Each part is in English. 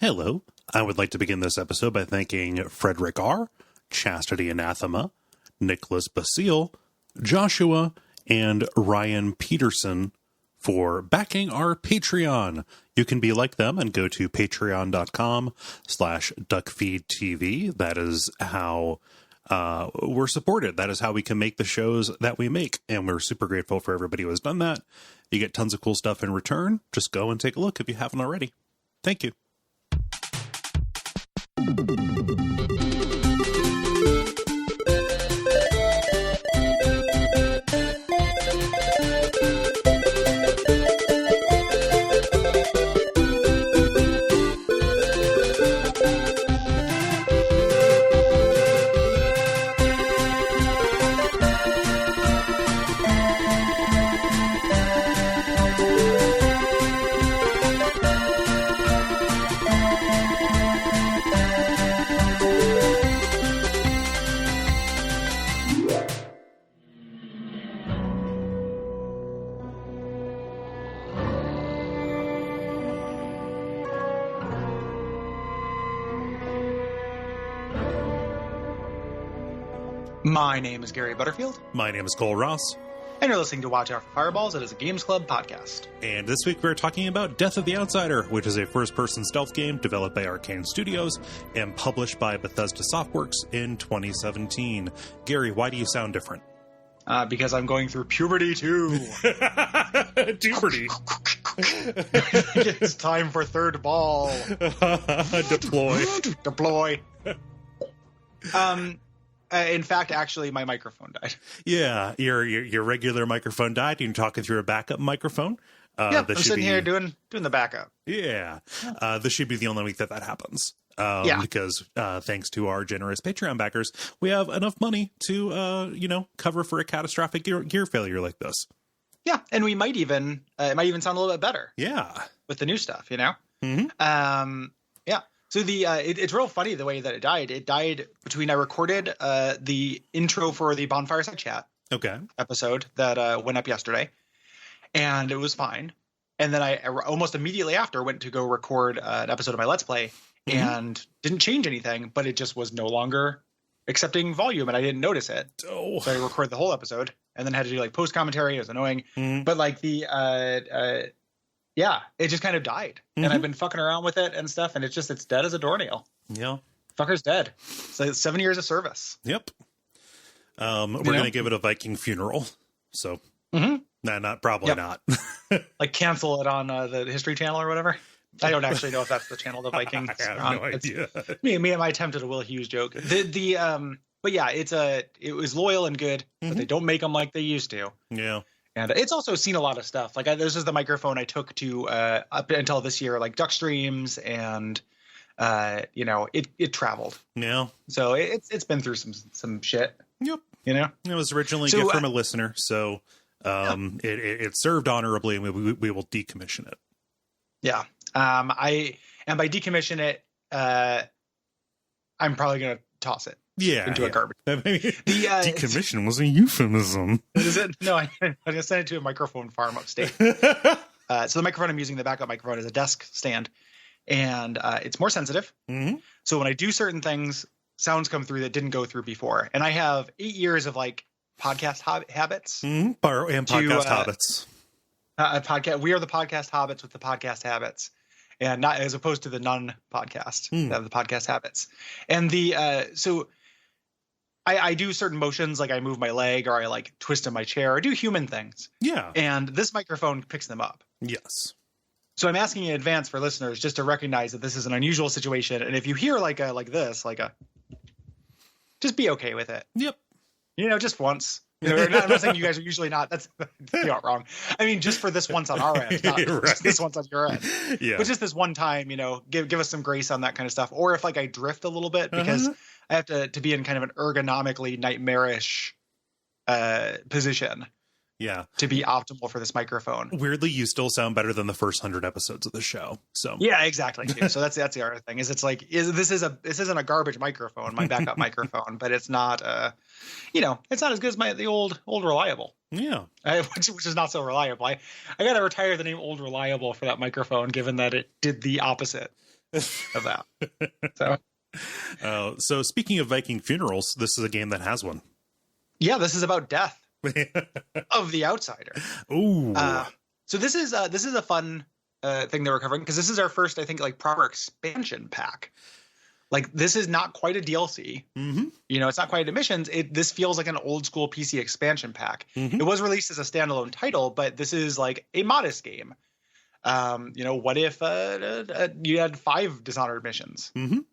Hello. I would like to begin this episode by thanking Frederick R., Chastity Anathema, Nicholas Basile, Joshua, and Ryan Peterson for backing our Patreon. You can be like them and go to patreon.com/Duckfeed.tv. That is how we're supported. That is how we can make the shows that we make. And we're super grateful for everybody who has done that. You get tons of cool stuff in return. Just go and take a look if you haven't already. Thank you. My name is Gary Butterfield. My name is Cole Ross. And you're listening to Watch Out for Fireballs. It is a Games Club podcast. And this week we're talking about Death of the Outsider, which is a first-person stealth game developed by Arcane Studios and published by Bethesda Softworks in 2017. Gary, why do you sound different? Because I'm going through puberty too. Puberty. It's time for third ball. Deploy. Deploy. In fact, actually, my microphone died. Yeah, your regular microphone died. You're talking through a backup microphone. I'm sitting here doing the backup. Yeah, this should be the only week that happens. Because thanks to our generous Patreon backers, we have enough money to cover for a catastrophic gear failure like this. Yeah, and we might even it might even sound a little bit better. Yeah, with the new stuff, you know. Mm-hmm. Yeah. So it's real funny the way that it died. It died between I recorded the intro for the Bonfireside Chat episode that went up yesterday, and it was fine. And then I almost immediately after went to go record an episode of my Let's Play and didn't change anything, but it just was no longer accepting volume, and I didn't notice it. Oh. So I recorded the whole episode and then had to do like post commentary. It was annoying, but like yeah, it just kind of died. And I've been fucking around with it and stuff, and it's dead as a doornail. Yeah. Fucker's dead. It's like 7 years of service. Yep. We're going to give it a Viking funeral. So, not. Like cancel it on the History Channel or whatever. I don't actually know if that's the channel the Vikings I have no idea. Me and my attempt at a Will Hughes joke. But yeah, it was loyal and good, but they don't make them like they used to. Yeah. And it's also seen a lot of stuff. Like this is the microphone I took to up until this year, like duck streams, and it traveled. Yeah. So it's been through some shit. Yep. You know, it was originally a gift from a listener, so it served honorably, and we will decommission it. Yeah. And by decommission it, I'm probably gonna toss it. Into a garbage. Decommission was a euphemism. Is it? No, I'm going to send it to a microphone farm upstate. So the microphone I'm using, the backup microphone, is a desk stand, and it's more sensitive. So when I do certain things, sounds come through that didn't go through before. And I have 8 years of like podcast habits. And podcast habits. We are the podcast hobbits with the podcast habits. And not as opposed to the non-podcast, the podcast habits. And so I do certain motions, like I move my leg or I like twist in my chair or do human things. Yeah. And this microphone picks them up. Yes. So I'm asking in advance for listeners just to recognize that this is an unusual situation. And if you hear just be okay with it. Yep. Just once. I'm not saying you guys are usually not. That's you're not wrong. I mean, just for this once on our end, not just this once on your end. Yeah. But just this one time, give us some grace on that kind of stuff. Or if like I drift a little bit because I have to be in kind of an ergonomically nightmarish position. Yeah. To be optimal for this microphone. Weirdly, you still sound better than the first 100 episodes of the show. So yeah, exactly. Too. So that's the other thing is it's like this isn't a garbage microphone, my backup microphone, but it's not it's not as good as the old reliable. Yeah. Which is not so reliable. I got to retire the name Old Reliable for that microphone, given that it did the opposite. of that. So speaking of Viking funerals, this is a game that has one. Yeah, this is about death of the outsider. Ooh. So this is a fun thing that we're covering, because this is our first, I think, like proper expansion pack. Like, this is not quite a DLC. Mm-hmm. You know, it's not quite admissions. This feels like an old school PC expansion pack. Mm-hmm. It was released as a standalone title, but this is like a modest game. You know, what if you had 5 Dishonored missions? Mm-hmm. You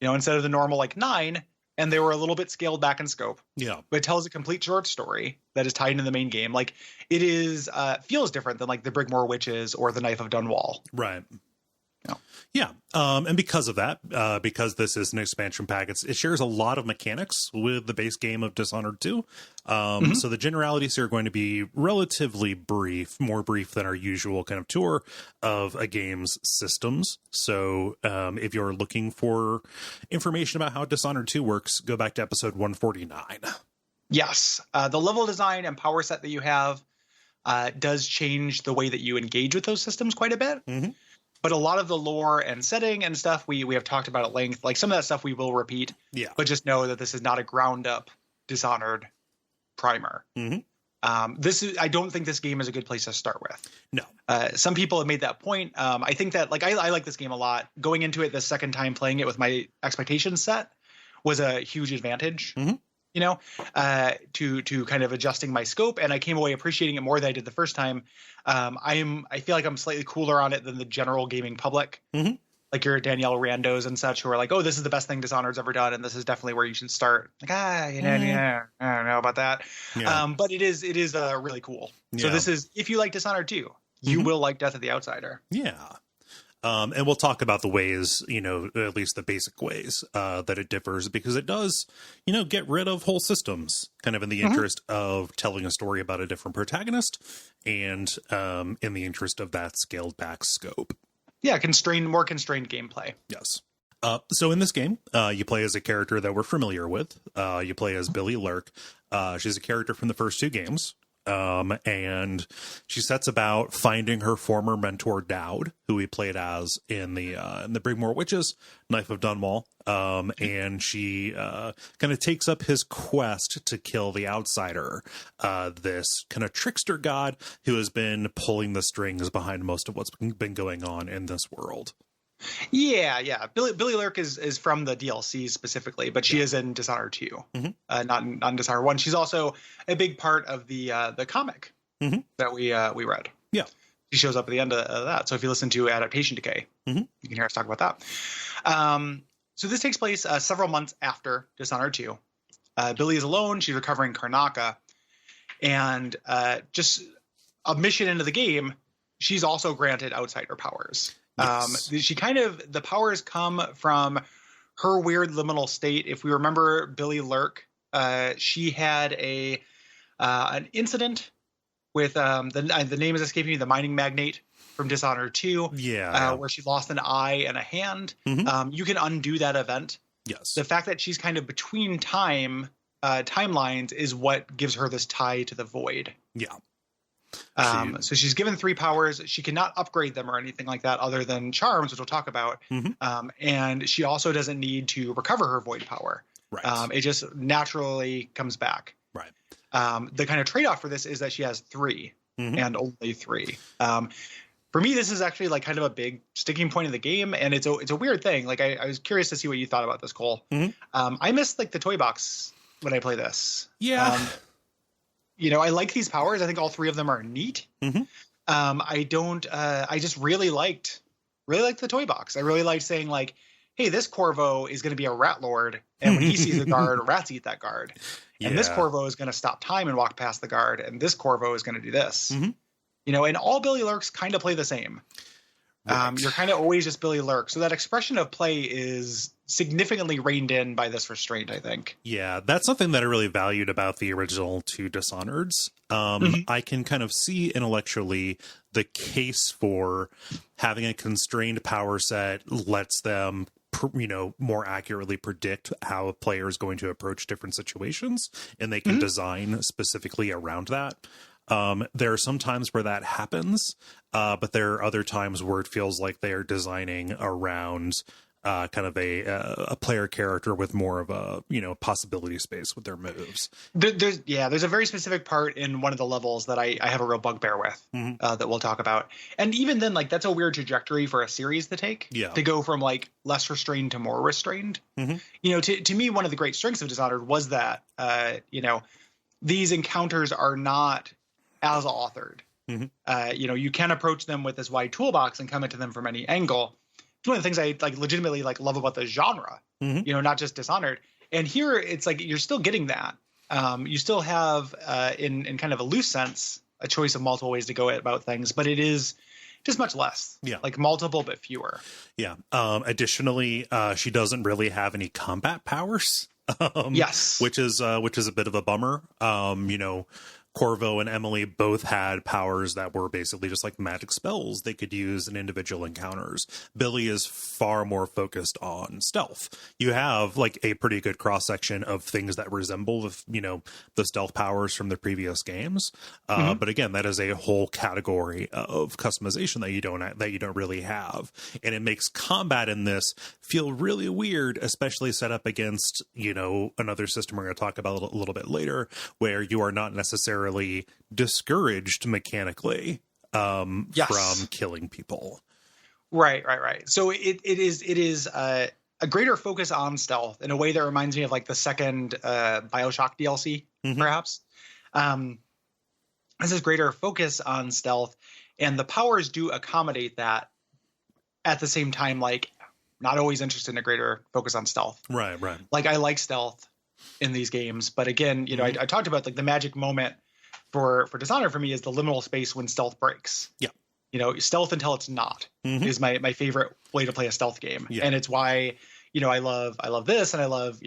know, instead of the normal like 9, and they were a little bit scaled back in scope. Yeah, but it tells a complete short story that is tied into the main game. Like, it is feels different than like the Brigmore Witches or the Knife of Dunwall. Right. No. Yeah. And because of that, because this is an expansion pack, it shares a lot of mechanics with the base game of Dishonored 2. So the generalities here are going to be relatively brief, more brief than our usual kind of tour of a game's systems. So if you're looking for information about how Dishonored 2 works, go back to episode 149. Yes. The level design and power set that you have does change the way that you engage with those systems quite a bit. Mm-hmm. But a lot of the lore and setting and stuff we have talked about at length. Like, some of that stuff we will repeat. Yeah. But just know that this is not a ground up Dishonored primer. Mm-hmm. I don't think this game is a good place to start with. No. Some people have made that point. I think that, like, I like this game a lot. Going into it the second time playing it with my expectations set was a huge advantage. Mm-hmm. You know, to kind of adjusting my scope, and I came away appreciating it more than I did the first time. I feel like I'm slightly cooler on it than the general gaming public, like your Danielle Randos and such, who are like, "Oh, this is the best thing Dishonored's ever done, and this is definitely where you should start." Like, yeah, I don't know about that. Yeah. But it is really cool. Yeah. So this is, if you like Dishonored 2, you will like Death of the Outsider. Yeah. And we'll talk about the ways, you know, at least the basic ways that it differs, because it does, you know, get rid of whole systems kind of in the interest of telling a story about a different protagonist and in the interest of that scaled back scope. Yeah, more constrained gameplay. Yes. So in this game, you play as a character that we're familiar with. You play as Billie Lurk. She's a character from the first 2 games. And she sets about finding her former mentor Daud, who he played as in the Brigmore Witches, Knife of Dunwall. And she kind of takes up his quest to kill the outsider, this kind of trickster god who has been pulling the strings behind most of what's been going on in this world. Yeah. Billie Lurk is from the DLC specifically, but she is in Dishonored 2, not in Dishonored 1. She's also a big part of the comic that we read. Yeah, she shows up at the end of that. So if you listen to Adaptation Decay, you can hear us talk about that. So this takes place several months after Dishonored 2. Billie is alone. She's recovering Karnaca, and just a mission into the game, she's also granted outsider powers. Yes. The powers come from her weird liminal state. If we remember Billie Lurk, she had an incident with the name is escaping me, the mining magnate from Dishonored 2, where she lost an eye and a hand. You can undo that event. Yes. The fact that she's kind of between timelines is what gives her this tie to the void. Yeah. So she's given 3 powers. She cannot upgrade them or anything like that other than charms, which we'll talk about. And she also doesn't need to recover her void power. Right. It just naturally comes back. Right. The kind of trade-off for this is that she has 3 and only 3. For me, this is actually like kind of a big sticking point of the game, and it's a weird thing. Like, I was curious to see what you thought about this, Cole. I missed like the toy box when I play this. Yeah. You know, I like these powers. I think all 3 of them are neat. I just really liked the toy box. I really liked saying like, hey, this Corvo is going to be a rat lord, and when he sees a guard, rats eat that guard. And this Corvo is going to stop time and walk past the guard, and this Corvo is going to do this. You know, and all Billie Lurks kind of play the same. Right. You're kind of always just Billie Lurk. So that expression of play is significantly reined in by this restraint, I think. Yeah, that's something that I really valued about the original 2 Dishonoreds. I can kind of see intellectually the case for having a constrained power set lets them, you know, more accurately predict how a player is going to approach different situations, and they can design specifically around that. There are some times where that happens, but there are other times where it feels like they are designing around kind of a player character with more of a, possibility space with their moves. There's a very specific part in one of the levels that I have a real bugbear with that we'll talk about. And even then, like, that's a weird trajectory for a series to take, to go from like less restrained to more restrained. To me, one of the great strengths of Dishonored was that, these encounters are not as authored. You can approach them with this wide toolbox and come into them from any angle. It's one of the things I legitimately love about the genre, not just Dishonored. And here it's like you're still getting that. You still have, in kind of a loose sense, a choice of multiple ways to go about things, but it is just much less. Like multiple but fewer. Additionally, she doesn't really have any combat powers. Which is a bit of a bummer. Corvo and Emily both had powers that were basically just like magic spells they could use in individual encounters. Billie is far more focused on stealth. You have like a pretty good cross section of things that resemble the stealth powers from the previous games. But again, that is a whole category of customization that you don't really have, and it makes combat in this feel really weird, especially set up against another system we're going to talk about a little bit later, where you are not necessarily discouraged mechanically from killing people. Right. So it is a greater focus on stealth in a way that reminds me of like the second BioShock DLC, perhaps. This is greater focus on stealth, and the powers do accommodate that. At the same time, like, not always interested in a greater focus on stealth. Right. Like, I like stealth in these games, but again, I talked about like the magic moment for Dishonored for me is the liminal space when stealth breaks. Stealth until it's not is my favorite way to play a stealth game. And it's why, I love this, and I love,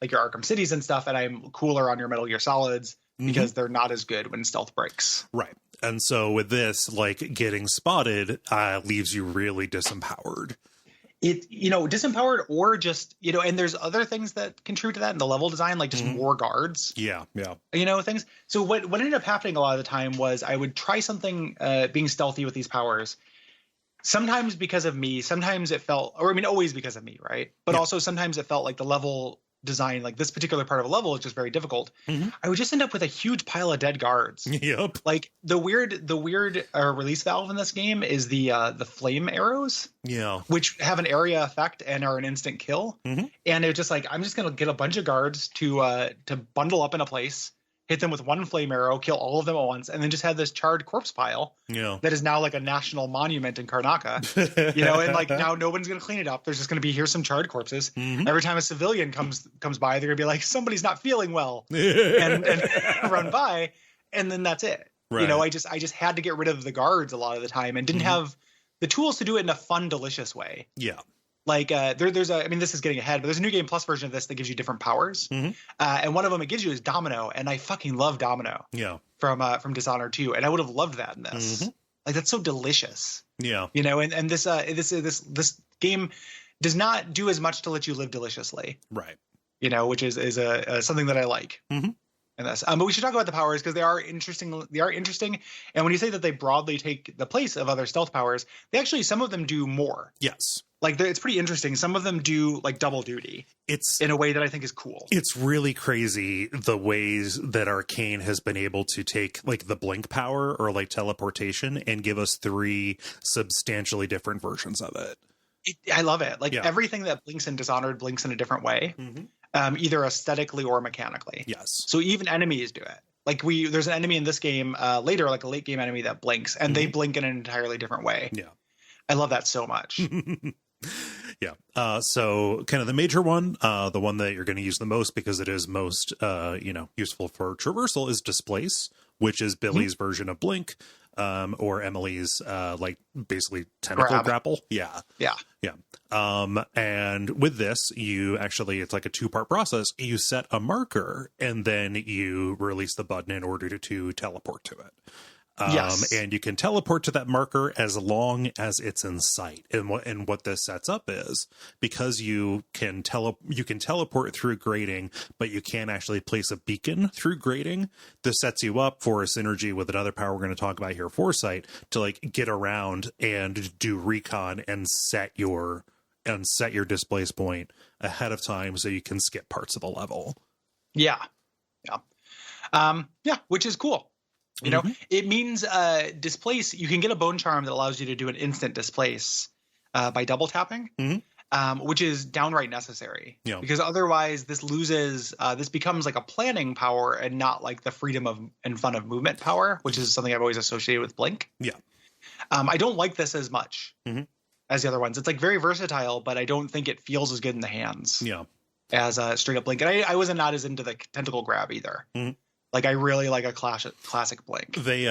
like your Arkham Cities and stuff, and I'm cooler on your Metal Gear Solids because they're not as good when stealth breaks. Right. And so with this, like, getting spotted leaves you really disempowered. Disempowered, or just, and there's other things that contribute to that in the level design, like just more guards. Things. So what ended up happening a lot of the time was I would try something being stealthy with these powers. Sometimes because of me, sometimes it felt, always because of me, right? But also sometimes it felt like the level design, like this particular part of a level is just very difficult. I would just end up with a huge pile of dead guards. Like the weird release valve in this game is the flame arrows, which have an area effect and are an instant kill. And it's just like, I'm just gonna get a bunch of guards to bundle up in a place, hit them with one flame arrow, kill all of them at once, and then just have this charred corpse pile that is now like a national monument in Karnaka. And like now no one's going to clean it up. There's just going to be, here's some charred corpses. Every time a civilian comes by, they're going to be like, somebody's not feeling well, and run by, and then that's it. Right. I just had to get rid of the guards a lot of the time, and didn't have the tools to do it in a fun, delicious way. Like there's this is getting ahead, but there's a new game plus version of this that gives you different powers. And one of them it gives you is Domino. And I fucking love Domino from Dishonored 2. And I would have loved that in this. Like, that's so delicious. And this game does not do as much to let you live deliciously. Right. Which is something that I like. In this. But we should talk about the powers because they are interesting. And when you say that they broadly take the place of other stealth powers, they actually, some of them do more. Like, it's pretty interesting. Some of them do like double duty. It's in a way that I think is cool. It's really crazy the ways that Arcane has been able to take like the blink power or like teleportation and give us 3 substantially different versions of it. I love it. Like everything that blinks in Dishonored blinks in a different way. Either aesthetically or mechanically. So even enemies do it. Like there's an enemy in this game later, like a late game enemy that blinks, and they blink in an entirely different way. I love that so much. So kind of the major one, the one that you're going to use the most because it is most, useful for traversal is Displace, which is Billie's version of Blink, or Emily's, like basically tentacle grapple. And with this, it's like a 2-part process. You set a marker and then you release the button in order to teleport to it. Yes. And you can teleport to that marker as long as it's in sight. And what this sets up is, because you can teleport through grading, but you can't actually place a beacon through grading. This sets you up for a synergy with another power we're going to talk about here, Foresight, to like get around and do recon and set your displace point ahead of time so you can skip parts of the level. Yeah. Which is cool. You know, it means displace. You can get a bone charm that allows you to do an instant displace by double tapping, which is downright necessary. Yeah. Because otherwise, this becomes like a planning power and not like the freedom and fun of movement power, which is something I've always associated with Blink. Yeah. I don't like this as much as the other ones. It's like very versatile, but I don't think it feels as good in the hands. Yeah. As a straight up Blink, and I wasn't not as into the tentacle grab either. Like I really like a classic Blink. They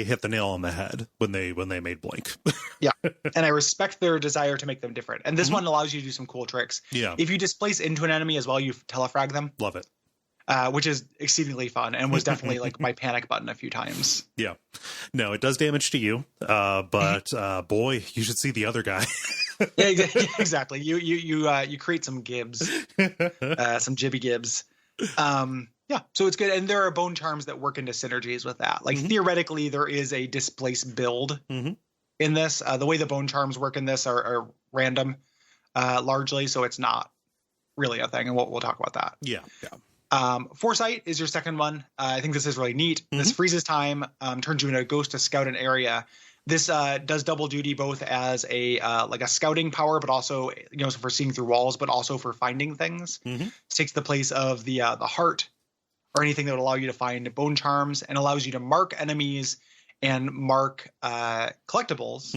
hit the nail on the head when they made Blink. Yeah, and I respect their desire to make them different. And this one allows you to do some cool tricks. Yeah, if you displace into an enemy as well, you telefrag them. Love it. Which is exceedingly fun and was definitely like my panic button a few times. Yeah, no, it does damage to you, but boy, you should see the other guy. Yeah, exactly. You create some gibs, some jibby gibs. Yeah, so it's good, and there are bone charms that work into synergies with that. Like theoretically, there is a displace build in this. The way the bone charms work in this are random, largely, so it's not really a thing, and we'll talk about that. Yeah. Foresight is your second one. I think this is really neat. This freezes time, turns you into a ghost to scout an area. This does double duty both as a like a scouting power, but also so for seeing through walls, but also for finding things. It takes the place of the heart or anything that would allow you to find bone charms, and allows you to mark enemies and mark collectibles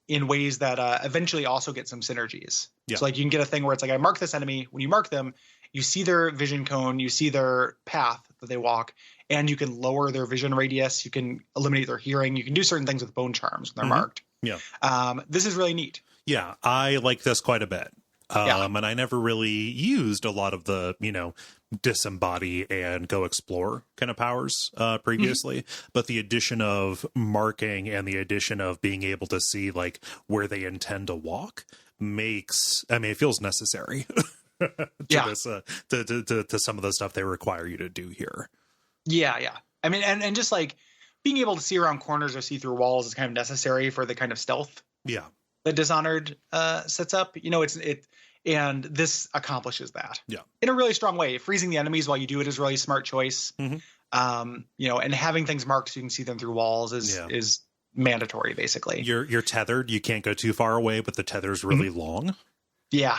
in ways that eventually also get some synergies. Yeah. So like you can get a thing where it's like I mark this enemy. When you mark them, you see their vision cone, you see their path that they walk, and you can lower their vision radius. You can eliminate their hearing. You can do certain things with bone charms when they're marked. Yeah. This is really neat. Yeah, I like this quite a bit. And I never really used a lot of the, disembody and go explore kind of powers previously. But the addition of marking and the addition of being able to see like where they intend to walk it feels necessary to some of the stuff they require you to do here. Yeah. I mean, and just like being able to see around corners or see through walls is kind of necessary for the kind of stealth. Yeah. That Dishonored sets up. And this accomplishes that. Yeah. In a really strong way. Freezing the enemies while you do it is a really smart choice. And having things marked so you can see them through walls is mandatory, basically. You're tethered. You can't go too far away, but the tether's really long. Yeah.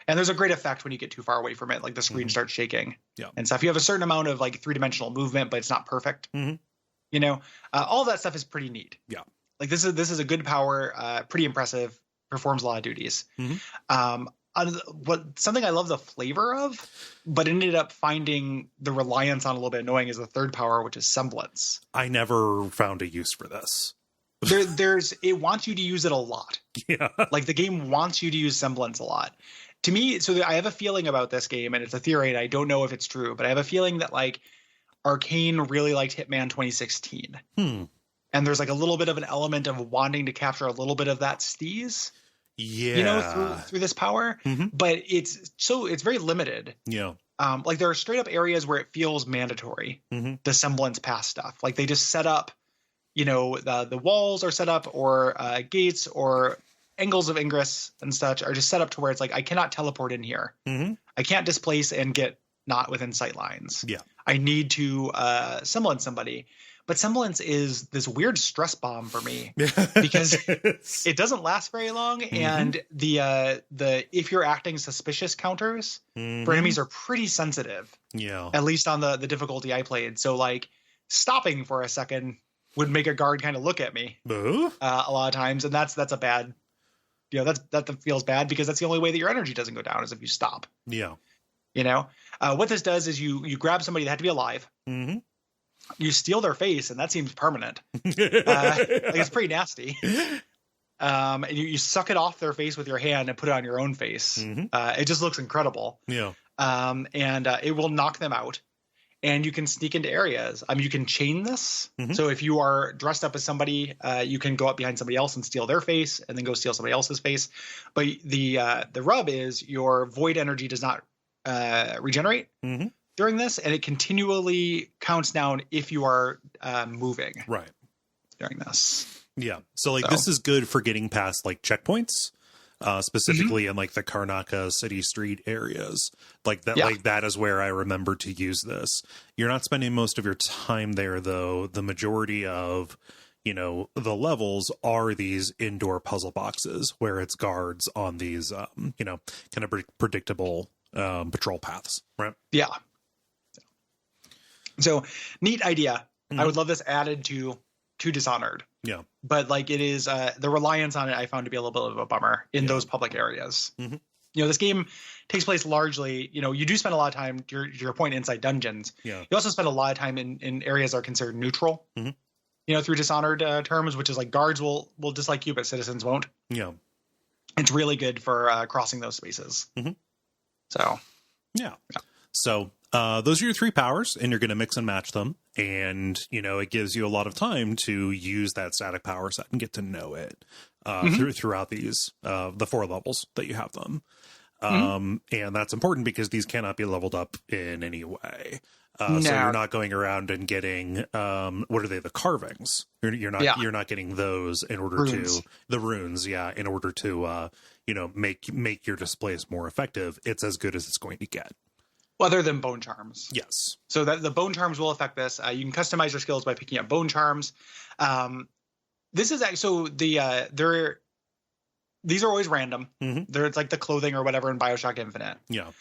And there's a great effect when you get too far away from it, like the screen starts shaking. Yeah. And stuff. You have a certain amount of like three-dimensional movement, but it's not perfect. All that stuff is pretty neat. Yeah. Like this is a good power, pretty impressive, performs a lot of duties. Something I love the flavor of, but ended up finding the reliance on a little bit annoying is the third power, which is semblance. I never found a use for this. It wants you to use it a lot. Yeah. Like the game wants you to use semblance a lot. To me, so I have a feeling about this game, and it's a theory, and I don't know if it's true, but I have a feeling that like Arcane really liked Hitman 2016. And there's like a little bit of an element of wanting to capture a little bit of that steez. Yeah. Through this power, but it's very limited. Yeah. Like there are straight up areas where it feels mandatory. The semblance pass stuff, like they just set up, the walls are set up, or gates or angles of ingress and such are just set up to where it's like I cannot teleport in here. I can't displace and get not within sight lines. Yeah. I need to semblance somebody. But semblance is this weird stress bomb for me because it doesn't last very long, and the if you're acting suspicious counters for enemies are pretty sensitive. Yeah, at least on the difficulty I played. So like stopping for a second would make a guard kind of look at me a lot of times, and that's a bad. That feels bad because that's the only way that your energy doesn't go down is if you stop. Yeah, what this does is you grab somebody that had to be alive. You steal their face, and that seems permanent. It's pretty nasty. And you suck it off their face with your hand and put it on your own face. It just looks incredible. Yeah. And it will knock them out. and you can sneak into areas. You can chain this. So if you are dressed up as somebody, you can go up behind somebody else and steal their face, and then go steal somebody else's face. But the rub is your void energy does not regenerate during this, and it continually counts down if you are moving during this. Yeah. So this is good for getting past like checkpoints. Specifically in like the Karnaka city street areas, like that is where I remember to use this. You're not spending most of your time there, though. The majority of, the levels are these indoor puzzle boxes where it's guards on these, kind of predictable patrol paths, right? Yeah. So neat idea. I would love this added to Dishonored. Yeah. But like it is the reliance on it I found to be a little bit of a bummer in those public areas. This game takes place largely, you do spend a lot of time to your point inside dungeons. Yeah. You also spend a lot of time in areas that are considered neutral. Through Dishonored terms, which is like guards will dislike you, but citizens won't. Yeah. It's really good for crossing those spaces. So yeah. So those are your 3 powers, and you're going to mix and match them. And, it gives you a lot of time to use that static power set and get to know it throughout these, the 4 levels that you have them. And that's important because these cannot be leveled up in any way. So you're not going around and getting, what are they? The carvings. You're not getting those in order to the runes. Yeah. In order to, make your displays more effective. It's as good as it's going to get. Other than bone charms. Yes. So that the bone charms will affect this. You can customize your skills by picking up bone charms. This is so these are always random. It's like the clothing or whatever in BioShock Infinite. Yeah.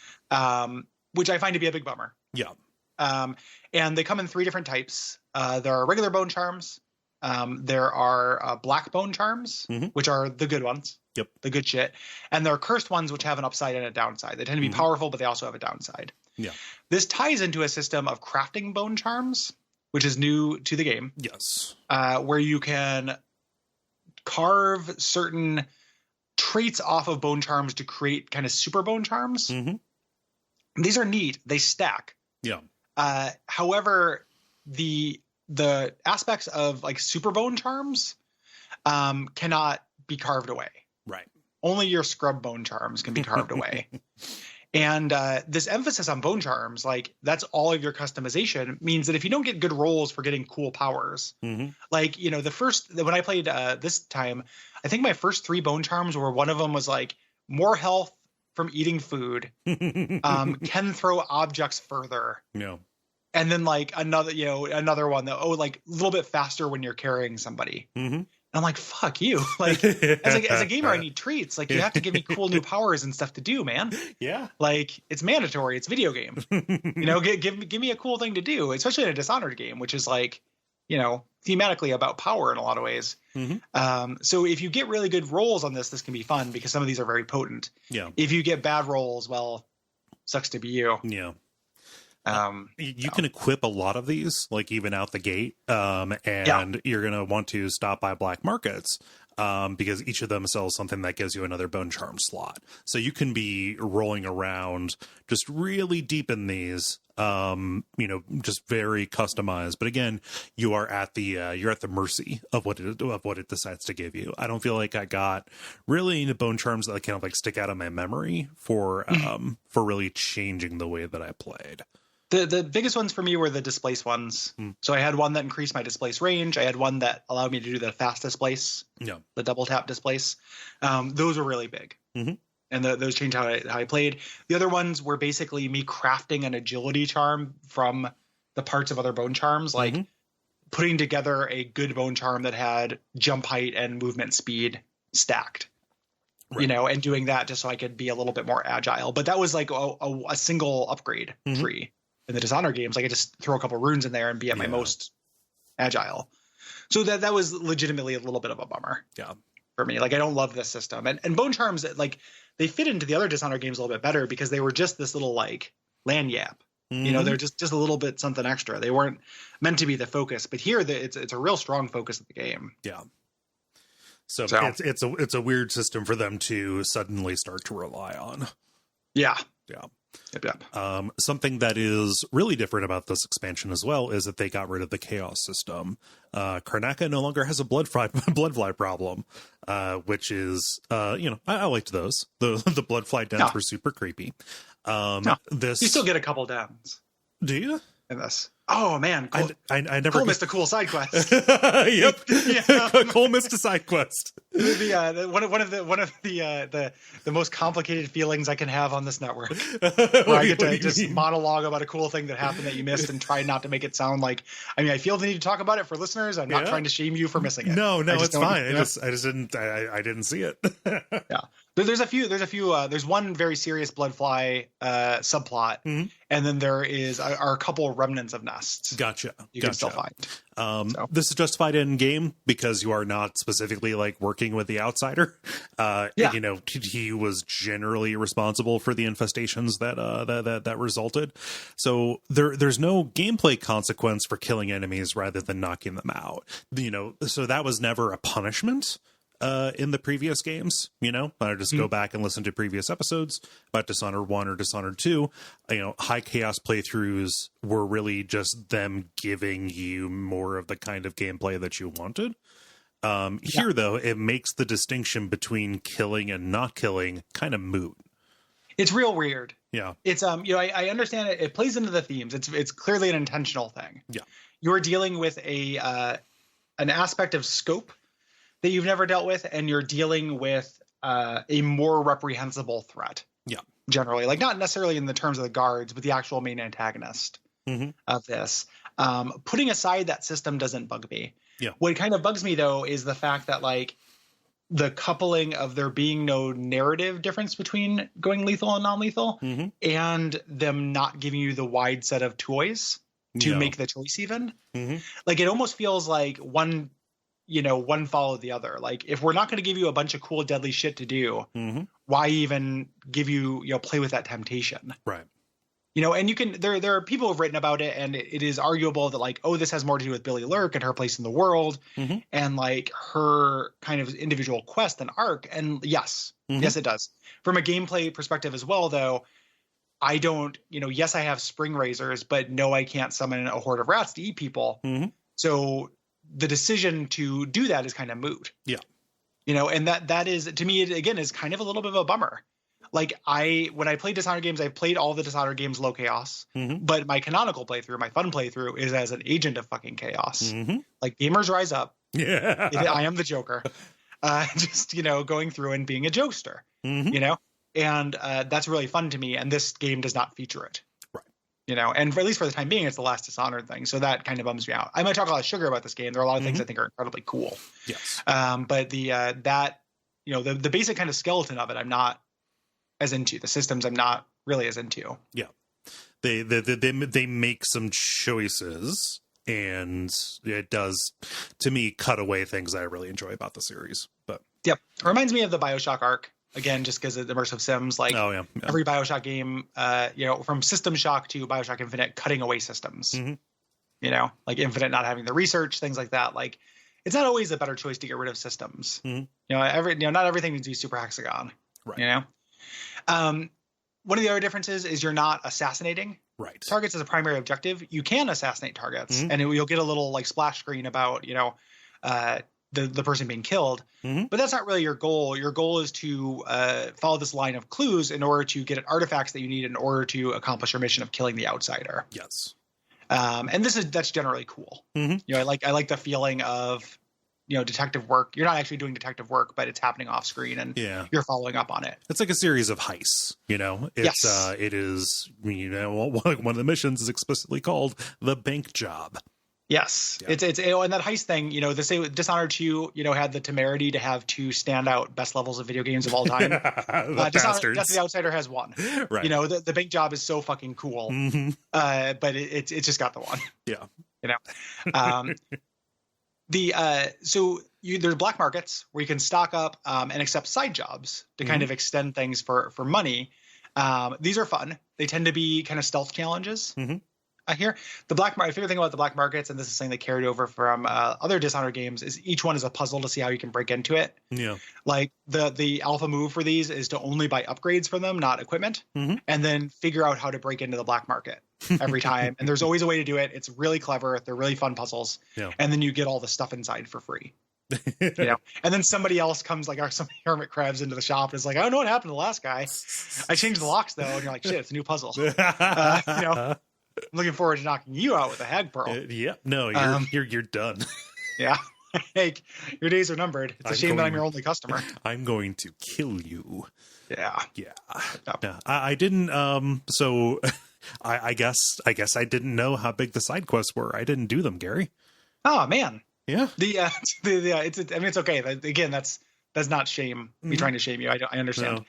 Which I find to be a big bummer. Yeah. And they come in 3 different types. There are regular bone charms. There are black bone charms, which are the good ones. Yep. The good shit. And there are cursed ones, which have an upside and a downside. They tend to be powerful, but they also have a downside. Yeah. This ties into a system of crafting bone charms, which is new to the game. Yes. Where you can carve certain traits off of bone charms to create kind of super bone charms. These are neat. They stack. Yeah. However, the aspects of like super bone charms cannot be carved away. Right. Only your scrub bone charms can be carved away. And this emphasis on bone charms, like that's all of your customization, means that if you don't get good rolls for getting cool powers, like, when I played this time, I think my first 3 bone charms were one of them was like more health from eating food, can throw objects further. No. And then like another one that, like a little bit faster when you're carrying somebody. And I'm like, fuck you. Like as a gamer, I need treats. Like you have to give me cool new powers and stuff to do, man. Yeah. Like it's mandatory. It's video game. Give me a cool thing to do, especially in a Dishonored game, which is like, thematically about power in a lot of ways. So if you get really good rolls on this can be fun because some of these are very potent. Yeah. If you get bad rolls, well, sucks to be you. Yeah. You can equip a lot of these, like even out the gate, and you're going to want to stop by black markets because each of them sells something that gives you another bone charm slot. So you can be rolling around just really deep in these, just very customized. But again, you are at the mercy of what it decides to give you. I don't feel like I got really into bone charms that kind of like stick out of my memory for really changing the way that I played. The biggest ones for me were the displace ones. So I had one that increased my displace range. I had one that allowed me to do the fast displace, the double tap displace. Those were really big. And those changed how I played. The other ones were basically me crafting an agility charm from the parts of other bone charms, like putting together a good bone charm that had jump height and movement speed stacked. Right. And doing that just so I could be a little bit more agile. But that was like a single upgrade tree. In the Dishonored games, I could just throw a couple runes in there and be at my most agile. So that was legitimately a little bit of a bummer. Yeah. For me, like I don't love this system, and bone charms, like they fit into the other Dishonored games a little bit better because they were just this little like lanyap. They're just a little bit something extra. They weren't meant to be the focus, but here it's a real strong focus of the game. Yeah. So it's a weird system for them to suddenly start to rely on. Yeah. Yeah. Yep. Something that is really different about this expansion as well is that they got rid of the chaos system. Karnaca no longer has a bloodfly problem, which is, I liked those. The bloodfly dens were super creepy. You still get a couple dens. Do you? In this. Oh man, Cole, I never Cole missed a cool side quest. Yep, Cole missed a side quest. One of the most complicated feelings I can have on this network, where I get to just monologue about a cool thing that happened that you missed and try not to make it sound like. I mean, I feel the need to talk about it for listeners. I'm not trying to shame you for missing it. No, it's fine. I just didn't see it. Yeah. There's one very serious bloodfly subplot, and then there are a couple of remnants of nests. Gotcha. You can still find. This is justified in game because you are not specifically like working with the outsider. He was generally responsible for the infestations that resulted. So there's no gameplay consequence for killing enemies rather than knocking them out. So that was never a punishment. In the previous games, I just go back and listen to previous episodes about Dishonored 1 or Dishonored 2. High chaos playthroughs were really just them giving you more of the kind of gameplay that you wanted. Here, though, it makes the distinction between killing and not killing kind of moot. It's real weird. Yeah. It's I understand it. It plays into the themes. It's clearly an intentional thing. Yeah. You're dealing with an aspect of scope that you've never dealt with, and you're dealing with a more reprehensible threat. Yeah. Generally, like not necessarily in the terms of the guards, but the actual main antagonist of this. Putting aside that system doesn't bug me. Yeah. What kind of bugs me though is the fact that like the coupling of there being no narrative difference between going lethal and non-lethal, and them not giving you the wide set of toys to make the choice even. Like it almost feels like one followed the other. Like if we're not going to give you a bunch of cool, deadly shit to do, why even give you, play with that temptation? Right. And you can, there are people who've written about it, and it is arguable that like, oh, this has more to do with Billie Lurk and her place in the world and like her kind of individual quest and arc. And yes, it does. From a gameplay perspective as well, though, I don't, yes, I have spring razors, but no, I can't summon a horde of rats to eat people. So the decision to do that is kind of moot. Yeah. And that is, to me, it again is kind of a little bit of a bummer. Like when I play Dishonored games, I've played all the Dishonored games low chaos, but my canonical playthrough, my fun playthrough is as an agent of fucking chaos. Like gamers rise up. Yeah. I am the Joker. Just, going through and being a jokester, and that's really fun to me. And this game does not feature it. And at least for the time being, it's the last Dishonored thing. So that kind of bums me out. I might talk a lot of sugar about this game. There are a lot of things I think are incredibly cool. Yes. But the basic kind of skeleton of it, I'm not as into. The systems I'm not really as into. Yeah. They make some choices, and it does, to me, cut away things I really enjoy about the series. But yep. It reminds me of the BioShock arc. Again, just because of the immersive sims, like every BioShock game, from System Shock to BioShock Infinite, cutting away systems, like Infinite not having the research, things like that. Like it's not always a better choice to get rid of systems. Not everything needs to be super hexagon, right. One of the other differences is you're not assassinating targets as a primary objective. You can assassinate targets and you'll get a little like splash screen about, the person being killed, but that's not really your goal. Your goal is to follow this line of clues in order to get artifacts that you need in order to accomplish your mission of killing the outsider. Yes. And that's generally cool. I like the feeling of, detective work. You're not actually doing detective work, but it's happening off screen and you're following up on it. It's like a series of heists, it is, one of the missions is explicitly called the bank job. Yes, and that heist thing, they say Dishonored 2, had the temerity to have two standout best levels of video games of all time. Dishonored, that's the Outsider has one. Right. The bank job is so fucking cool, but it's just got the one. Yeah. There's black markets where you can stock up and accept side jobs to kind of extend things for money. These are fun. They tend to be kind of stealth challenges. I hear the black market. My favorite thing about the black markets, and this is something they carried over from other Dishonored games, is each one is a puzzle to see how you can break into it. Yeah. Like the alpha move for these is to only buy upgrades from them, not equipment, and then figure out how to break into the black market every time. And there's always a way to do it. It's really clever. They're really fun puzzles. Yeah. And then you get all the stuff inside for free. You know, and then somebody else comes, like some hermit crabs into the shop and is like, I don't know what happened to the last guy. I changed the locks though, and you're like, shit, it's a new puzzle. You know. I'm looking forward to knocking you out with a hag pearl. Yeah, no, you're done. Yeah, hey, your days are numbered. It's a shame that I'm your only customer. I'm going to kill you. Yeah. No, I didn't. So I guess I didn't know how big the side quests were. I didn't do them, Gary. Oh man. Yeah. It's okay. Again, that's not shame. Me trying to shame you. I understand.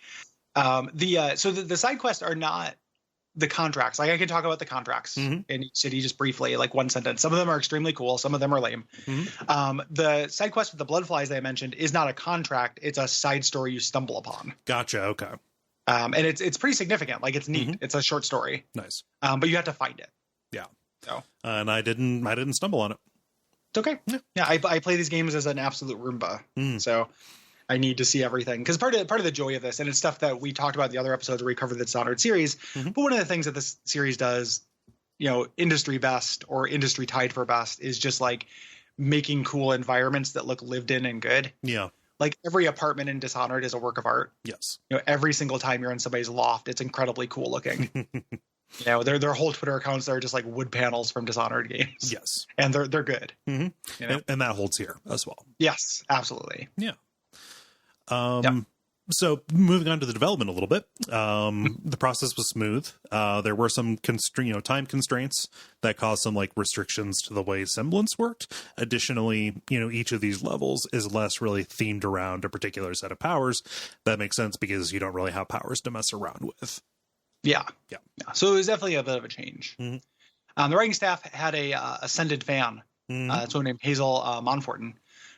No. So the side quests are not the contracts. Like I can talk about the contracts in each city just briefly, like one sentence. Some of them are extremely cool. Some of them are lame. The side quest with the bloodflies that I mentioned is not a contract. It's a side story you stumble upon. Gotcha. Okay. And it's pretty significant. Like it's neat. It's a short story. Nice. But you have to find it. Yeah. So. And I didn't stumble on it. It's okay. Yeah. I play these games as an absolute Roomba. So I need to see everything, because part of the joy of this, and it's stuff that we talked about in the other episodes where we covered the Dishonored series. But one of the things that this series does, you know, industry best or industry tied for best, is just like making cool environments that look lived in and good. Yeah. Like every apartment in Dishonored is a work of art. Yes. You know, every single time you're in somebody's loft, it's incredibly cool looking. You know, their whole Twitter accounts are just like wood panels from Dishonored games. Yes. And they're good. You know? And that holds here as well. Yes, absolutely. Yeah. So moving on to the development a little bit, the process was smooth. There were some time constraints that caused some like restrictions to the way Semblance worked. Additionally, you know, each of these levels is less really themed around a particular set of powers. That makes sense because you don't really have powers to mess around with. Yeah. So it was definitely a bit of a change. The writing staff had a ascended fan, someone named Hazel Monforton,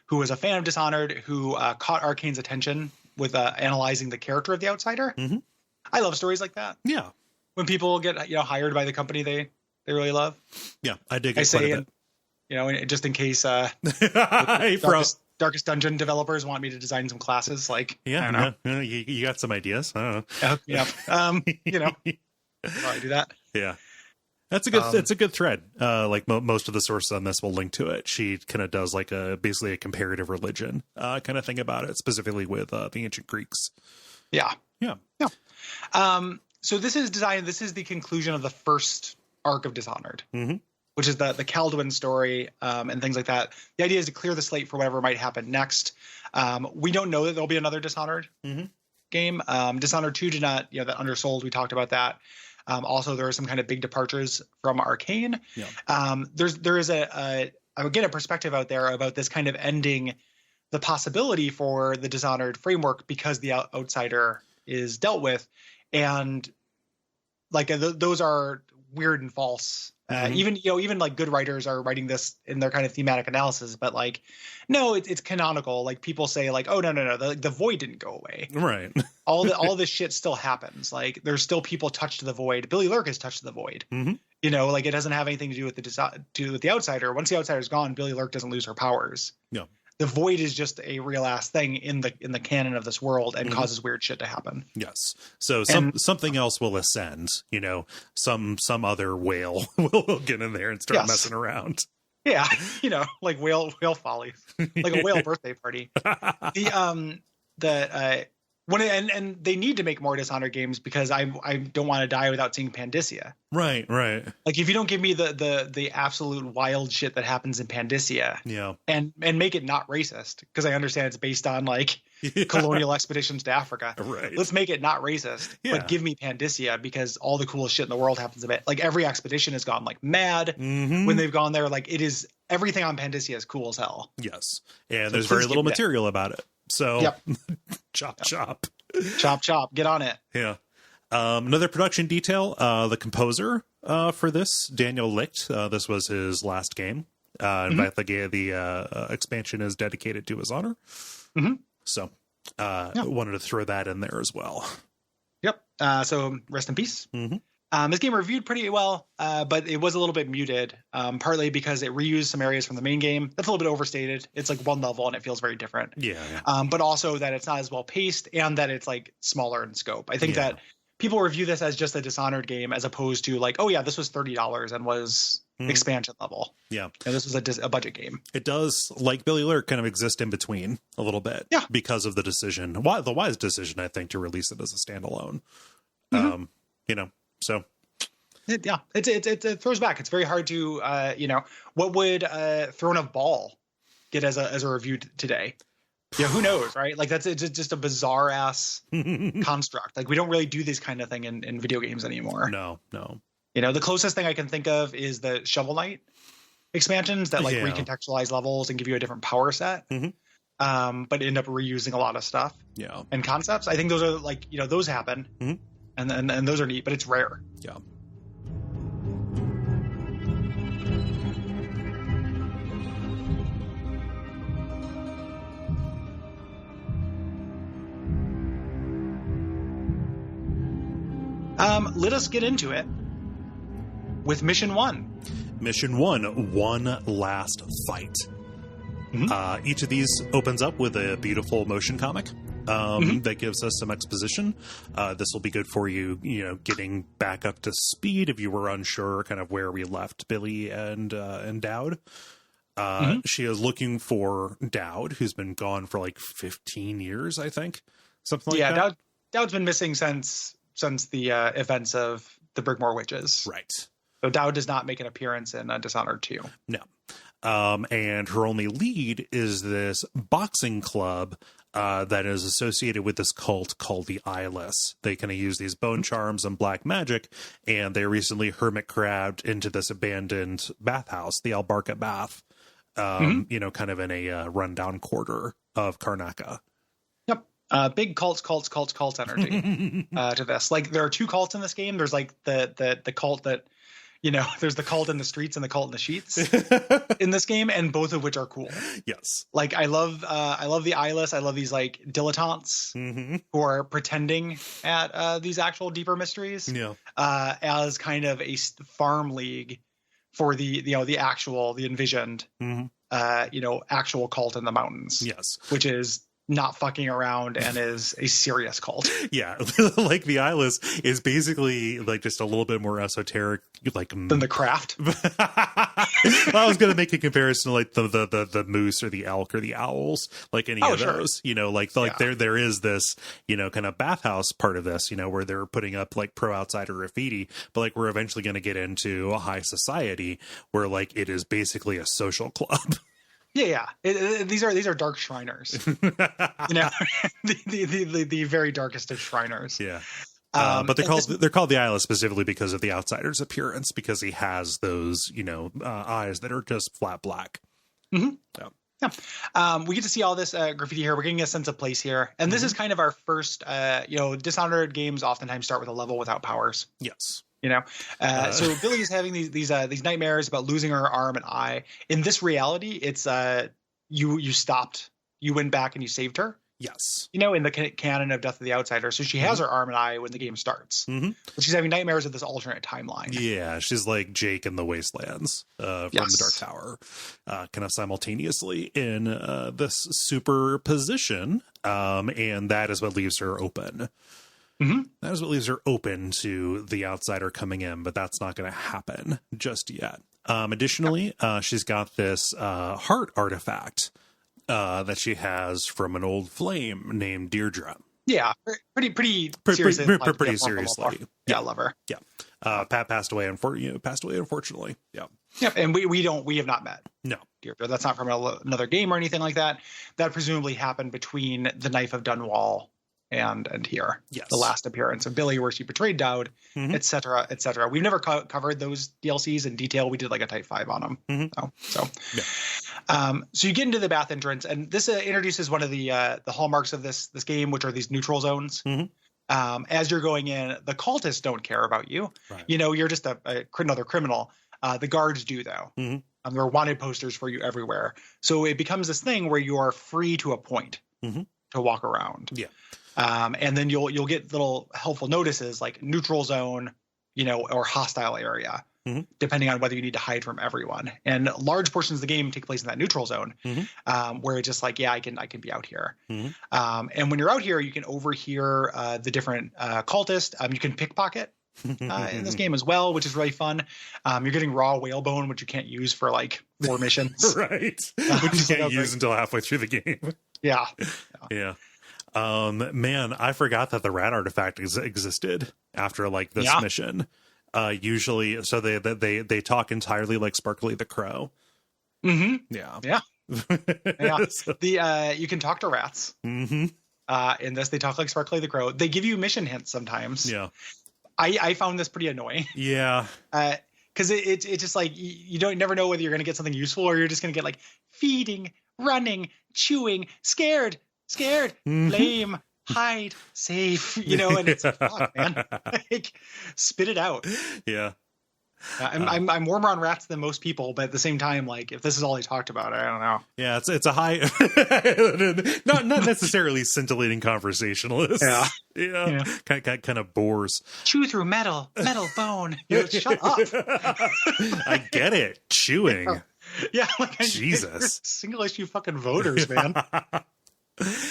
who was a fan of Dishonored, who caught Arcane's attention with analyzing the character of the outsider. I love stories like that. Yeah. When people get hired by the company they really love. Yeah, I dig it quite a bit. You know, just in case Darkest Dungeon developers want me to design some classes, like, I don't know. You got some ideas. I don't know. You know, probably do that. Yeah. That's a good. It's a good thread. Like most of the sources on this will link to it. She kind of does like basically a comparative religion kind of thing about it, specifically with the ancient Greeks. Yeah. So this is the conclusion of the first arc of Dishonored, which is the Kaldwin story and things like that. The idea is to clear the slate for whatever might happen next. We don't know that there'll be another Dishonored game. Dishonored 2 did not. That undersold. We talked about that. Also, there are some kind of big departures from Arcane. There is a perspective out there about this kind of ending the possibility for the Dishonored framework because the outsider is dealt with, and like those are weird and false. Even like good writers are writing this in their kind of thematic analysis, but like, no, it's canonical. Like people say like, oh, no, the void didn't go away. Right. all this shit still happens. Like there's still people touched to the void. Billie Lurk is touched to the void. You know, like it doesn't have anything to do with the outsider. Once the outsider's gone, Billie Lurk doesn't lose her powers. No. The void is just a real ass thing in the canon of this world and causes weird shit to happen. Yes. So something else will ascend, you know, some other whale will get in there and start messing around. Yeah. You know, like whale follies, like a whale birthday party. And they need to make more Dishonored games because I don't want to die without seeing Pandysia. Right. Like if you don't give me the absolute wild shit that happens in Pandysia, and make it not racist, because I understand it's based on like colonial expeditions to Africa. Right. Let's make it not racist, but give me Pandysia because all the coolest shit in the world happens a bit. Like every expedition has gone like mad when they've gone there. Like it is everything on Pandysia is cool as hell. Yes, and there's very little material about it. So chop. Get on it. Yeah. Another production detail, the composer for this, Daniel Licht, this was his last game. In fact, the expansion is dedicated to his honor. So wanted to throw that in there as well. Yep. So rest in peace. This game reviewed pretty well, but it was a little bit muted, partly because it reused some areas from the main game. That's a little bit overstated. It's like one level and it feels very different. Yeah. But also that it's not as well paced and that it's like smaller in scope. I think that people review this as just a Dishonored game as opposed to like, oh yeah, this was $30 and was expansion level. Yeah. And this was a budget game. It does, like Billie Lurk, kind of exist in between a little bit. Yeah. Because of the decision, the wise decision, I think, to release it as a standalone. So. It throws back. It's very hard to, what would Throne of Ball get as a review today? Yeah, who knows, right? Like it's just a bizarre ass construct. Like we don't really do this kind of thing in video games anymore. No. The closest thing I can think of is the Shovel Knight expansions that like recontextualize levels and give you a different power set. But end up reusing a lot of stuff. Yeah. And concepts. I think those are like, those happen. And those are neat, but it's rare. Yeah. Let us get into it with Mission 1. Mission 1, One Last Fight. Each of these opens up with a beautiful motion comic that gives us some exposition. This will be good for you, getting back up to speed if you were unsure kind of where we left Billie and Daud. She is looking for Daud, who's been gone for like 15 years, I think. Something like that. Yeah, Daud's been missing since the events of the Brigmore Witches. Right. So Daud does not make an appearance in Dishonored 2. No. And her only lead is this boxing club that is associated with this cult called the Eyeless. They kind of use these bone charms and black magic, and they recently hermit crabbed into this abandoned bathhouse, the Albarca Bath, kind of in a rundown quarter of Karnaca. Big cults energy to this. Like there are two cults in this game. There's like the cult that, there's the cult in the streets and the cult in the sheets in this game, and both of which are cool. Yes. Like I love the Eyeless. I love these like dilettantes who are pretending at these actual deeper mysteries. Yeah. As kind of a farm league for the envisioned actual cult in the mountains. Yes. Which is not fucking around and is a serious cult. Yeah. Like the Eyeless is basically like just a little bit more esoteric, like than the Craft. I was going to make a comparison to like the moose or the elk or the owls, like any of those, there is this, kind of bathhouse part of this, where they're putting up like pro outsider graffiti, but like we're eventually going to get into a high society where like it is basically a social club. Yeah. These are dark Shriners. The very darkest of Shriners. Yeah. But they're called the Eyeless specifically because of the outsider's appearance, because he has those, eyes that are just flat black. Mm-hmm. Yeah. We get to see all this graffiti here. We're getting a sense of place here. And this is kind of our first, Dishonored games oftentimes start with a level without powers. Yes. So Billie is having these nightmares about losing her arm and eye. In this reality, it's you stopped, you went back and you saved her. Yes. In the canon of Death of the Outsider. So she has her arm and eye when the game starts. But she's having nightmares of this alternate timeline. Yeah, she's like Jake in the Wastelands from the Dark Tower, kind of simultaneously in this superposition. And that is what leaves her open. That is what leaves her open to the outsider coming in, but that's not going to happen just yet. Additionally, she's got this heart artifact that she has from an old flame named Deirdre. Yeah, pretty seriously. Pretty seriously. Yeah, I love her. Yeah, Pat passed away. Unfortunately. Yeah. Yep, and we have not met. No, Deirdre. That's not from another game or anything like that. That presumably happened between the Knife of Dunwall and here. Yes. The last appearance of Billie, where she betrayed Daud, et cetera, et cetera. We've never covered those DLCs in detail. We did like a Type 5 on them. So you get into the bath entrance, and this introduces one of the hallmarks of this game, which are these neutral zones. As you're going in, the cultists don't care about you. Right. You're just another criminal. The guards do, though. There are wanted posters for you everywhere. So it becomes this thing where you are free to a point to walk around. Yeah. And then you'll get little helpful notices like neutral zone or hostile area, depending on whether you need to hide from everyone. And large portions of the game take place in that neutral zone, where it's just like, I can be out here. And when you're out here, you can overhear the different cultists. You can pickpocket in this game as well, which is really fun. You're getting raw whalebone, which you can't use for like 4 missions. Right. Which you can't use until halfway through the game. Yeah. Man, I forgot that the rat artifact existed after like this mission. Usually, so they talk entirely like Sparkly the Crow. Yeah. You can talk to rats. In this, they talk like Sparkly the Crow. They give you mission hints sometimes. Yeah. I found this pretty annoying. Yeah. Because it's just like you never know whether you're going to get something useful or you're just going to get like feeding, running, chewing, scared, blame, hide, safe, and it's like, fuck, man, like, spit it out. Yeah. I'm warmer on rats than most people, but at the same time, like if this is all he talked about, I don't know. Yeah, it's a high, not necessarily scintillating conversationalist. Yeah. Kind of bores. Chew through metal bone. Shut up. I get it. Chewing. Yeah, like Jesus. Single issue fucking voters, man.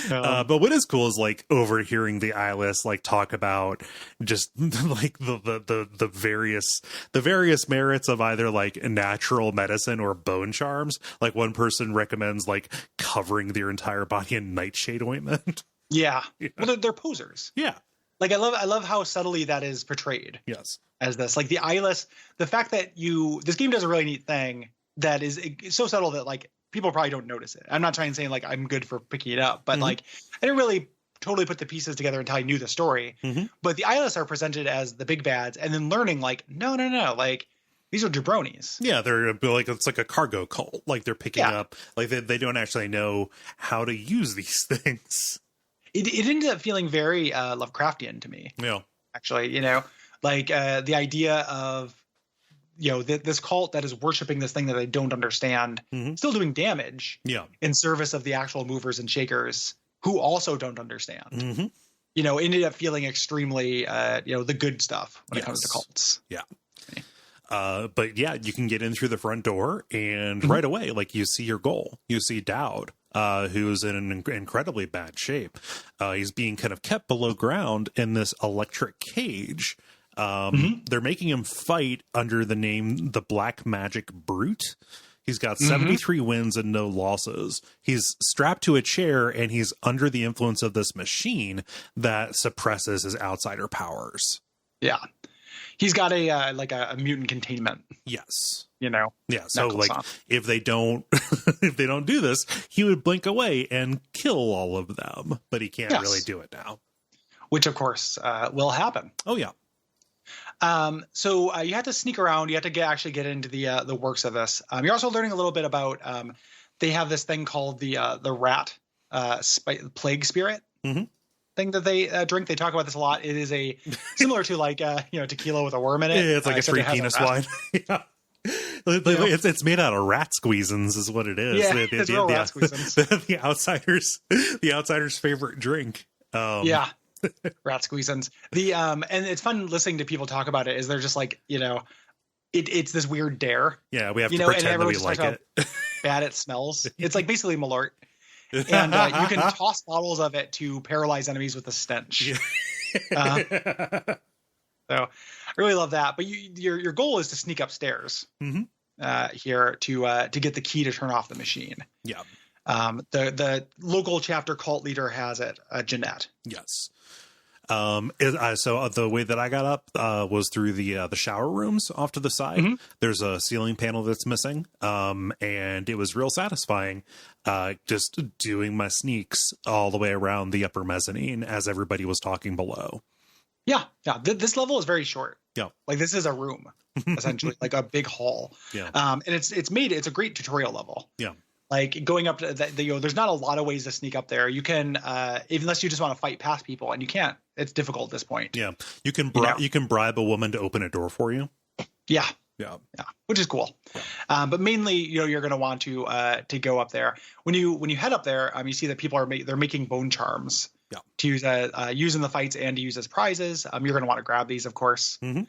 But what is cool is like overhearing the eyeless like talk about just like the various merits of either like natural medicine or bone charms. Like one person recommends like covering their entire body in nightshade ointment. Yeah. Well, they're posers. Yeah. Like I love how subtly that is portrayed. Yes. As this, like the eyeless, the fact that this game does a really neat thing that is so subtle that like people probably don't notice it. I'm not trying to say like I'm good for picking it up, but like I didn't really totally put the pieces together until I knew the story. But the eyeless are presented as the big bads, and then learning like no, like these are jabronis. Yeah, they're like it's like a cargo cult. Like they're picking up like they don't actually know how to use these things. It ended up feeling very Lovecraftian to me. Yeah, actually, like the idea of this cult that is worshiping this thing that they don't understand, still doing damage in service of the actual movers and shakers who also don't understand. Ended up feeling extremely, the good stuff when it comes to cults. Yeah. But yeah, you can get in through the front door and right away, like you see your goal. You see Daud, who's in an incredibly bad shape. He's being kind of kept below ground in this electric cage. They're making him fight under the name the Black Magic Brute. He's got 73 wins and no losses. He's strapped to a chair and he's under the influence of this machine that suppresses his outsider powers. Yeah. He's got a mutant containment. Yes. Yeah. So like if they don't do this, he would blink away and kill all of them, but he can't really do it now. Which of course will happen. Oh yeah. So you have to sneak around. You have to actually get into the works of this. You're also learning a little bit about they have this thing called the rat plague spirit thing that they drink. They talk about this a lot. It is a similar to like tequila with a worm in it. Yeah, it's like a free penis wine. Yeah. It's made out of rat squeezins is what it is. Yeah, it's real rat squeezins. The outsider's favorite drink. Yeah. Rat squeezins. And it's fun listening to people talk about it. Is they're just like it's this weird dare. Yeah, we have to pretend that we like it. Bad it smells. It's like basically Malort, and you can toss bottles of it to paralyze enemies with a stench. So I really love that. But your goal is to sneak upstairs here to get the key to turn off the machine. Yeah. The local chapter cult leader has it, Jeanette. Yes. So the way that I got up was through the shower rooms off to the side. There's a ceiling panel that's missing, and it was real satisfying just doing my sneaks all the way around the upper mezzanine as everybody was talking below. Yeah. This level is very short. Yeah, like this is a room essentially, like a big hall. Yeah, and it's a great tutorial level. Yeah. Like going up to there's not a lot of ways to sneak up there. You can, unless you just want to fight past people, and you can't. It's difficult at this point. Yeah, you can bribe a woman to open a door for you. Yeah, which is cool. Yeah. But mainly, you're going to want to go up there. When you head up there, you see that people they're making bone charms. to use use in the fights and to use as prizes. You're going to want to grab these, of course. And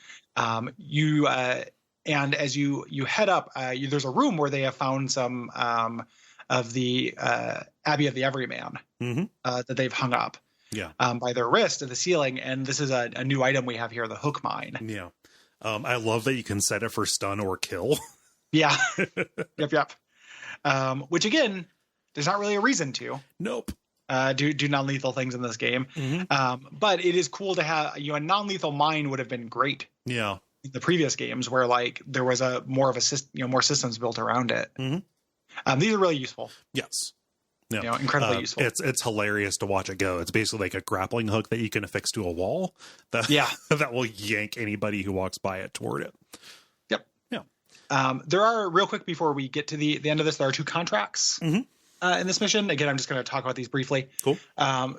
as you head up, there's a room where they have found some of the Abbey of the Everyman that they've hung up by their wrist at the ceiling. And this is a new item we have here, the hook mine. Yeah. I love that you can set it for stun or kill. Yeah. Yep. Which, again, there's not really a reason to. Nope. Do non-lethal things in this game. But it is cool to have, a non-lethal mine would have been great. Yeah. The previous games where like there was more systems built around it. These are really useful. Yes. Yeah. Incredibly useful. It's hilarious to watch it go. It's basically like a grappling hook that you can affix to a wall that will yank anybody who walks by it toward it. Yep. Yeah. There are, real quick before we get to the end of this, there are 2 contracts in this mission. Again, I'm just going to talk about these briefly. Cool.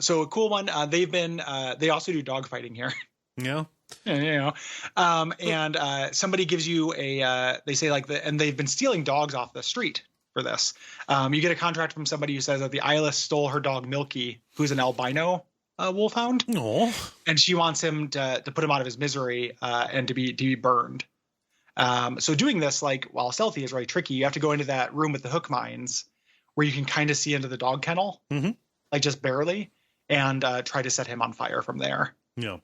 So a cool one. They also do dog fighting here. Yeah. And somebody gives you they say and they've been stealing dogs off the street for this. You get a contract from somebody who says that the eyeless stole her dog Milky, who's an albino wolfhound. Aww. And she wants him to put him out of his misery and to be burned. So doing this while stealthy is really tricky. You have to go into that room with the hook mines where you can kind of see into the dog kennel, just barely, and try to set him on fire from there. Yeah.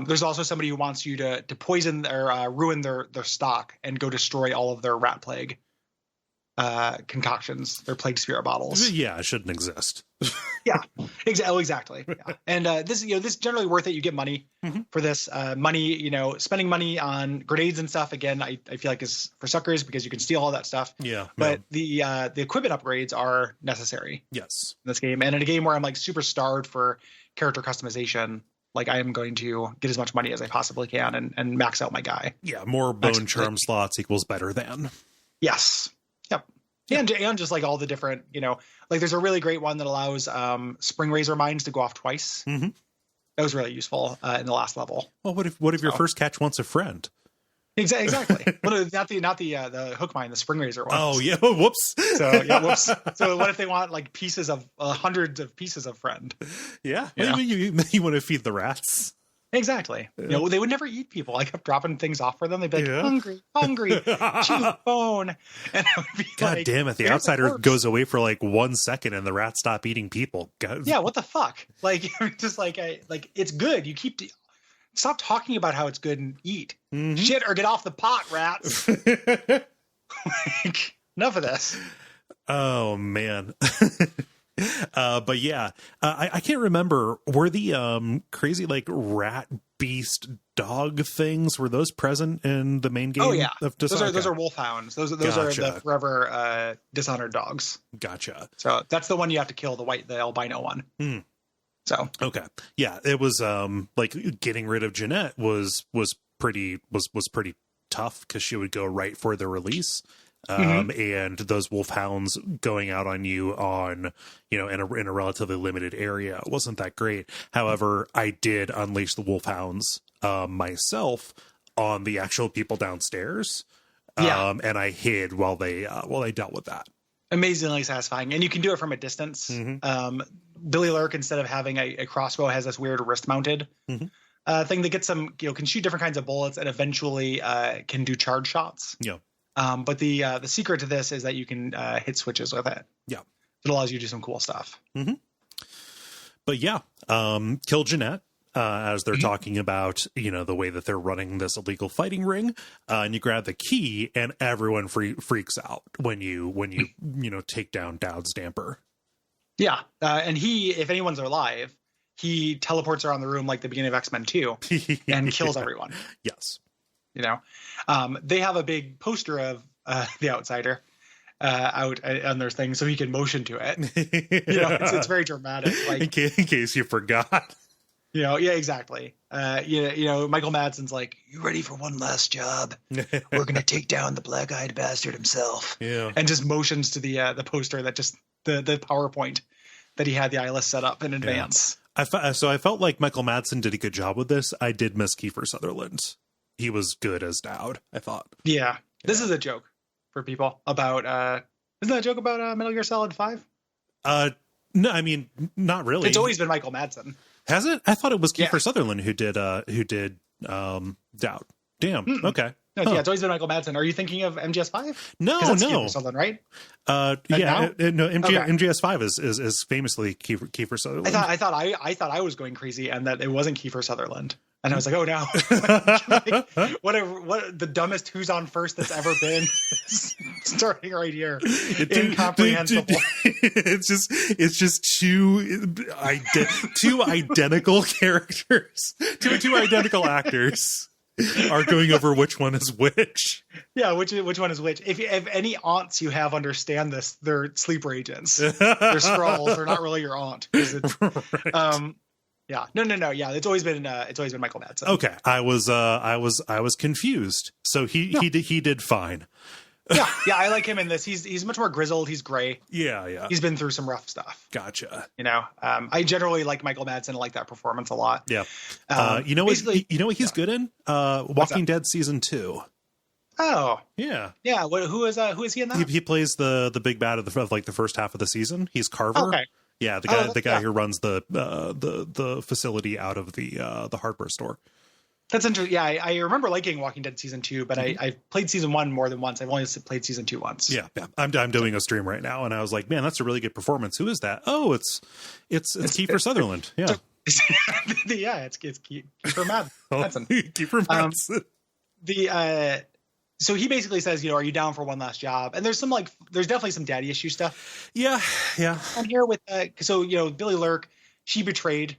There's also somebody who wants you to poison or ruin their stock and go destroy all of their rat plague concoctions, their plague spirit bottles. Yeah, it shouldn't exist. Yeah, exactly. Yeah. And this is generally worth it. You get money for this. Spending money on grenades and stuff, again, I feel like is for suckers because you can steal all that stuff. Yeah. But the equipment upgrades are necessary. Yes. In this game. And in a game where I'm super starved for character customization, I am going to get as much money as I possibly can and max out my guy. Yeah, more bone charm slots equals better than. Yes. Yep. Yeah. And just all the different, there's a really great one that allows spring razor mines to go off twice. That was really useful in the last level. Well, what if your first catch wants a friend? Exactly. Well, not the hook mine, the spring razor one. Oh yeah. Whoops. Whoops. So what if they want pieces of hundreds of pieces of friend? Yeah. You want to feed the rats. Exactly. Yeah. They would never eat people. I kept dropping things off for them. They'd be hungry, chew bone. And it would be God damn it. The outsider goes away for 1 second and the rats stop eating people. God. Yeah. What the fuck? Just it's good. You keep stop talking about how it's good and eat shit or get off the pot, rats. Enough of this. Oh man. But yeah, I can't remember, were the crazy rat beast dog things, were those present in the main game? Oh yeah, of those are wolfhounds. Those are the forever Dishonored dogs. Gotcha. So that's the one you have to kill, the albino one. So okay, yeah, it was getting rid of Jeanette was pretty tough because she would go right for the release. And those wolfhounds going out on you in a relatively limited area wasn't that great. However, I did unleash the wolfhounds myself on the actual people downstairs. And I hid while they dealt with that. Amazingly satisfying, and you can do it from a distance. Billie Lurk, instead of having a crossbow, has this weird wrist mounted thing that gets some can shoot different kinds of bullets and eventually can do charge shots. Yeah. But the secret to this is that you can hit switches with it. Yeah. It allows you to do some cool stuff. But yeah, kill Jeanette as they're talking about, the way that they're running this illegal fighting ring. And you grab the key and everyone freaks out when you take down Daud's damper. Yeah. And if anyone's alive, he teleports around the room like the beginning of X-Men 2 and kills everyone. Yes. They have a big poster of the outsider out on their thing so he can motion to it. It's very dramatic. In case you forgot. Yeah, exactly. Michael Madsen's like, "You ready for one last job? We're going to take down the black-eyed bastard himself." Yeah. And just motions to the poster that just the PowerPoint that he had the eyeless set up in advance. Yeah. So I felt like Michael Madsen did a good job with this. I did miss Kiefer Sutherland. He was good as Daud, I thought. Yeah. This is a joke for people about isn't that a joke about Metal Gear Solid 5? No, I mean, not really. It's always been Michael Madsen. Has it? I thought it was Kiefer Sutherland who did Daud. Damn. Okay. No, yeah, it's always been Michael Madsen. Are you thinking of MGS5? No. Kiefer Sutherland, right? MGS5 is famously Kiefer Sutherland. I thought I was going crazy and that it wasn't Kiefer Sutherland. And I was like, oh no, what the dumbest who's on first that's ever been starting right here. Incomprehensible. It's just two identical characters, two identical actors are going over which one is which. Yeah, which one is which? If any aunts you have understand this, they're sleeper agents. They're Skrulls. They're not really your aunt. Right. Yeah. No. Yeah, it's always been Michael Madsen. Okay, I was confused. So he did fine. Yeah, I like him in this. He's much more grizzled. He's gray. Yeah. He's been through some rough stuff. Gotcha. I generally like Michael Madsen. I like that performance a lot. Yeah. You know what he's good in? Walking Dead season 2. Oh. Yeah. Yeah. Who is he in that? He plays the big bad of the first half of the season. He's Carver. Okay. Yeah, the guy who runs the facility out of the hardware store. That's interesting. Yeah, I remember liking Walking Dead season 2, but I've played season 1 more than once. I've only played season 2 once. Yeah. I'm doing a stream right now, and I was like, man, that's a really good performance. Who is that? Oh, it's Kiefer Sutherland. Yeah. Yeah, it's Kiefer Madsen. Kiefer Madsen. So he basically says, are you down for one last job? And there's there's definitely some daddy issue stuff. Yeah. On here with Billie Lurk, she betrayed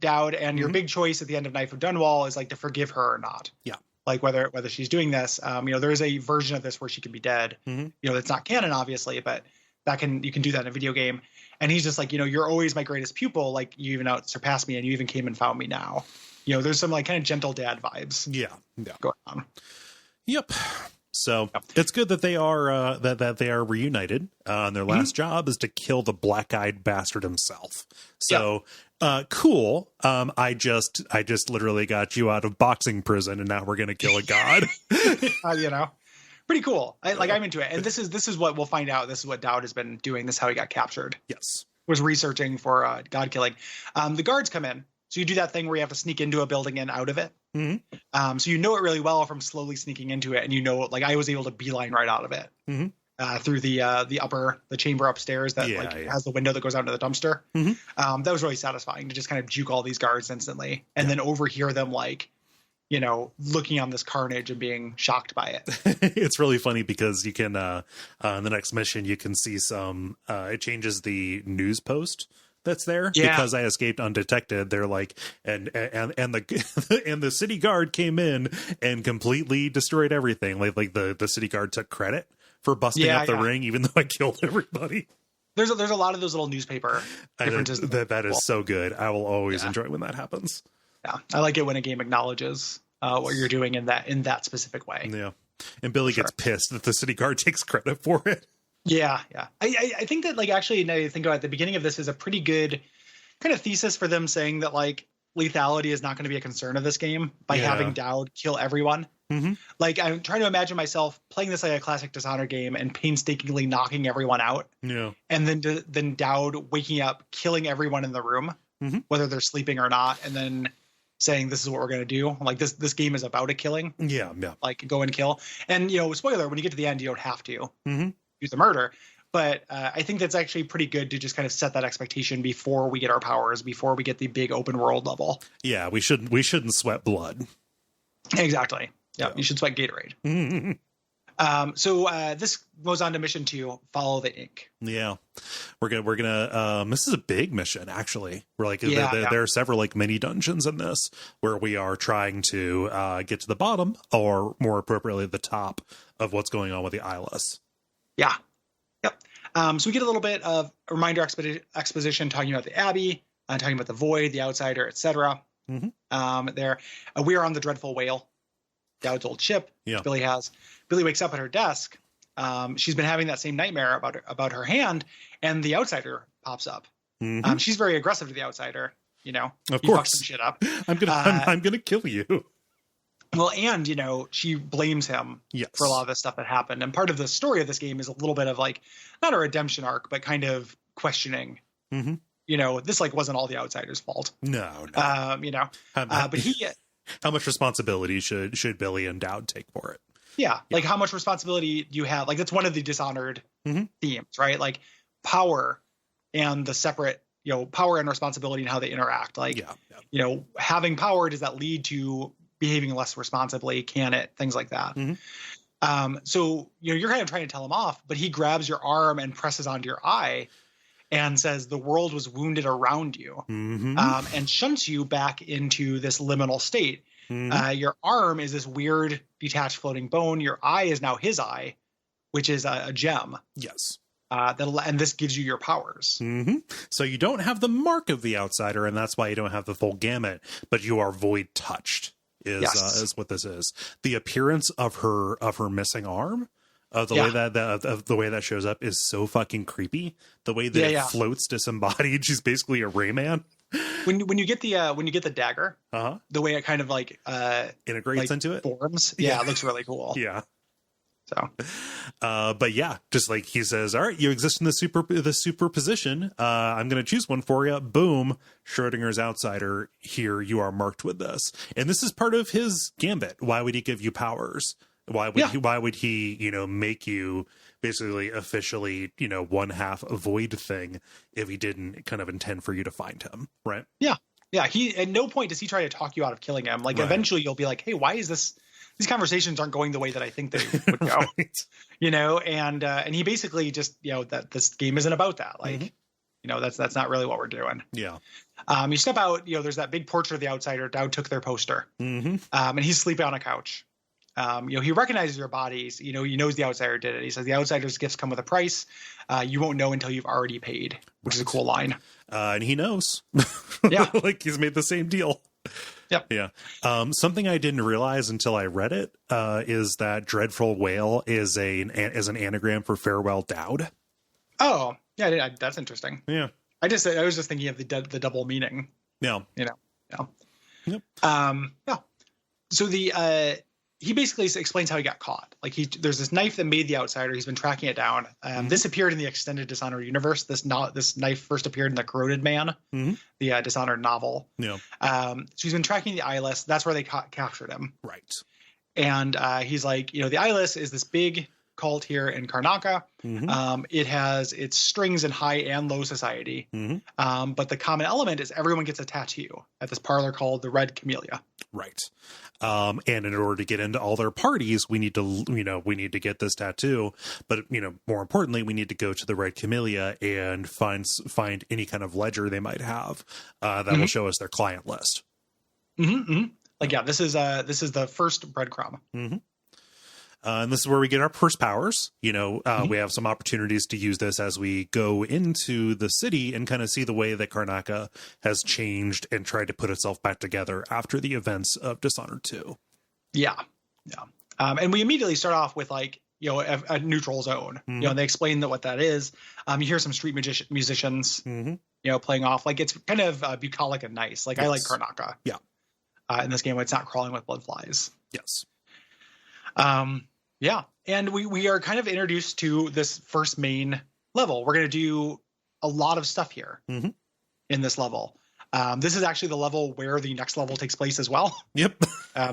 Daud, and your big choice at the end of Knife of Dunwall is to forgive her or not. Yeah. Whether she's doing this. There is a version of this where she can be dead. It's not canon, obviously, but you can do that in a video game. And he's just you're always my greatest pupil. You even surpassed me, and you even came and found me now. There's some kind of gentle dad vibes. Yeah. Going on. Yep. So it's good that they are that they are reunited. And their last job is to kill the black-eyed bastard himself. So cool. I just literally got you out of boxing prison, and now we're gonna kill a god. Pretty cool. I'm into it. And this is what we'll find out. This is what Daud has been doing. This is how he got captured. Yes. Was researching for god killing. The guards come in. So you do that thing where you have to sneak into a building and out of it. So you know it really well from slowly sneaking into it, and I was able to beeline right out of it through the chamber upstairs that has the window that goes out into the dumpster. That was really satisfying to just kind of juke all these guards instantly, and then overhear them looking on this carnage and being shocked by it. It's really funny because you can in the next mission you can see some it changes the news post that's there because I escaped undetected. They're and the city guard came in and completely destroyed everything. The city guard took credit for busting up the ring, even though I killed everybody. There's a lot of those little newspaper differences. That is so good. I will always enjoy when that happens. Yeah, I like it when a game acknowledges what you're doing in that specific way. Yeah, and Billy gets pissed that the city guard takes credit for it. Yeah. I think that actually now you think about it, the beginning of this is a pretty good kind of thesis for them saying that lethality is not going to be a concern of this game by having Daud kill everyone. I'm trying to imagine myself playing this a classic Dishonored game and painstakingly knocking everyone out. Yeah. And then Daud waking up, killing everyone in the room, whether they're sleeping or not, and then saying this is what we're going to do. This game is about a killing. Yeah. Go and kill. And spoiler, when you get to the end, you don't have to. Use the murder, but I think that's actually pretty good to just kind of set that expectation before we get our powers, before we get the big open world level. Yeah, we shouldn't sweat blood. Exactly. Yeah. You should sweat Gatorade. So this goes on to mission 2, follow the ink. Yeah, we're gonna this is a big mission actually. We're there are several mini dungeons in this where we are trying to get to the bottom, or more appropriately the top of what's going on with the eyeless. Yeah. Yep. So we get a little bit of a reminder exposition talking about the Abbey, talking about the Void, the Outsider, etc. We are on the Dreadful Whale, Daud's old ship. Billy has. Billy wakes up at her desk. She's been having that same nightmare about her hand, and the Outsider pops up. She's very aggressive to the Outsider. Of course, some shit up. I'm gonna kill you. Well, and, she blames him for a lot of the stuff that happened. And part of the story of this game is a little bit of not a redemption arc, but kind of questioning Mm-hmm. This like wasn't all the Outsider's fault. No. But how much responsibility should Billie and Daud take for it? Yeah. Like how much responsibility do you have? Like that's one of the Dishonored themes, right? Like power and the separate, power and responsibility and how they interact. Like, having power, does that lead to behaving less responsibly? Can it? Things like that. So, you're kind of trying to tell him off, but he grabs your arm and presses onto your eye and says the world was wounded around you, and shunts you back into this liminal state. Your arm is this weird detached floating bone. Your eye is now his eye, which is a gem. Yes. And this gives you your powers. So you don't have the mark of the Outsider, and that's why you don't have the full gamut, but you are void touched is what this is. The appearance of her missing arm, the way that shows up is so fucking creepy. The way that it floats disembodied, she's basically a Rayman. When you get the dagger, the way it kind of like integrates into it, forms, it looks really cool. Yeah. So, but yeah, just like he says, all right, you exist in the superposition. I'm going to choose one for you. Boom. Schrodinger's Outsider. Here you are marked with this. And this is part of his gambit. Why would he give you powers? Why would he, make you basically officially, one half a void thing if he didn't kind of intend for you to find him. Right. Yeah. Yeah. He, at no point does he try to talk you out of killing him. Like eventually you'll be like, hey, why is this? These conversations aren't going the way that I think they would go, and he basically just, that this game isn't about that. Like, that's not really what we're doing. Yeah. You step out, there's that big portrait of the Outsider. Daud took their poster, and he's sleeping on a couch. He recognizes your bodies. He knows the Outsider did it. He says the Outsider's gifts come with a price. You won't know until you've already paid, which is a cool line. And he knows. Yeah. Like he's made the same deal. Yep. Yeah. Something I didn't realize until I read it is that Dreadful Whale is an anagram for Farewell Daud. Oh, yeah. That's interesting. Yeah. I was just thinking of the double meaning. Yeah. Yeah. Yep. Yeah. So he basically explains how he got caught. Like there's this knife that made the Outsider. He's been tracking it down. This appeared in the extended Dishonored universe. This knife first appeared in the Corroded Man, the Dishonored novel. Yeah. So he's been tracking the eyeless. That's where they captured him. Right. And he's like, the eyeless is this big cult here in Karnaca. It has its strings in high and low society. But the common element is everyone gets a tattoo at this parlor called the Red Camellia. Right. And in order to get into all their parties, we need to get this tattoo. But, more importantly, we need to go to the Red Camellia and find any kind of ledger they might have that will show us their client list. Like, yeah, this is the first breadcrumb. And this is where we get our first powers. We have some opportunities to use this as we go into the city and kind of see the way that Karnaca has changed and tried to put itself back together after the events of Dishonored 2. Yeah. Yeah. And we immediately start off with like, a neutral zone, and they explain what that is. You hear some street musicians, playing off. Like it's kind of bucolic and nice. Like I like Karnaca. Yeah. In this game, it's not crawling with blood flies. Yes. Yeah. And we are kind of introduced to this first main level. We're going to do a lot of stuff here in this level. This is actually the level where the next level takes place as well. Yep.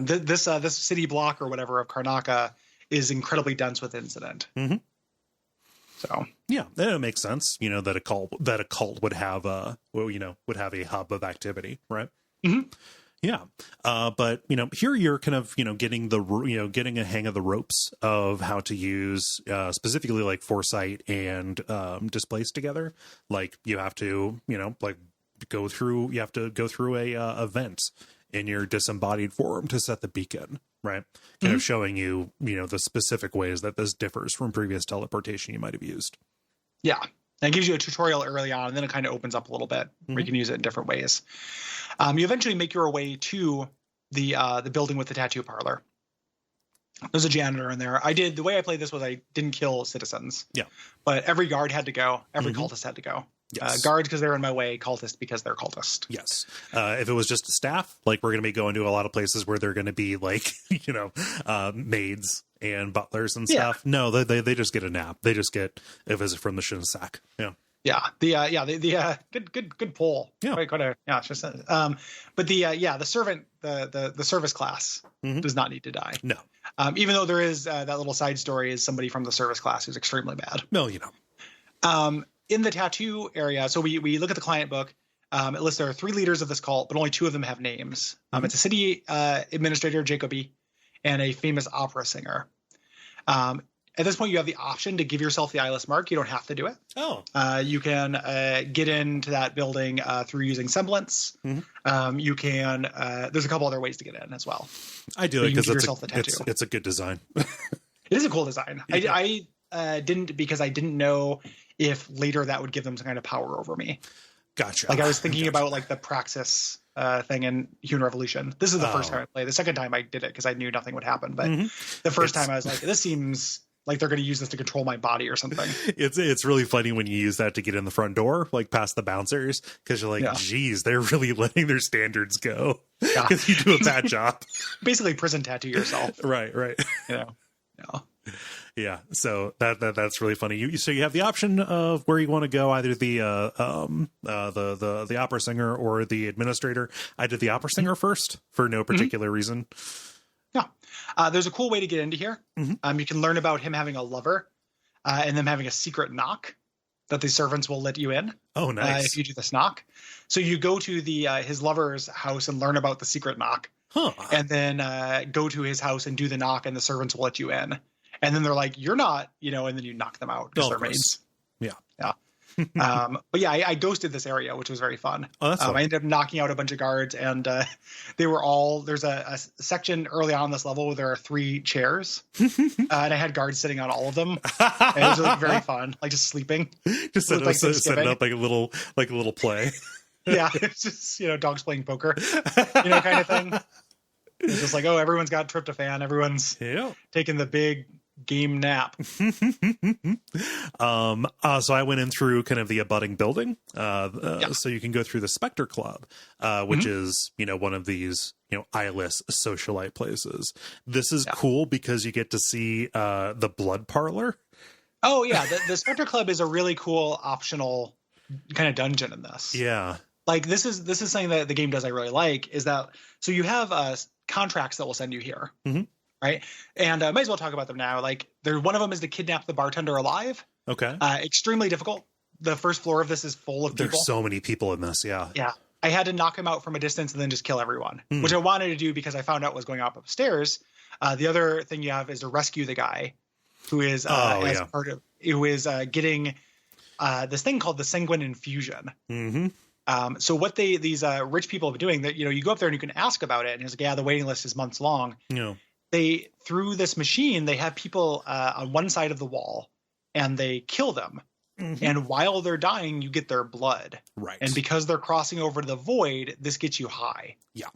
This city block or whatever of Karnaca is incredibly dense with incident. So yeah, that makes sense. That a cult would have a hub of activity, right? Yeah. But here you're kind of, getting a hang of the ropes of how to use, specifically like foresight and, displace together. Like you have to, go through a event in your disembodied form to set the beacon, right? Kind of showing you, the specific ways that this differs from previous teleportation you might have used. Yeah. That gives you a tutorial early on, and then it kind of opens up a little bit where you can use it in different ways. You eventually make your way to the building with the tattoo parlor. There's a janitor in there. The way I played this was I didn't kill citizens. Yeah. But every guard had to go. Every cultist had to go. Yes. Guards because they're in my way, cultists because they're cultist. Yes. If it was just a staff, like we're going to be going to a lot of places where they're going to be like, maids and butlers and stuff. No, they just get a nap. They just get a visit from the Shinsak. Yeah. Yeah, good poll. Yeah, It's just but the servant, the service class does not need to die. No, even though there is that little side story is somebody from the service class who's extremely bad. No, in the tattoo area, so we look at the client book. It lists there are 3 leaders of this cult, but only 2 of them have names. It's a city administrator, Jacoby, and a famous opera singer. At this point, you have the option to give yourself the eyeless mark. You don't have to do it. Oh. You can get into that building through using semblance. You can. There's a couple other ways to get in as well. I do it because it's a good design. It is a cool design. I didn't because I didn't know if later that would give them some kind of power over me. Gotcha. Like I was thinking about like the Praxis thing in Human Revolution. This is the first time I played. The second time I did it because I knew nothing would happen. But the first time I was like, this seems like they're going to use this to control my body or something. It's really funny when you use that to get in the front door, like past the bouncers, because you're like, geez, they're really letting their standards go because you do a bad job. Basically prison tattoo yourself. Right. Yeah, so that's really funny. So you have the option of where you want to go, either the opera singer or the administrator. I did the opera singer first for no particular reason. Yeah, there's a cool way to get into here. You can learn about him having a lover and them having a secret knock that the servants will let you in. Oh, nice! If you do this knock, so you go to the his lover's house and learn about the secret knock, and then go to his house and do the knock, and the servants will let you in. And then they're like, you're not, and then you knock them out because they're maids. Yeah. But yeah, I ghosted this area, which was very fun. Oh, that's fun. I ended up knocking out a bunch of guards, and they were all, there's a section early on this level where there are 3 chairs, and I had guards sitting on all of them. And it was very fun, like just sleeping. Just setting up like a little play. Yeah, it's just, dogs playing poker, kind of thing. It's just like, oh, everyone's got tryptophan. Everyone's taking the big game nap. So I went in through kind of the abutting building. So you can go through the Spectre Club, which is, one of these, eyeless socialite places. This is cool because you get to see the blood parlor. Oh, yeah. The Spectre Club is a really cool optional kind of dungeon in this. Yeah. Like this is something that the game does I really like is that so you have contracts that will send you here. Right. And I might as well talk about them now. Like one of them is to kidnap the bartender alive. Okay. Extremely difficult. The first floor of this is full of people. There's so many people in this. Yeah. Yeah. I had to knock him out from a distance and then just kill everyone, which I wanted to do because I found out what was going on upstairs. The other thing you have is to rescue the guy who is getting this thing called the sanguine infusion. So what these rich people have been doing that, you go up there and you can ask about it. And it's like, yeah, the waiting list is months long. They, through this machine, they have people on one side of the wall and they kill them. And while they're dying, you get their blood. Right. And because they're crossing over to the void, this gets you high. Yeah.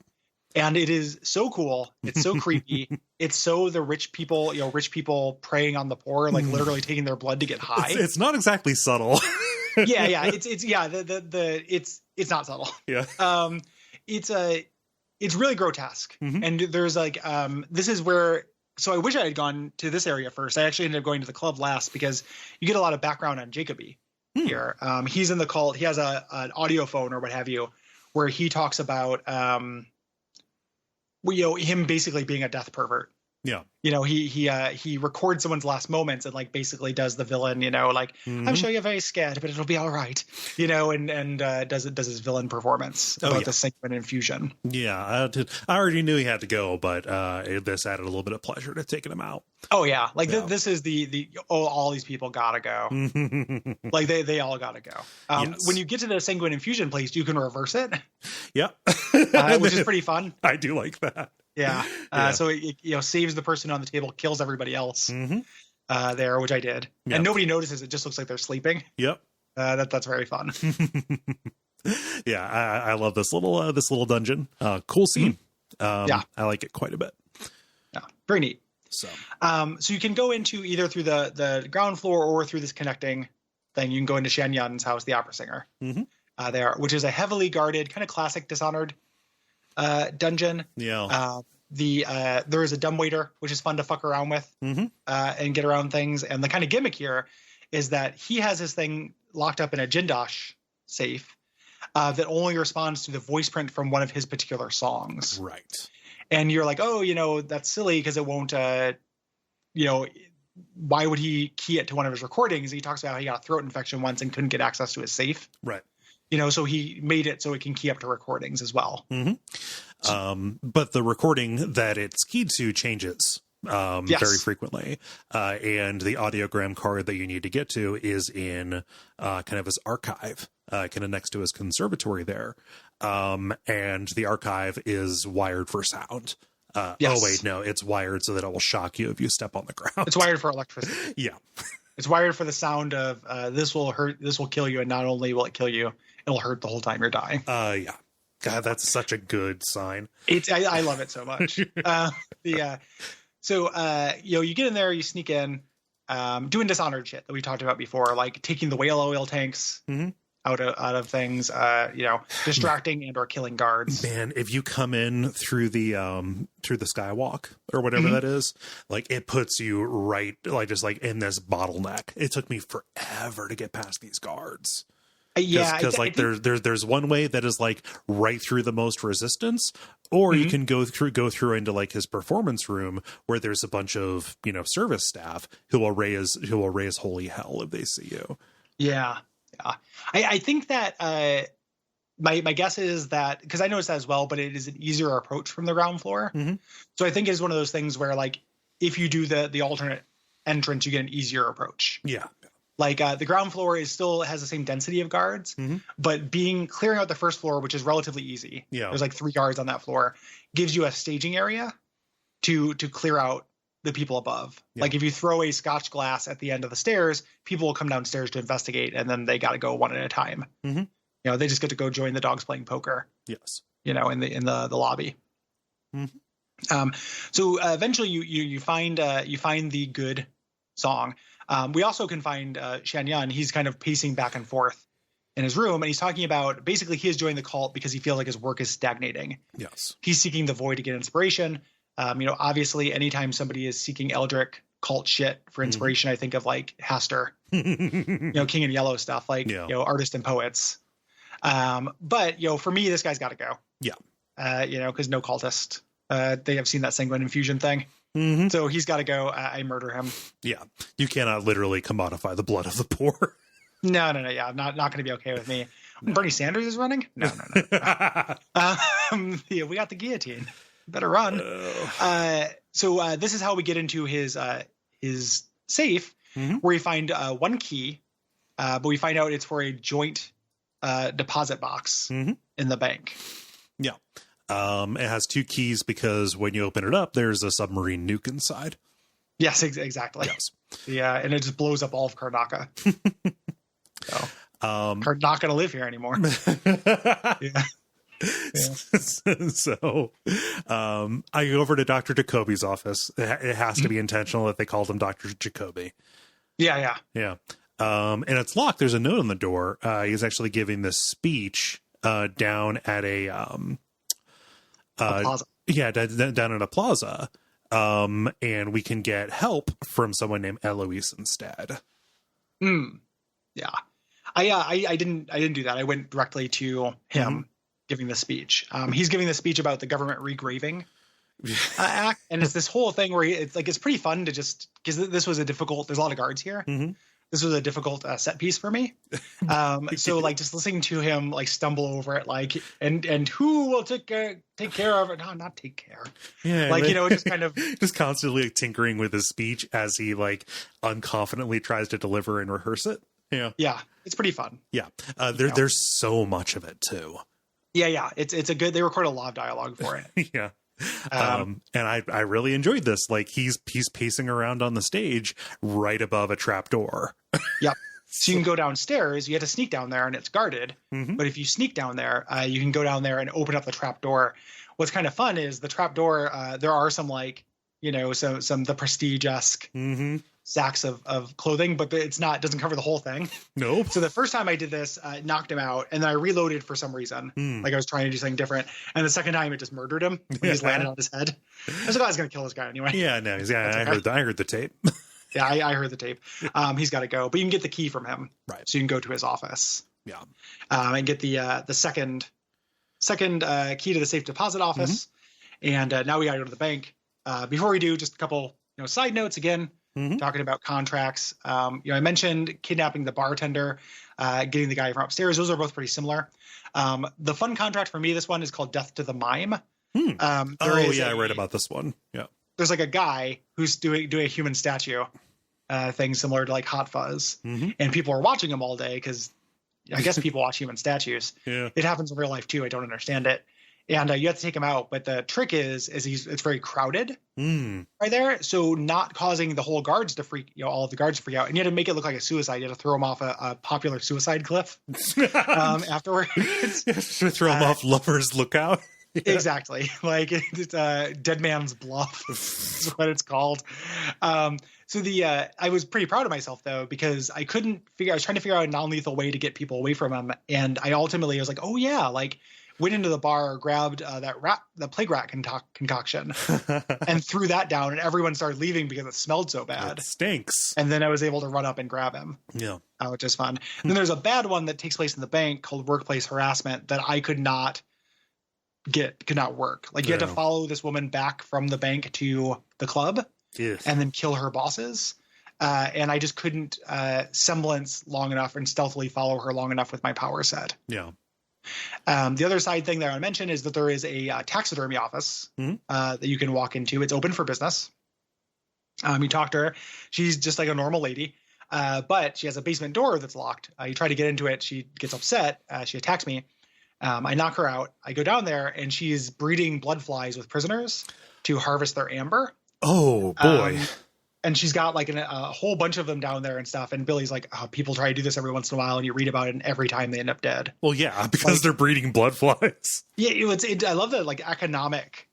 And it is so cool. It's so creepy. It's so the rich people, rich people preying on the poor, like literally taking their blood to get high. It's not exactly subtle. Yeah. It's not subtle. Yeah. It's really grotesque. And there's like, this is where, so I wish I had gone to this area first. I actually ended up going to the club last because you get a lot of background on Jacoby here. He's in the cult. He has an audio phone or what have you, where he talks about, him basically being a death pervert. Yeah. He records someone's last moments and like basically does the villain, like I'm sure you're very scared, but it'll be all right, and does his villain performance about the sanguine infusion. Yeah. I already knew he had to go, but this added a little bit of pleasure to taking him out. Oh yeah. Like this is all these people gotta go. Like they all gotta go. Yes. When you get to the sanguine infusion place, you can reverse it. Yeah. Which is pretty fun. I do like that. Yeah. So it saves the person on the table, kills everybody else there, which I did. Yep. And nobody notices. It just looks like they're sleeping. Yep. That's very fun. Yeah. I love this little dungeon. Cool scene. I like it quite a bit. Yeah. Very neat. So you can go into either through the ground floor or through this connecting thing. You can go into Shan Yun's house, the opera singer there, which is a heavily guarded kind of classic Dishonored dungeon. Yeah. There is a dumbwaiter, which is fun to fuck around with and get around things. And the kind of gimmick here is that he has this thing locked up in a Jindosh safe that only responds to the voice print from one of his particular songs. Right. And you're like, oh, that's silly because it won't, why would he key it to one of his recordings? He talks about how he got a throat infection once and couldn't get access to his safe. Right. So he made it so it can key up to recordings as well. Mm-hmm. But the recording that it's keyed to changes very frequently. And the audiogram card that you need to get to is in kind of his archive, kind of next to his conservatory there. And the archive is wired for sound. Yes. Oh, wait, no, it's wired so that it will shock you if you step on the ground. It's wired for electricity. Yeah. It's wired for the sound of this will hurt, this will kill you. And not only will it kill you, it'll hurt the whole time you're dying. Yeah. God, that's such a good sign. I love it so much. So you get in there, you sneak in, doing Dishonored shit that we talked about before, like taking the whale oil tanks out of things, distracting and or killing guards. Man, if you come in through the skywalk or whatever that is, like it puts you right, like just like in this bottleneck. It took me forever to get past these guards. Because like there's one way that is like right through the most resistance, or you can go through into like his performance room where there's a bunch of service staff who will raise holy hell if they see you. Yeah. I think that my guess is that, because I noticed that as well, but it is an easier approach from the ground floor. So I think it's one of those things where like if you do the alternate entrance, you get an easier approach. Yeah. Like the ground floor still has the same density of guards, but clearing out the first floor, which is relatively easy. Yeah. There's like 3 guards on that floor, gives you a staging area to clear out the people above. Yeah. Like if you throw a scotch glass at the end of the stairs, people will come downstairs to investigate, and then they got to go one at a time. They just get to go join the dogs playing poker. Yes. In the lobby. So eventually you find the good song. We also can find Shan Yun. He's kind of pacing back and forth in his room, and he's talking about basically he has joined the cult because he feels like his work is stagnating. Yes. He's seeking the void to get inspiration. Obviously anytime somebody is seeking Eldritch cult shit for inspiration, I think of like Haster, King in Yellow stuff, like, artists and poets. But for me, this guy's got to go. Yeah. Because no cultist, they have seen that sanguine infusion thing. So he's got to go. I murder him. Yeah. You cannot literally commodify the blood of the poor. No. Yeah. Not going to be okay with me. No. Bernie Sanders is running. No. We got the guillotine. Better run. So this is how we get into his safe, where we find one key, but we find out it's for a joint deposit box in the bank. Yeah. It has 2 keys because when you open it up, there's a submarine nuke inside. Yes, exactly. Yes. Yeah, and it just blows up all of Karnaka. So, Karnaka not going to live here anymore. Yeah. So I go over to Dr. Jacoby's office. It has to be intentional that they called him Dr. Jacoby. Yeah. And it's locked. There's a note on the door. He's actually giving this speech down at a plaza. Yeah, down at a plaza. And we can get help from someone named Eloise instead. Yeah. I didn't do that. I went directly to him giving the speech. He's giving the speech about the government regraving act, and it's this whole thing where it's pretty fun to just, because this was there's a lot of guards here. This was a difficult set piece for me. So like just listening to him like stumble over it, like and who will take care of it? No, not take care. Yeah, like just kind of just constantly tinkering with his speech as he like unconfidently tries to deliver and rehearse it. Yeah, it's pretty fun. Yeah, there's so much of it too. Yeah, it's a good. They record a lot of dialogue for it. Yeah. And I really enjoyed this. Like he's pacing around on the stage right above a trap door. Yep. So you can go downstairs. You have to sneak down there, and it's guarded. But if you sneak down there, you can go down there and open up the trap door. What's kind of fun is the trap door. There are some like some the Prestige-esque sacks of clothing, but doesn't cover the whole thing. Nope. So the first time I did this, it knocked him out, and then I reloaded for some reason. Like I was trying to do something different. And the second time it just murdered him when he's landed on his head. I was like, I was going to kill this guy anyway. Yeah, no. Yeah, I heard the tape. Yeah, I heard the tape. He's got to go, but you can get the key from him. Right. So you can go to his office. Yeah. And get the second key to the safe deposit office. And now we got to go to the bank. Before we do, just a couple side notes again. Talking about contracts. I mentioned kidnapping the bartender, getting the guy from upstairs. Those are both pretty similar. The fun contract for me, this one is called Death to the Mime. I read about this one. Yeah. There's like a guy who's doing a human statue thing similar to like Hot Fuzz. And people are watching him all day because I guess people watch human statues. Yeah. It happens in real life too. I don't understand it. And you have to take him out. But the trick is it's very crowded right there. So not causing the whole guards to all of the guards to freak out. And you had to make it look like a suicide. You had to throw him off a popular suicide cliff afterwards. Throw him off Lover's Lookout. Yeah. Exactly. Like it's Dead Man's Bluff is what it's called. So I was pretty proud of myself though, because I was trying to figure out a non-lethal way to get people away from him. And I ultimately was like, oh yeah, like went into the bar, grabbed the plague rat concoction and threw that down, and everyone started leaving because it smelled so bad. It stinks. And then I was able to run up and grab him. Yeah. Which is fun. And then there's a bad one that takes place in the bank called workplace harassment that I could not work. Like you had to follow this woman back from the bank to the club and then kill her bosses. And I just couldn't semblance long enough and stealthily follow her long enough with my power set. Yeah. The other side thing that I want to mention is that there is a taxidermy office that you can walk into. It's open for business. You talk to her. She's just like a normal lady, but she has a basement door that's locked. You try to get into it. She gets upset. She attacks me. I knock her out. I go down there, and she is breeding blood flies with prisoners to harvest their amber. Oh, boy. And she's got like a whole bunch of them down there and stuff. And Billy's like, people try to do this every once in a while, and you read about it, and every time they end up dead. Well, yeah, because they're breeding blood flies. Yeah, I love the like economic,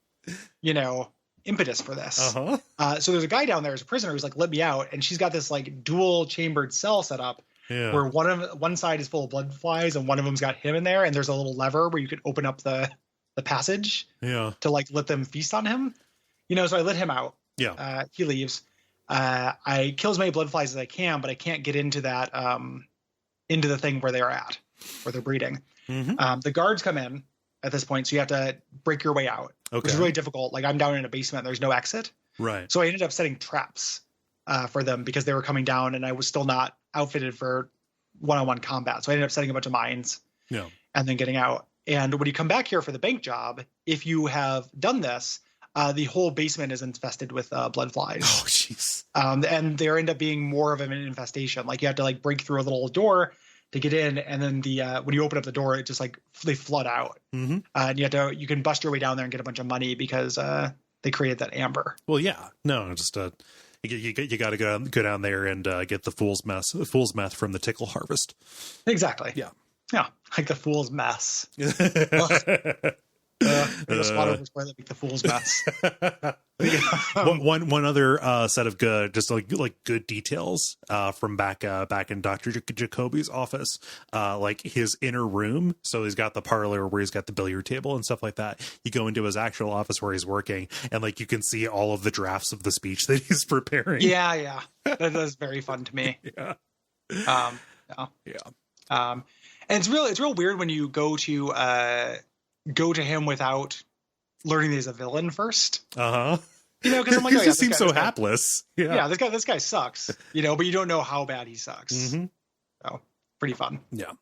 impetus for this. So there's a guy down there as a prisoner who's like, let me out. And she's got this like dual chambered cell set up. Yeah. Where one side is full of blood flies and one of them's got him in there, and there's a little lever where you could open up the passage to like let them feast on him. So I let him out. Yeah. He leaves. I kill as many blood flies as I can, but I can't get into that into the thing where they're breeding. The guards come in at this point, so you have to break your way out, which is really difficult. Like I'm down in a basement, there's no exit. Right. So I ended up setting traps for them because they were coming down, and I was still not outfitted for one-on-one combat. So I ended up setting a bunch of mines and then getting out. And when you come back here for the bank job, if you have done this, the whole basement is infested with blood flies. Oh, jeez. And there end up being more of an infestation. Like you have to like break through a little door to get in, and then when you open up the door, it just like they flood out. And you can bust your way down there and get a bunch of money because they created that amber. Well, yeah, no, just you got to go down there and get the fool's meth from the tickle harvest. Exactly. Yeah, like the fool's mess. Water was where they make the fool's mess. One other set of good, just like good details from back in Dr. Jacoby's office, like his inner room. So he's got the parlor where he's got the billiard table and stuff like that. You go into his actual office where he's working, and like you can see all of the drafts of the speech that he's preparing. Yeah, that is very fun to me. Yeah. And it's real weird when you go to him without learning he's a villain first. Because I'm like, he just seems so hapless. Yeah, this guy sucks. But you don't know how bad he sucks. So pretty fun. Yeah.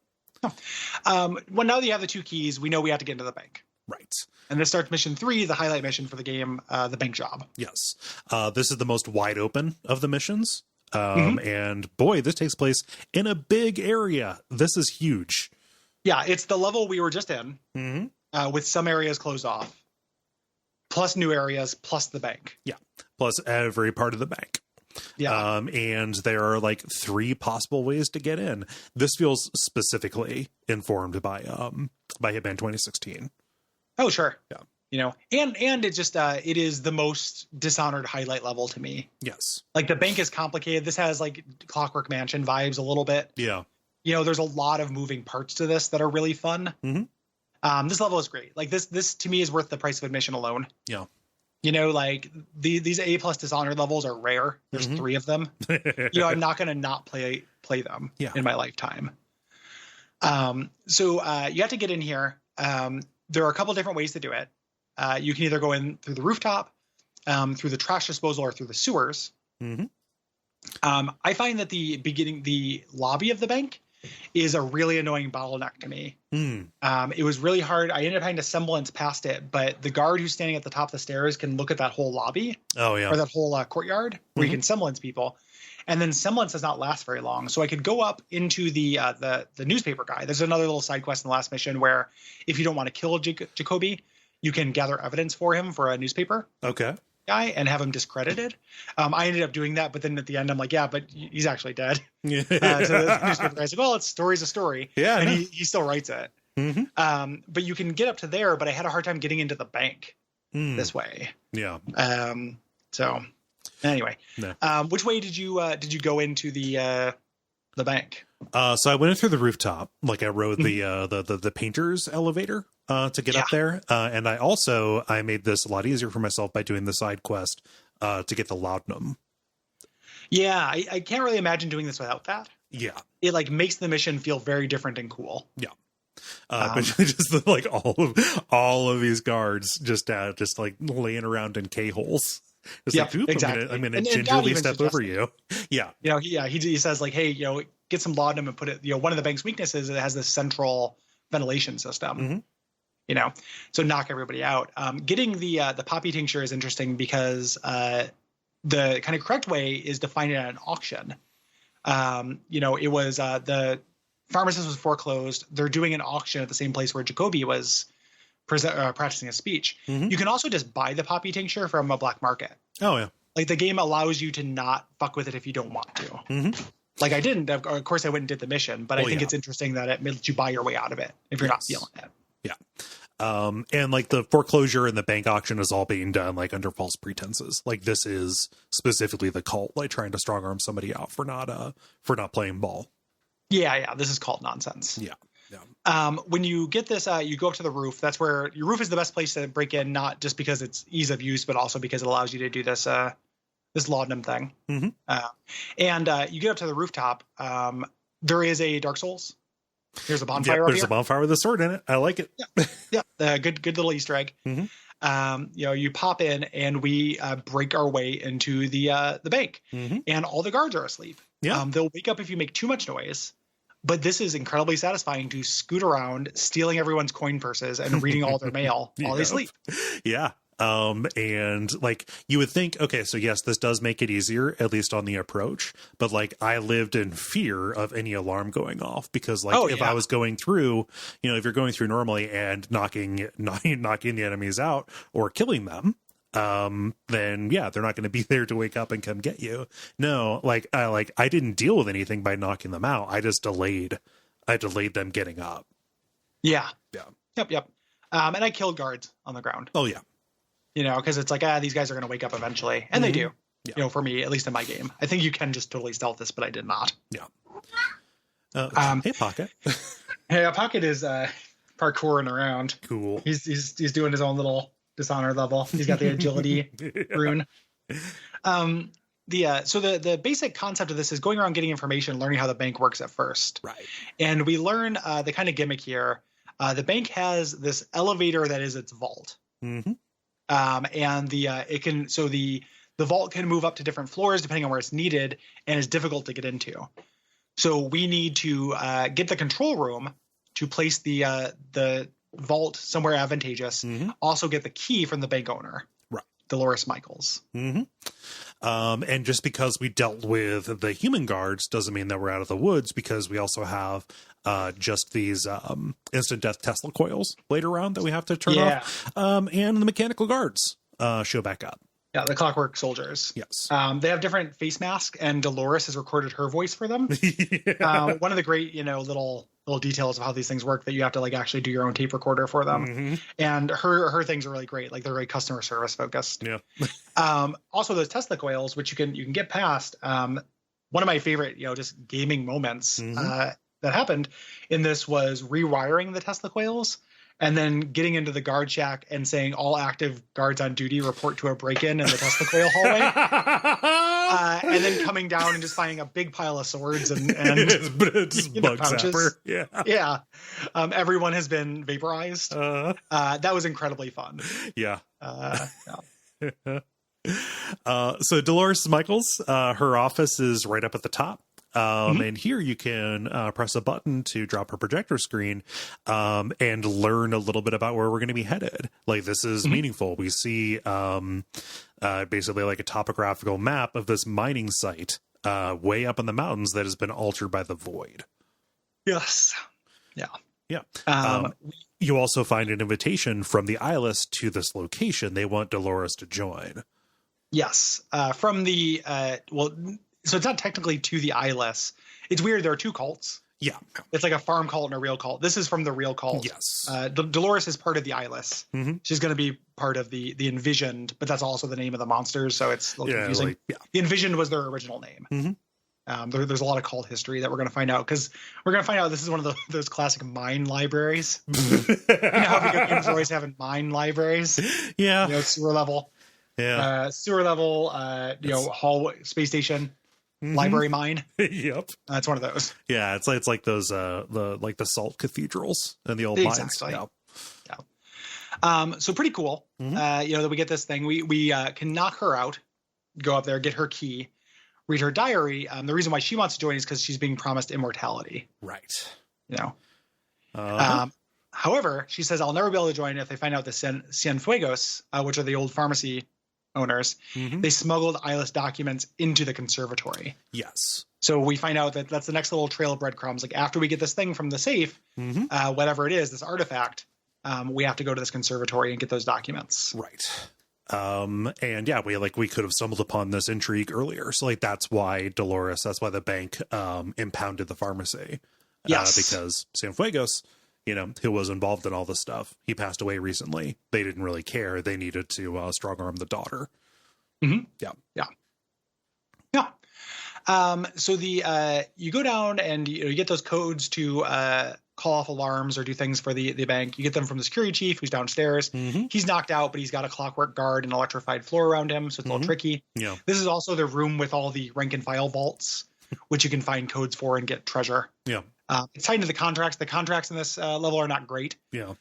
Well, now that you have the two keys, we know we have to get into the bank. Right. And this starts mission 3, the highlight mission for the game, the bank job. Yes. This is the most wide open of the missions. And boy, this takes place in a big area. This is huge. Yeah, it's the level we were just in. With some areas closed off, plus new areas, plus the bank. Yeah, plus every part of the bank. Yeah. And there are like 3 possible ways to get in. This feels specifically informed by Hitman 2016. Oh, sure. Yeah. And it just it is the most Dishonored highlight level to me. Yes. Like the bank is complicated. This has like Clockwork Mansion vibes a little bit. Yeah. There's a lot of moving parts to this that are really fun. This level is great. Like this to me is worth the price of admission alone. Yeah. Like these A+ Dishonored levels are rare. There's 3 of them. I'm not going to not play them in my lifetime. So you have to get in here. There are a couple different ways to do it. You can either go in through the rooftop, through the trash disposal, or through the sewers. Mm-hmm. I find that the lobby of the bank is a really annoying bottleneck to me. It was really hard. I ended up having to semblance past it, but the guard who's standing at the top of the stairs can look at that whole lobby. Oh yeah. Or that whole courtyard where you can semblance people. And then semblance does not last very long. So I could go up into the newspaper guy. There's another little side quest in the last mission where if you don't want to kill Jacoby, you can gather evidence for him for a newspaper. Okay. Guy and have him discredited. I ended up doing that, but then at the end I'm like, yeah, but he's actually dead. So the newspaper guy's like, well, story's a story. Yeah. And he still writes it. Mm-hmm. But you can get up to there, but I had a hard time getting into the bank this way. Yeah. So anyway, no. Which way did you go into the bank? So I went in through the rooftop, like I rode the painter's elevator to get up there, and I made this a lot easier for myself by doing the side quest to get the laudanum. Yeah, I can't really imagine doing this without that. Yeah, it makes the mission feel very different and cool. Yeah. But just like all of these guards just like laying around in K-holes. It's like, exactly. I'm gonna gingerly step over you. Yeah. He says like, hey, get some laudanum and put it. One of the bank's weaknesses is it has this central ventilation system. So knock everybody out. Getting the poppy tincture is interesting because the kind of correct way is to find it at an auction. It was the pharmacist was foreclosed. They're doing an auction at the same place where Jacoby was practicing a speech. You can also just buy the poppy tincture from a black market. Oh yeah. Like the game allows you to not fuck with it if you don't want to. Like I didn't. Of course, I went and did the mission, but I think it's interesting that it lets you buy your way out of it if you're not feeling it. Yeah. And like the foreclosure and the bank auction is all being done like under false pretenses. Like this is specifically the cult, like trying to strong arm somebody out for not playing ball. Yeah. This is cult nonsense. Yeah. When you get this, you go up to the roof. That's where your roof is the best place to break in, not just because it's ease of use, but also because it allows you to do this laudanum thing. And you get up to the rooftop. There is a Dark Souls. There's a bonfire. There's a bonfire with a sword in it. I like it. Yeah. Good little Easter egg. You pop in and we break our way into the bank, and all the guards are asleep. Yeah. They'll wake up if you make too much noise. But this is incredibly satisfying to scoot around, stealing everyone's coin purses and reading all their mail while they sleep. Yeah. And like you would think, okay, so yes, this does make it easier, at least on the approach. But like I lived in fear of any alarm going off because like if I was going through, if you're going through normally and knocking the enemies out or killing them, then they're not going to be there to wake up and come get you. No, I didn't deal with anything by knocking them out. I just delayed them getting up. Yeah. Yep. And I killed guards on the ground. Oh yeah. Because it's like, these guys are going to wake up eventually. And they do, for me, at least in my game. I think you can just totally stealth this, but I did not. Yeah. Hey, Pocket. Hey, Pocket is parkouring around. Cool. He's doing his own little Dishonored level. He's got the agility rune. So the basic concept of this is going around getting information, learning how the bank works at first. Right. And we learn the kind of gimmick here. The bank has this elevator that is its vault. And the vault can move up to different floors depending on where it's needed and is difficult to get into. So we need to get the control room to place the vault somewhere advantageous. Also get the key from the bank owner, right? Dolores Michaels. And just because we dealt with the human guards doesn't mean that we're out of the woods, because we also have just these instant death Tesla coils later on that we have to turn off. And the mechanical guards show back up. Yeah, the clockwork soldiers. Yes. They have different face masks, and Dolores has recorded her voice for them. One of the great, little details of how these things work, that you have to actually do your own tape recorder for them. And her things are really great. Like they're very customer service focused. Yeah. Also those Tesla coils, which you can get past. One of my favorite, just gaming moments that happened in this was rewiring the Tesla coils. and then getting into the guard shack and saying all active guards on duty report to a break-in in the Tesla coil hallway. And then coming down and just finding a big pile of swords and just bug zapper. Yeah. Everyone has been vaporized. That was incredibly fun. Yeah. So Dolores Michaels, her office is right up at the top. And here you can press a button to drop her projector screen and learn a little bit about where we're going to be headed. Like, this is meaningful. We see basically like a topographical map of this mining site way up in the mountains that has been altered by the void. Yes. Yeah. Yeah. You also find an invitation from the eyeless to this location. They want Dolores to join. Yes. From the, so it's not technically to the eyeless. It's weird. There are two cults. Yeah. It's like a farm cult and a real cult. This is from the real cult. Yes. Dolores is part of the eyeless. She's going to be part of the envisioned, but that's also the name of the monsters. So it's a little confusing. The envisioned was their original name. There's a lot of cult history that we're going to find out, because we're going to find out this is one of those classic mine libraries. You know how video games are always having mine libraries? Yeah. Sewer level. Yeah. Sewer level, hallway, space station. Library mine. Yep. That's one of those. Yeah, it's like those the salt cathedrals and the old mines. Yeah. So pretty cool. That we get this thing. We can knock her out, go up there, get her key, read her diary. The reason why she wants to join is because she's being promised immortality. Right. However, she says, I'll never be able to join if they find out the Cienfuegos, which are the old pharmacy owners, they smuggled eyeless documents into the conservatory. Yes. So we find out that that's the next little trail of breadcrumbs. Like, after we get this thing from the safe, whatever it is, this artifact, we have to go to this conservatory and get those documents. Right. And yeah, we could have stumbled upon this intrigue earlier. So that's why the bank impounded the pharmacy. Yes. Because Cienfuegos, who was involved in all this stuff, he passed away recently. They didn't really care. They needed to strong arm the daughter. Yeah. So you go down and you get those codes to call off alarms or do things for the bank. You get them from the security chief, who's downstairs. He's knocked out, but he's got a clockwork guard and electrified floor around him, so it's a little tricky. Yeah. This is also the room with all the rank and file vaults, which you can find codes for and get treasure. Yeah. It's tied into the contracts. The contracts in this level are not great. Yeah.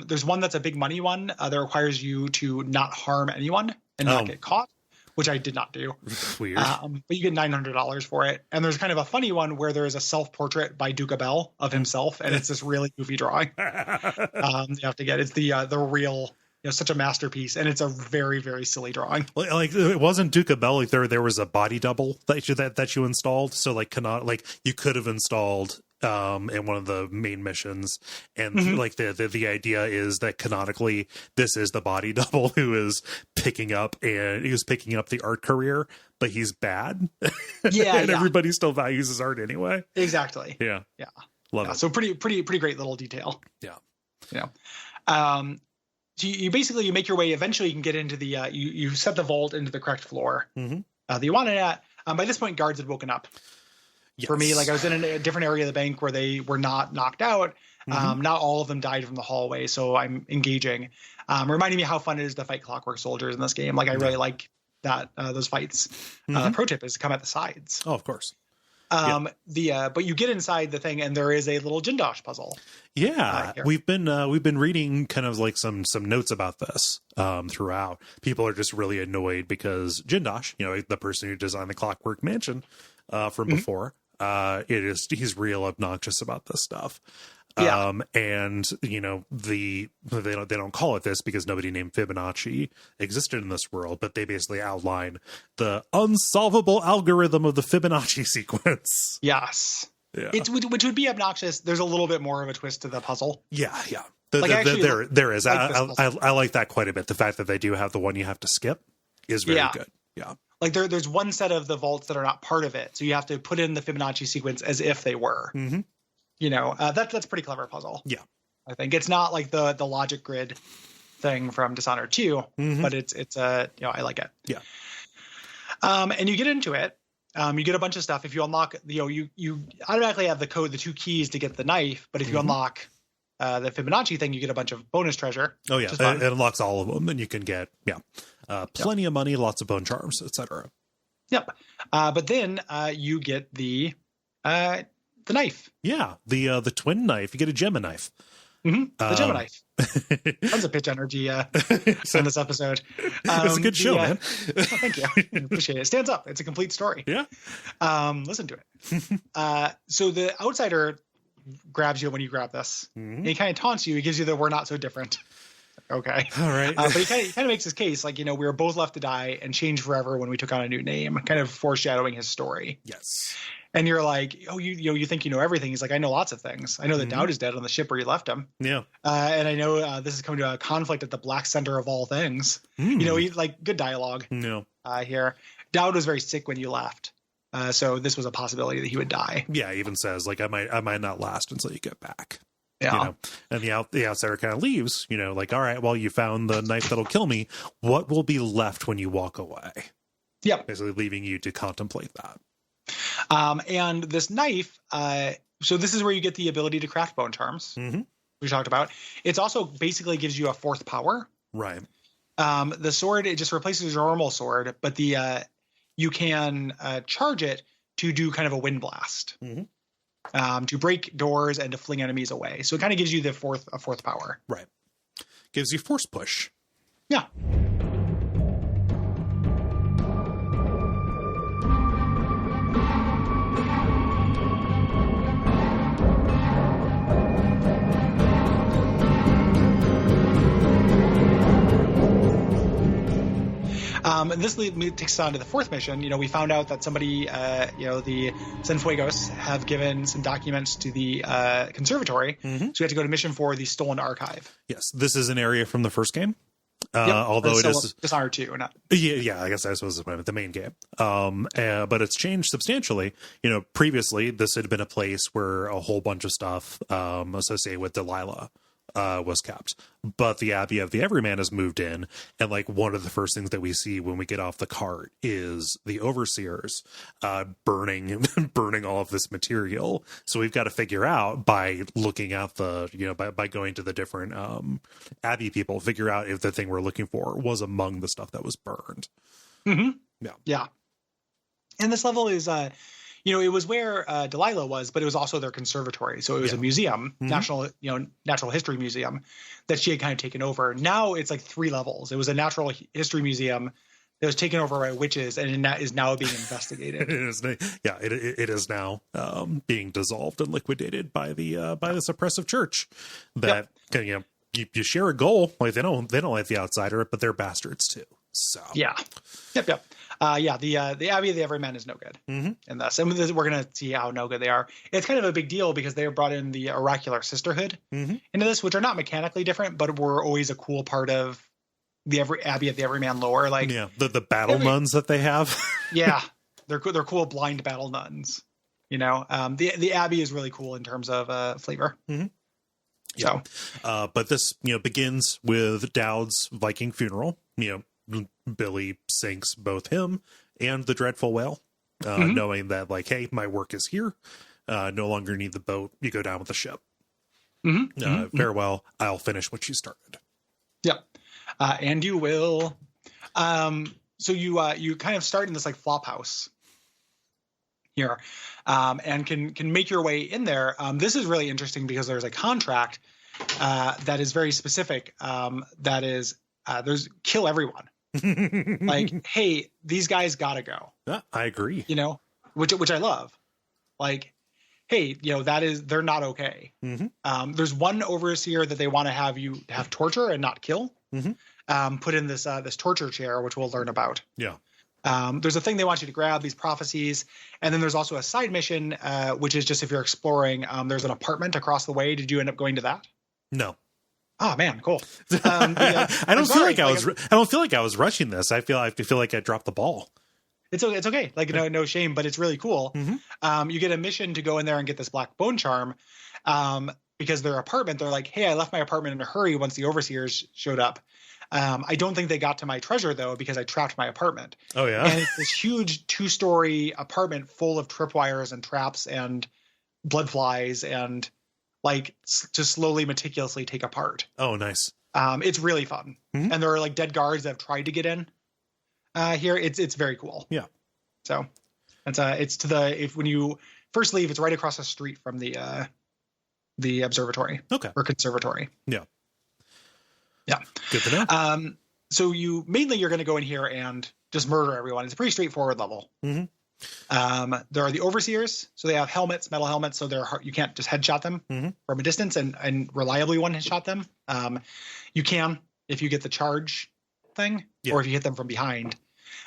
There's one that's a big money one that requires you to not harm anyone and not get caught, which I did not do. Weird. But you get $900 for it. And there's kind of a funny one where there is a self-portrait by Duca Bell of himself, and it's this really goofy drawing. You have to get it's the real, such a masterpiece, and it's a very, very silly drawing. Like, it wasn't Duca Bell. Like, there was a body double that you installed. So you could have installed in one of the main missions, and the idea is that canonically this is the body double who is picking up the art career, but he's bad. And everybody still values his art anyway. Exactly. Yeah. Love it. So pretty great little detail. Yeah. So you basically make your way. Eventually you can get into the you set the vault into the correct floor that you want it at. By this point, guards had woken up. Yes. For me, I was in a different area of the bank where they were not knocked out. Not all of them died from the hallway, so I'm engaging. Reminding me how fun it is to fight clockwork soldiers in this game. I really like that those fights. Pro tip is to come at the sides. Oh, of course. But you get inside the thing, and there is a little Jindosh puzzle. Yeah, we've been reading kind of some notes about this throughout. People are just really annoyed because Jindosh, the person who designed the Clockwork Mansion from before, he's real obnoxious about this stuff. And they don't call it this because nobody named Fibonacci existed in this world, but they basically outline the unsolvable algorithm of the Fibonacci sequence. Yes. Yeah. Which would be obnoxious. There's a little bit more of a twist to the puzzle. Yeah. There is. I like that quite a bit. The fact that they do have the one you have to skip is very good. Yeah. There's one set of the vaults that are not part of it, so you have to put in the Fibonacci sequence as if they were. That's a pretty clever puzzle. Yeah, I think it's not like the logic grid thing from Dishonored 2, but it's I like it. Yeah. And you get into it. You get a bunch of stuff. If you unlock, you automatically have the code, the two keys to get the knife. But if you unlock the Fibonacci thing, you get a bunch of bonus treasure. Oh yeah, it unlocks all of them, and you can get plenty of money, lots of bone charms, etc. Yep. But then you get the knife. Yeah, the twin knife. You get a Gemma knife. Mm-hmm. The Gemma knife. Tons of pitch energy in this episode. It's a good show, man. Thank you. I appreciate it. It stands up. It's a complete story. Yeah. Listen to it. So the outsider grabs you when you grab this. Mm-hmm. And he kind of taunts you. He gives you the "we're not so different." Okay. All right. But he kind of makes his case, like, we were both left to die and change forever when we took on a new name, kind of foreshadowing his story. Yes. And you're like, oh, you think you know everything. He's like, I know lots of things. I know that Daud is dead on the ship where you left him. Yeah. And I know this is coming to a conflict at the black center of all things. He good dialogue. No. Here. Daud was very sick when you left. So this was a possibility that he would die. Yeah. He even says, like, I might not last until you get back. Yeah. And the outsider kind of leaves, like, all right, well, you found the knife that'll kill me. What will be left when you walk away? Yep. Basically leaving you to contemplate that. And this knife, so this is where you get the ability to craft bone charms. Mm-hmm. We talked about. It's also basically gives you a fourth power. Right. The sword, it just replaces your normal sword, but you can charge it to do kind of a wind blast. Mm-hmm. To break doors and to fling enemies away. So it kind of gives you a fourth power. Right. Gives you force push. Yeah. And this takes us on to the fourth mission. We found out that somebody, the Cienfuegos have given some documents to the conservatory. Mm-hmm. So we have to go to mission for the stolen archive. Yes, this is an area from the first game. Yep. Although it is Dishonored 2 or not. Yeah, I guess I suppose it's the main game. But it's changed substantially. Previously this had been a place where a whole bunch of stuff associated with Delilah was kept, but the Abbey of the Everyman has moved in, and like one of the first things that we see when we get off the cart is the overseers burning all of this material. So we've got to figure out by looking at the by going to the different Abbey people, figure out if the thing we're looking for was among the stuff that was burned. Mm-hmm. Yeah. And this level is it was where Delilah was, but it was also their conservatory. So it was a museum, natural history museum that she had kind of taken over. Now it's like 3 levels. It was a natural history museum that was taken over by witches and is now being investigated. It is now being dissolved and liquidated by the suppressive church that you share a goal. Like they don't like the outsider, but they're bastards too. So yeah. Yep. The Abbey of the Everyman is no good in this. And we're going to see how no good they are. It's kind of a big deal because they brought in the Oracular Sisterhood into this, which are not mechanically different, but were always a cool part of the Abbey of the Everyman lore. Like the battle nuns that they have. Yeah, they're cool blind battle nuns. The Abbey is really cool in terms of flavor. Mm-hmm. Yeah. So, but this begins with Daud's Viking funeral. Billy sinks both him and the dreadful whale, knowing that like, hey, my work is here. No longer need the boat. You go down with the ship. Farewell. I'll finish what you started. Yep. And you will. So you kind of start in this like flop house here, and can make your way in there. This is really interesting because there's a contract that is very specific. That is there's kill everyone. Like, hey, these guys gotta go. Yeah, I agree. Which I love. Like, hey, they're not okay. There's one overseer that they want to have you have torture and not kill. Put in this torture chair, which we'll learn about. Yeah. There's a thing they want you to grab, these prophecies, and then there's also a side mission, which is just if you're exploring. There's an apartment across the way. Did you end up going to that? No. Oh man, cool. I don't feel like I was rushing this. I feel like I dropped the ball. It's okay. Like no shame, but it's really cool. You get a mission to go in there and get this black bone charm, because their apartment. They're like, hey, I left my apartment in a hurry once the overseers showed up. I don't think they got to my treasure though because I trapped my apartment. Oh yeah. And it's this huge 2-story apartment full of tripwires and traps and blood flies and like to slowly, meticulously take apart. Oh, nice. It's really fun. And there are like dead guards that have tried to get in here. It's very cool. Yeah. So it's when you first leave, it's right across the street from the observatory. Okay. Or conservatory. Yeah. Yeah. Good to know. So you're going to go in here and just murder everyone. It's a pretty straightforward level. There are the overseers. So they have helmets, metal helmets. So you can't just headshot them from a distance and reliably one-shot them. You can if you get the charge thing or if you hit them from behind.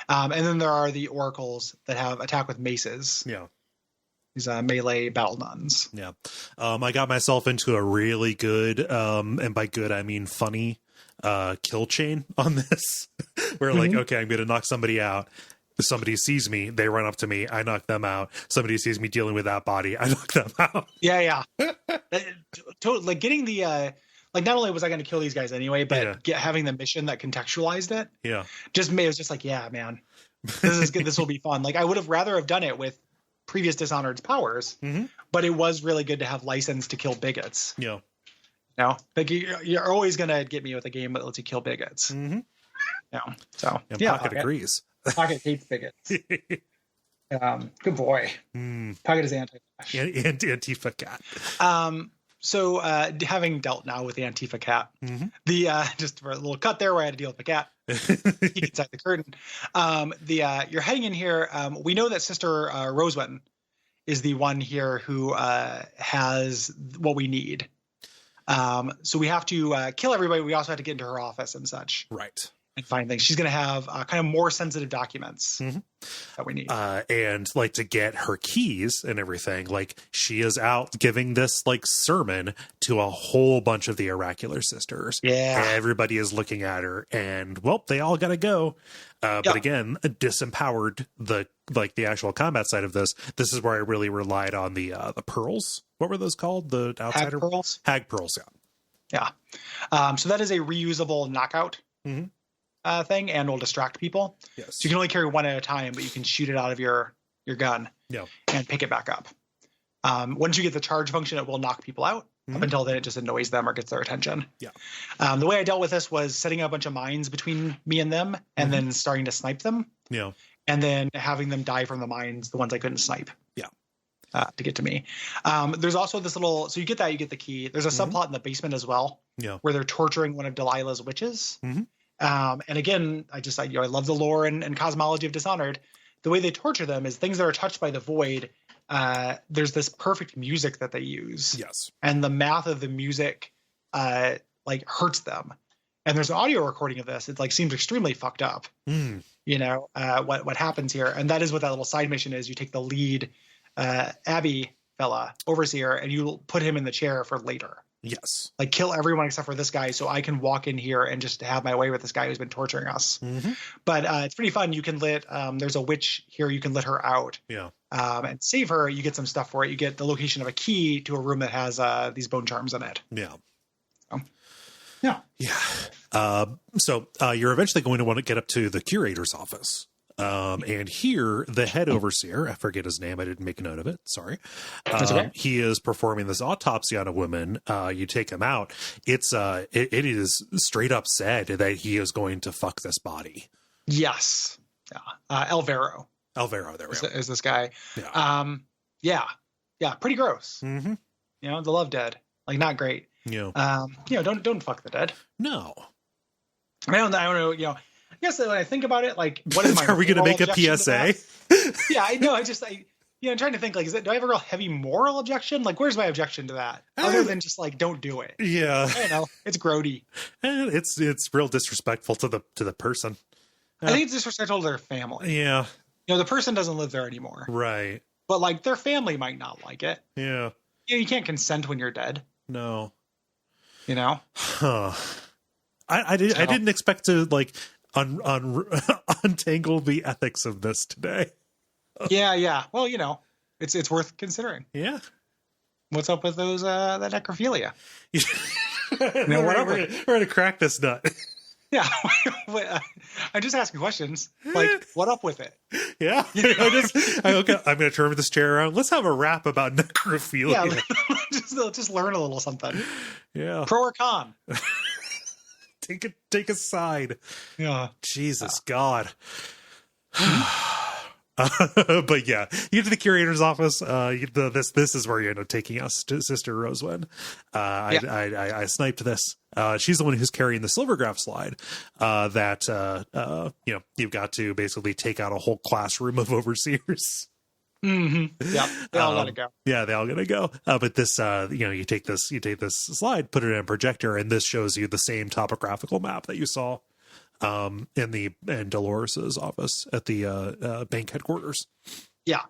And then there are the oracles that have attack with maces. Yeah. These melee battle nuns. Yeah. I got myself into a really good, and by good, I mean funny, kill chain on this. Where like, okay, I'm going to knock somebody out. Somebody sees me, they run up to me, I knock them out. Somebody sees me dealing with that body, I knock them out. Yeah. Like getting the, like not only was I going to kill these guys anyway, but having the mission that contextualized it. Yeah. It was just like, yeah, man, this is good. This will be fun. Like I would have rather have done it with previous Dishonored's powers, but it was really good to have license to kill bigots. Yeah. No, like you're always going to get me with a game that lets you kill bigots. Yeah. So and Pocket agrees. Pocket hates bigots. Good boy. Pocket is anti-Flash. And Antifa cat. So having dealt now with the Antifa cat, just for a little cut there where I had to deal with the cat, peek inside the curtain. You're heading in here. We know that Sister Rosewin is the one here who has what we need. So we have to kill everybody. We also have to get into her office and such. Right. And find things. She's going to have kind of more sensitive documents that we need. And like to get her keys and everything, like she is out giving this like sermon to a whole bunch of the Oracular sisters. Yeah. Everybody is looking at her and well, they all got to go. But again, disempowered the actual combat side of this. This is where I really relied on the pearls. What were those called? The outsider pearls? Hag pearls. Yeah. So that is a reusable knockout. Thing and will distract people. Yes. So you can only carry one at a time, but you can shoot it out of your gun and pick it back up. Once you get the charge function, it will knock people out. Up until then, it just annoys them or gets their attention. Yeah. The way I dealt with this was setting a bunch of mines between me and them and then starting to snipe them. Yeah. And then having them die from the mines, the ones I couldn't snipe. Yeah. To get to me. There's also this little, so you get the key. There's a subplot in the basement as well. Yeah. Where they're torturing one of Delilah's witches. And again, I love the lore and cosmology of Dishonored. The way they torture them is things that are touched by the void. There's this perfect music that they use. Yes. And the math of the music, hurts them. And there's an audio recording of this. It seems extremely fucked up. What happens here. And that is what that little side mission is. You take the lead, Abby fella, overseer, and you put him in the chair for later. Yes. Kill everyone except for this guy so I can walk in here and just have my way with this guy who's been torturing us. But it's pretty fun. You can there's a witch here. You can let her out. Yeah. And save her. You get some stuff for it. You get the location of a key to a room that has these bone charms in it. Yeah. Yeah. Yeah. So you're eventually going to want to get up to the curator's office. And here, the head overseer, I forget his name, I didn't make a note of it, sorry. Okay. He is performing this autopsy on a woman. You take him out. It is straight up said that he is going to fuck this body. Yes. Yeah. Alvaro, there we go. Is this guy. Yeah. Yeah, pretty gross. The love dead. Not great. Yeah. Don't fuck the dead. No. I don't know, I guess when I think about it, what is my Are we going to make a PSA? Yeah, I know. I'm trying to think, do I have a real heavy moral objection? Where's my objection to that? Other than just don't do it. Yeah. I don't know. It's grody. And it's real disrespectful to the person. I think it's disrespectful to their family. Yeah. The person doesn't live there anymore. Right. But their family might not like it. Yeah. You can't consent when you're dead. No. Huh. I didn't expect to untangle the ethics of this today. Yeah. Well, it's worth considering. Yeah. What's up with those that necrophilia? We're gonna crack this nut. Yeah. I'm just asking questions. What up with it? Yeah. I'm going to turn this chair around. Let's have a rap about necrophilia. Yeah, just learn a little something. Yeah. Pro or con? Take a side. Yeah. Jesus God. But yeah, you get to the curator's office. This is where you end up taking us to Sister Rosewin. I sniped this. She's the one who's carrying the Silvergraph slide. You've got to basically take out a whole classroom of overseers. Mm-hmm. Yeah, they all gotta go. Yeah, they all gotta go. But this, you take this slide, put it in a projector, and this shows you the same topographical map that you saw in Dolores's office at the bank headquarters. Yeah.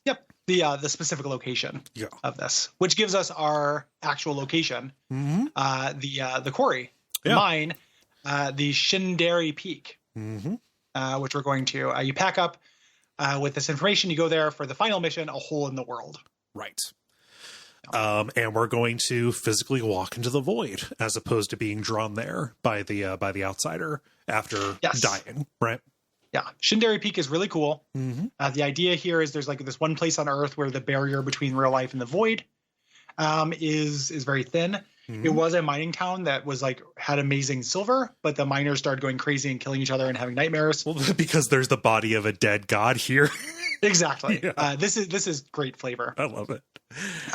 Yep. The specific location of this, which gives us our actual location. Mm-hmm. The quarry, the mine, the Shindari Peak, which we're going to. You pack up with this information. You go there for the final mission, a hole in the world. Right. And we're going to physically walk into the void as opposed to being drawn there by the outsider after dying. Right. Yeah. Shindari Peak is really cool. Mm-hmm. The idea here is there's like this one place on Earth where the barrier between real life and the void is very thin. Mm-hmm. It was a mining town that was had amazing silver, but the miners started going crazy and killing each other and having nightmares. Well, because there's the body of a dead god here. Exactly. Yeah. This is great flavor. I love it.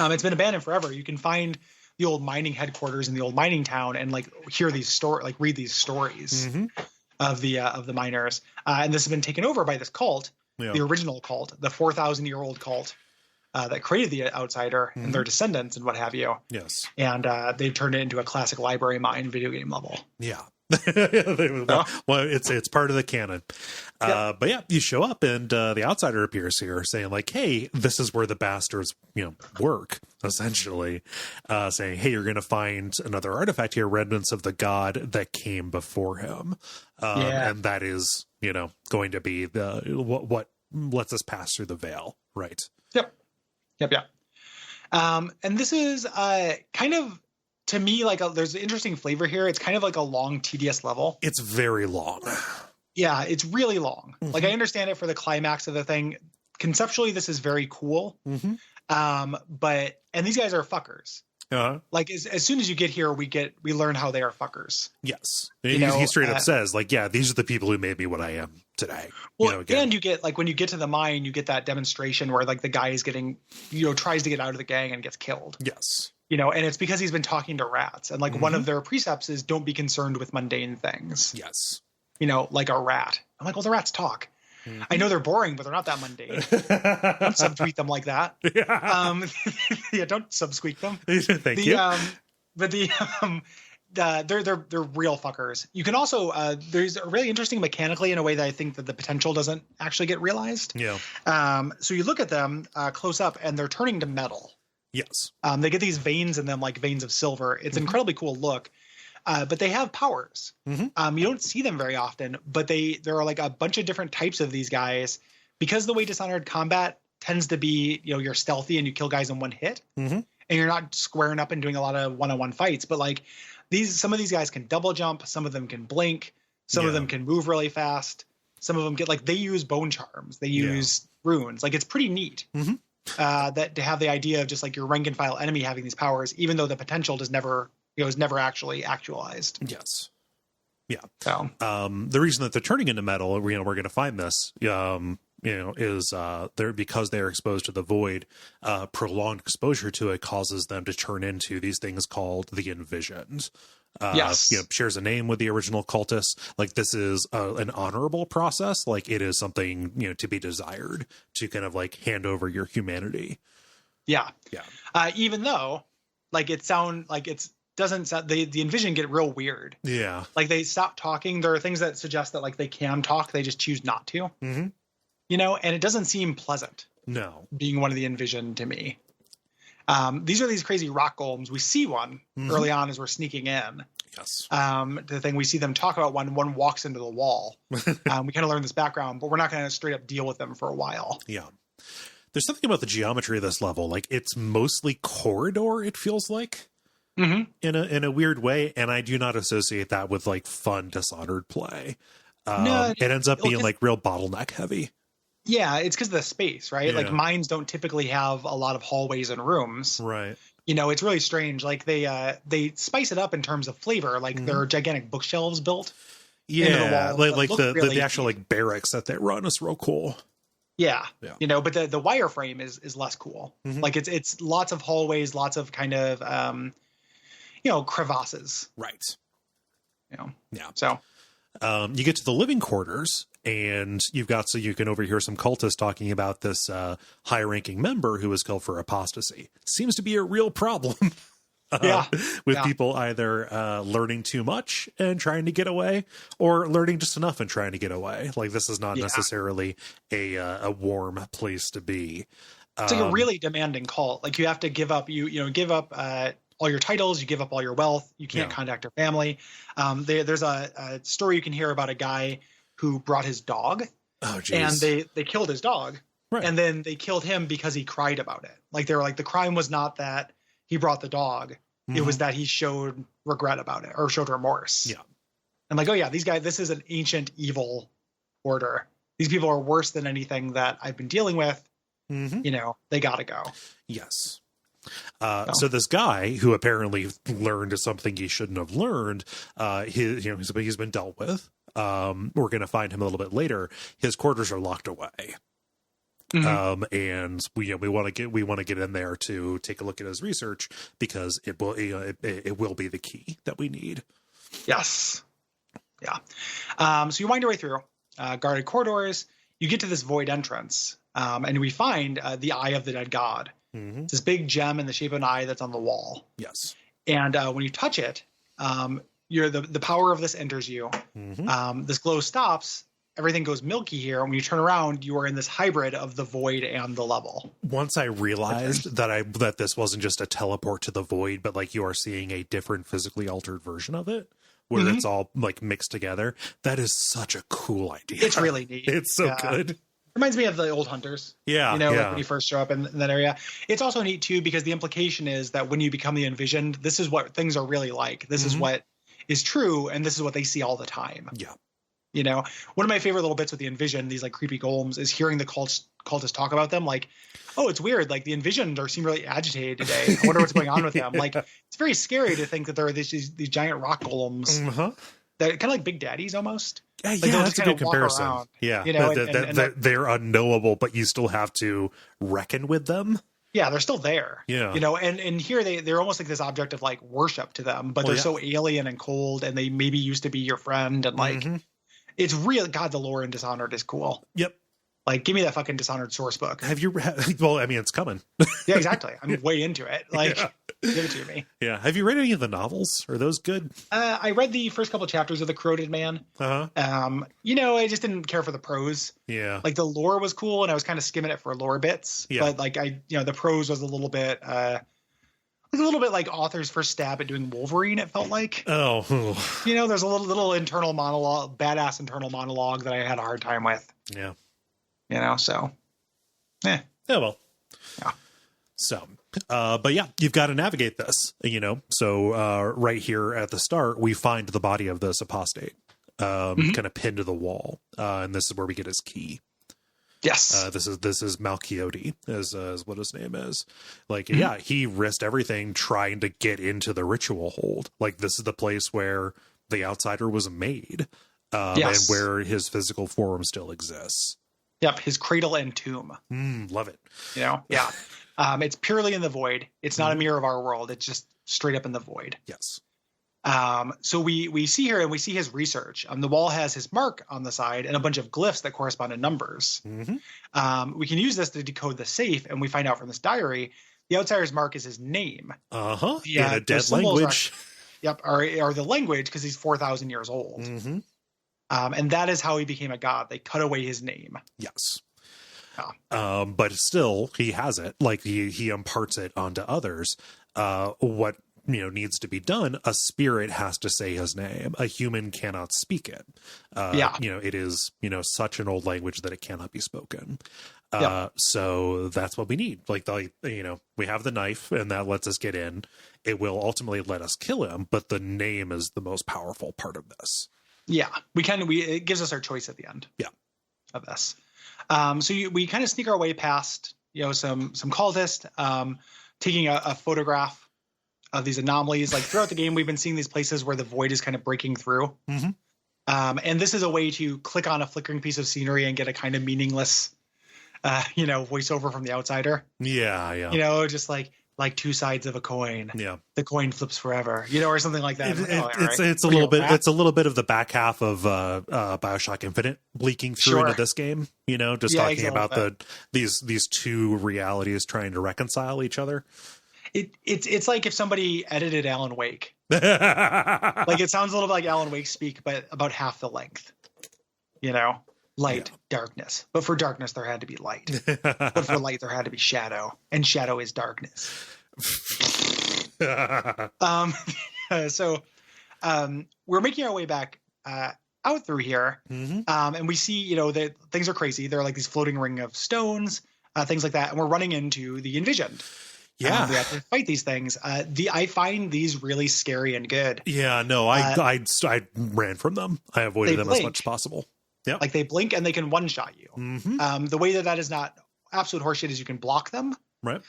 It's been abandoned forever. You can find the old mining headquarters in the old mining town and hear these read these stories of the miners. And this has been taken over by this cult, the original cult, the 4,000-year-old cult that created the outsider and their descendants and what have you. Yes. And they turned it into a classic library mine video game level. Yeah. Well, it's part of the canon. But yeah, you show up and the outsider appears here saying hey, this is where the bastards work, essentially, saying, hey, you're going to find another artifact here, remnants of the god that came before him. And that is going to be the what lets us pass through the veil. Right. Yep. And this is kind of, to me, there's an interesting flavor here. It's kind of like a long, tedious level. It's very long. Yeah, it's really long. Mm-hmm. I understand it for the climax of the thing. Conceptually, this is very cool. Mm-hmm. And these guys are fuckers. Uh-huh. As soon as you get here, we learn how they are fuckers. Yes. He straight up says, these are the people who made me what I am today. Well, and you get, when you get to the mine, you get that demonstration where, the guy is getting, tries to get out of the gang and gets killed. Yes. And it's because he's been talking to rats. And, one of their precepts is don't be concerned with mundane things. Yes. Like a rat. I'm well, the rats talk. Mm-hmm. I know they're boring, but they're not that mundane. Don't subtweet them like that. Yeah. Don't subsqueak them. Thank you. But they're real fuckers. You can also there's a really interesting mechanically in a way that I think that the potential doesn't actually get realized. Yeah. So you look at them close up, and they're turning to metal. Yes. They get these veins in them, like veins of silver. It's an incredibly cool look. But they have powers. Mm-hmm. You don't see them very often, but there are a bunch of different types of these guys, because the way Dishonored combat tends to be, you're stealthy and you kill guys in one hit, and you're not squaring up and doing a lot of one-on-one fights. But some of these guys can double jump, some of them can blink, some of them can move really fast, some of them get they use bone charms, they use runes. It's pretty neat. Mm-hmm. That to have the idea of just your rank and file enemy having these powers, even though the potential is never actually actualized. Yes. Yeah. So, the reason that they're turning into metal, we're going to find this, is because they're exposed to the void. Prolonged exposure to it causes them to turn into these things called the Envisioned. Yes. Shares a name with the original cultists. This is an honorable process. It is something, to be desired to kind of hand over your humanity. Yeah. Yeah. Even though doesn't sound, the Envision get real weird. Yeah. They stop talking. There are things that suggest that they can talk. They just choose not to, and it doesn't seem pleasant. No. Being one of the Envision to me. These are these crazy rock golems. We see one early on as we're sneaking in. Yes. The thing we see them talk about one walks into the wall. We kind of learn this background, but we're not going to straight up deal with them for a while. Yeah. There's something about the geometry of this level. It's mostly corridor, it feels like. In a weird way, and I do not associate that with fun Dishonored play. No, it ends up being real bottleneck heavy. Yeah, it's because of the space, right? Yeah. Like mines don't typically have a lot of hallways and rooms. Right. It's really strange. Like they spice it up in terms of flavor. Like there are gigantic bookshelves built into the walls. Like the really actual like barracks that they run is real cool. Yeah. But the wireframe is less cool. Like it's lots of hallways, lots of kind of crevasses. Right. Yeah. So you get to the living quarters, and you can overhear some cultists talking about this high-ranking member who was killed for apostasy. Seems to be a real problem. With people either learning too much and trying to get away, or learning just enough and trying to get away. Like this is not necessarily a warm place to be. It's like a really demanding cult. Like you have to give up give up all your titles, you give up all your wealth, you can't contact your family. There's a story you can hear about a guy who brought his dog. Oh, geez. And they killed his dog. Right. And then they killed him because he cried about it. Like they were like, the crime was not that he brought the dog. It was that he showed regret about it or showed remorse. Yeah. I'm like, oh yeah, these guys, this is an ancient evil order. These people are worse than anything that I've been dealing with. They gotta go. Yes. So this guy who apparently learned something he shouldn't have learned, he's been dealt with. We're going to find him a little bit later. His quarters are locked away. And we want to get in there to take a look at his research because it will be the key that we need. Yes. Yeah. So you wind your way through guarded corridors. You get to this void entrance, and we find the Eye of the Dead God. It's this big gem in the shape of an eye that's on the wall. Yes. And when you touch it, the power of this enters you. This glow stops. Everything goes milky here. And when you turn around, you are in this hybrid of the void and the level. Once I realized that this wasn't just a teleport to the void, but like you are seeing a different physically altered version of it, where it's all like mixed together. That is such a cool idea. It's really neat. It's so good. Reminds me of the old Hunters. Yeah. Like when you first show up in that area. It's also neat too, because the implication is that when you become the Envisioned, this is what things are really like. This is what is true. And this is what they see all the time. Yeah. One of my favorite little bits with the Envisioned, these like creepy golems, is hearing the cultists talk about them. Like, oh, it's weird. Like the Envisioned seem really agitated today. I wonder what's going on with them. Like, it's very scary to think that there are these giant rock golems that kind of like Big Daddies almost. Like that's a good comparison. Around, they're unknowable, but you still have to reckon with them. Yeah, they're still there. Yeah. And here they're almost like this object of like worship to them, but they're so alien and cold, and they maybe used to be your friend, and like it's real. God, the lore in Dishonored is cool. Yep. Like, give me that fucking Dishonored source book. Well, I mean, it's coming. Yeah, exactly. I'm way into it. Like, give it to me. Yeah. Have you read any of the novels? Are those good? I read the first couple chapters of The Corroded Man. I just didn't care for the prose. Yeah. Like, the lore was cool, and I was kind of skimming it for lore bits. Yeah. But, like, the prose was a little bit, like author's first stab at doing Wolverine, it felt like. Oh. There's a little internal monologue, badass internal monologue that I had a hard time with. Yeah. So. Yeah, well. Yeah. So, but yeah, you've got to navigate this, So right here at the start, we find the body of this apostate kind of pinned to the wall. And this is where we get his key. Yes. This is Malchiodi is what his name is. Like, yeah, he risked everything trying to get into the ritual hold. Like, this is the place where the outsider was made, and where his physical form still exists. Yep. His cradle and tomb. Love it. Yeah. It's purely in the void. It's not a mirror of our world. It's just straight up in the void. Yes. So we see here, and we see his research. The wall has his mark on the side and a bunch of glyphs that correspond to numbers. We can use this to decode the safe, and we find out from this diary, the outsider's mark is his name. In a dead language. Are the language, because he's 4,000 years old. And that is how he became a god. They cut away his name. Yes. But still, he has it. Like, he imparts it onto others. What needs to be done, a spirit has to say his name. A human cannot speak it. It is such an old language that it cannot be spoken. So that's what we need. We have the knife, and that lets us get in. It will ultimately let us kill him, but the name is the most powerful part of this. Yeah, it gives us our choice at the end. Yeah. Of this. So we kind of sneak our way past, some cultists, taking a photograph of these anomalies. Like throughout the game, we've been seeing these places where the void is kind of breaking through. Mm-hmm. And this is a way to click on a flickering piece of scenery and get a kind of meaningless, voiceover from the outsider. Yeah. Just like two sides of a coin. Yeah. The coin flips forever, or something like that. It's a little bit. It's a little bit of the back half of BioShock Infinite leaking through into this game. Talking about these two realities trying to reconcile each other. It's like if somebody edited Alan Wake. Like it sounds a little bit like Alan Wake speak, but about half the length. Light, darkness. But for darkness, there had to be light. But for light, there had to be shadow, and shadow is darkness. So we're making our way back out through here, and we see, that things are crazy. There are like these floating ring of stones, things like that, and we're running into the Envisioned. Yeah, we have to fight these things. I find these really scary and good. Yeah, no, I ran from them. I avoided them as much as possible. Yeah, like they blink and they can one shot you. The way that is not absolute horseshit is you can block them. Right.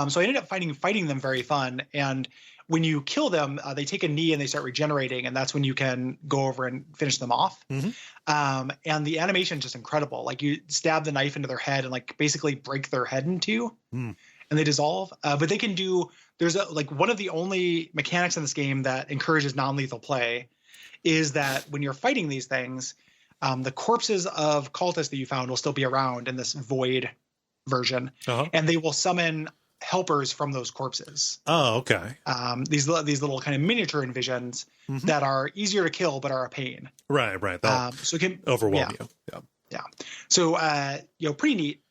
So I ended up fighting them very fun. And when you kill them, they take a knee and they start regenerating, and that's when you can go over and finish them off. And the animation is just incredible. Like you stab the knife into their head and like basically break their head in two. And they dissolve, but they can do. There's one of the only mechanics in this game that encourages non-lethal play is that when you're fighting these things, the corpses of cultists that you found will still be around in this void version, and they will summon helpers from those corpses. Oh, okay. These little kind of miniature Envisions that are easier to kill but are a pain. Right. So it can overwhelm you. Yeah. So pretty neat.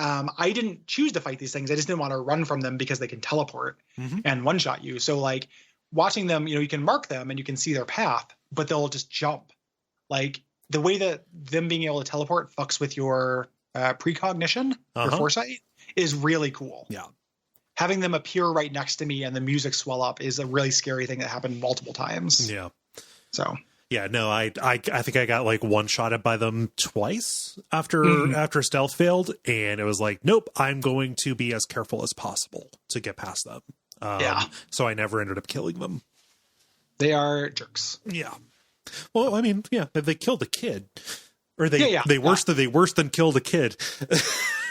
I didn't choose to fight these things. I just didn't want to run from them because they can teleport and one shot you. So like watching them, you can mark them and you can see their path, but they'll just jump. Like the way that them being able to teleport fucks with your precognition, your foresight, is really cool. Yeah. Having them appear right next to me and the music swell up is a really scary thing that happened multiple times. Yeah. So. Yeah, no, I think I got like one shotted by them twice after stealth failed, and it was like, nope, I'm going to be as careful as possible to get past them. So I never ended up killing them. They are jerks. Yeah. Well, I mean, yeah, they killed a kid, or they worse than killed a kid.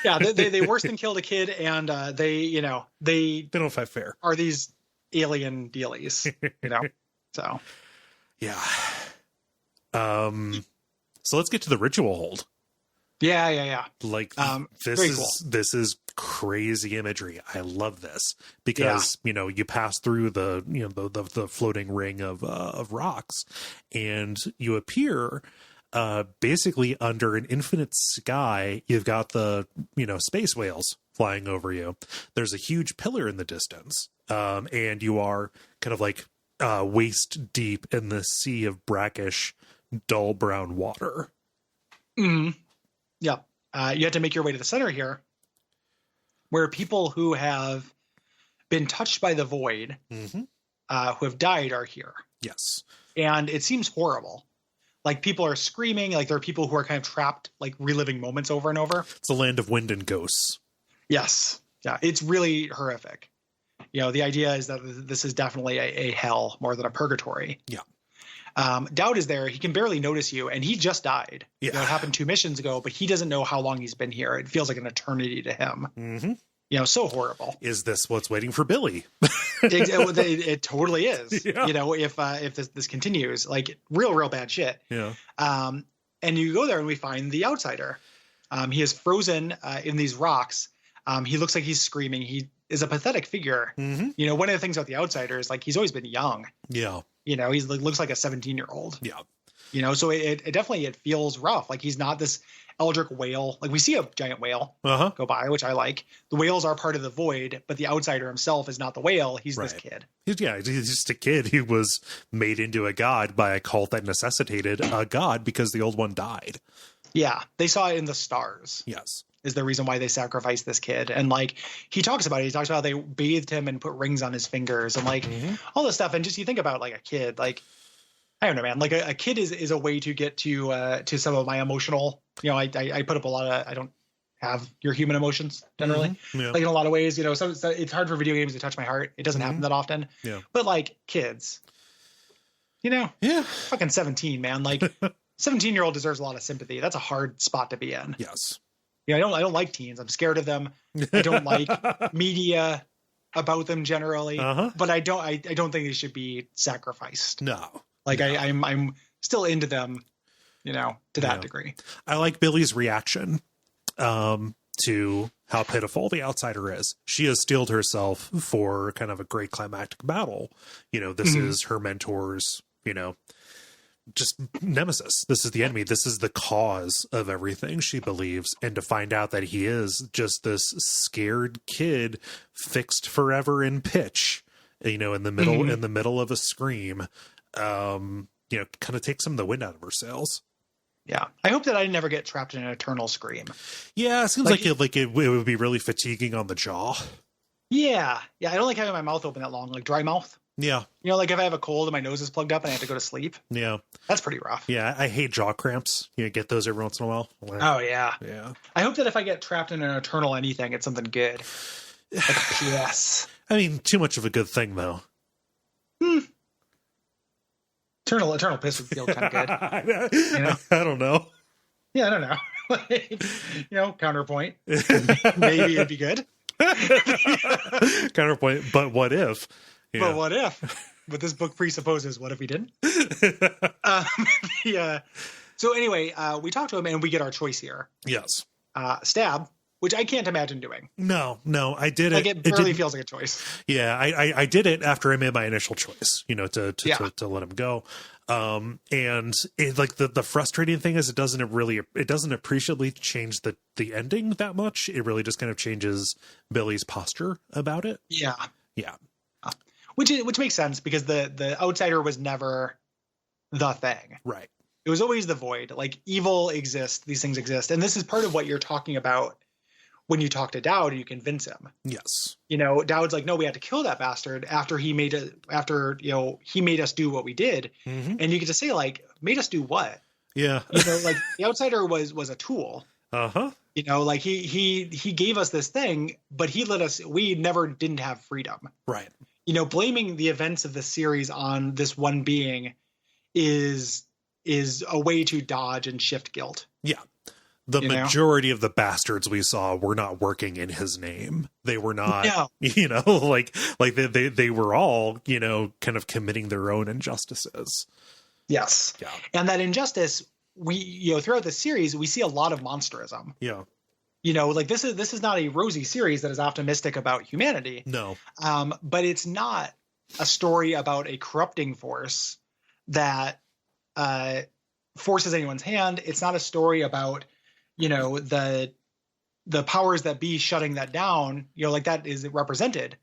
Yeah, they worse than killed a kid, and they don't fight fair. Are these alien dealies? So. Yeah. So let's get to the ritual hold. Yeah. Like this is crazy imagery. I love this because you pass through the floating ring of rocks, and you appear basically under an infinite sky. You've got the space whales flying over you. There's a huge pillar in the distance, and you are kind of like waist deep in the sea of brackish, dull brown water. Yeah. You have to make your way to the center here, where people who have been touched by the void, who have died, are here. Yes. And it seems horrible. Like people are screaming, like there are people who are kind of trapped, like reliving moments over and over. It's a land of wind and ghosts. Yes. Yeah. It's really horrific. The idea is that this is definitely a hell more than a purgatory. Yeah. Daud is there. He can barely notice you, and he just died. Yeah. It happened 2 missions ago, but he doesn't know how long he's been here. It feels like an eternity to him. So horrible. Is this what's waiting for Billy? It totally is. Yeah. If this continues, like real bad shit. Yeah. And you go there and we find the outsider. He is frozen in these rocks. He looks like he's screaming. He is a pathetic figure. One of the things about the outsider is like he's always been young. Yeah. He looks like a 17-year-old. Yeah. So it definitely, it feels rough. Like he's not this eldritch whale. Like we see a giant whale go by, which I like. The whales are part of the void, but the outsider himself is not the whale. He's this kid. He's just a kid who was made into a god by a cult that necessitated a god because the old one died. Yeah. They saw it in the stars. Yes. Is the reason why they sacrificed this kid. And like he talks about it. He talks about how they bathed him and put rings on his fingers and like all this stuff. And just you think about like a kid, like I don't know, man. Like a kid is a way to get to some of my emotional, I put up a lot of, I don't have your human emotions generally, like in a lot of ways, so it's hard for video games to touch my heart. It doesn't happen that often, but like kids, fucking 17, man, like 17-year-old deserves a lot of sympathy. That's a hard spot to be in. Yes. I don't like teens. I'm scared of them. I don't like media about them generally, but I don't think they should be sacrificed. No. Like I'm still into them, to that degree. I like Billie's reaction to how pitiful the outsider is. She has steeled herself for kind of a great climactic battle. This is her mentor's, just nemesis. This is the enemy. This is the cause of everything, she believes. And to find out that he is just this scared kid fixed forever in pitch, in the middle of a scream, kind of takes some of the wind out of her sails. Yeah. I hope that I never get trapped in an eternal scream. Yeah. It seems like it would be really fatiguing on the jaw. Yeah. Yeah. I don't like having my mouth open that long, like dry mouth. Yeah. Like if I have a cold and my nose is plugged up and I have to go to sleep. Yeah. That's pretty rough. Yeah. I hate jaw cramps. Get those every once in a while. Oh, yeah. Yeah. I hope that if I get trapped in an eternal anything, it's something good. Like a PS. I mean, too much of a good thing, though. Eternal piss would feel kind of good. I don't know. Yeah, I don't know. Counterpoint. Maybe it'd be good. Counterpoint, but what if? Yeah. But what if? But this book presupposes, what if we didn't? So anyway, we talk to him and we get our choice here. Yes. Stab, which I can't imagine doing. No, I did it. Like it barely feels like a choice. Yeah, I did it after I made my initial choice, to let him go. And it, like the frustrating thing is it doesn't appreciably change the ending that much. It really just kind of changes Billie's posture about it. Yeah. Yeah. Which makes sense because the outsider was never the thing. Right. It was always the void. Like evil exists, these things exist. And this is part of what you're talking about when you talk to Daud and you convince him. Yes. Daud's like, no, we had to kill that bastard after he made us do what we did. Mm-hmm. And you get to say, like, made us do what? Yeah. Like the outsider was a tool. Uh-huh. Like he gave us this thing, but we never didn't have freedom. Right. Blaming the events of the series on this one being is a way to dodge and shift guilt. Yeah. The majority of the bastards we saw were not working in his name. They were not, like they were all, kind of committing their own injustices. Yes. Yeah. And that injustice, we, throughout the series, we see a lot of monsterism. Yeah. Like this is not a rosy series that is optimistic about humanity. No. But it's not a story about a corrupting force that forces anyone's hand. It's not a story about, the powers that be shutting that down, like that is represented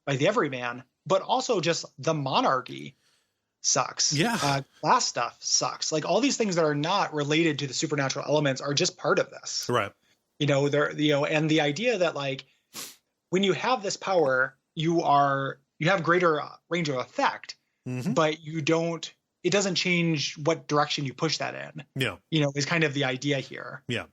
by the everyman, but also just the monarchy sucks. Yeah. Class stuff sucks. Like all these things that are not related to the supernatural elements are just part of this. Right. And the idea that like when you have this power, you have greater range of effect, but it doesn't change what direction you push that in. Yeah. Is kind of the idea here. Yeah.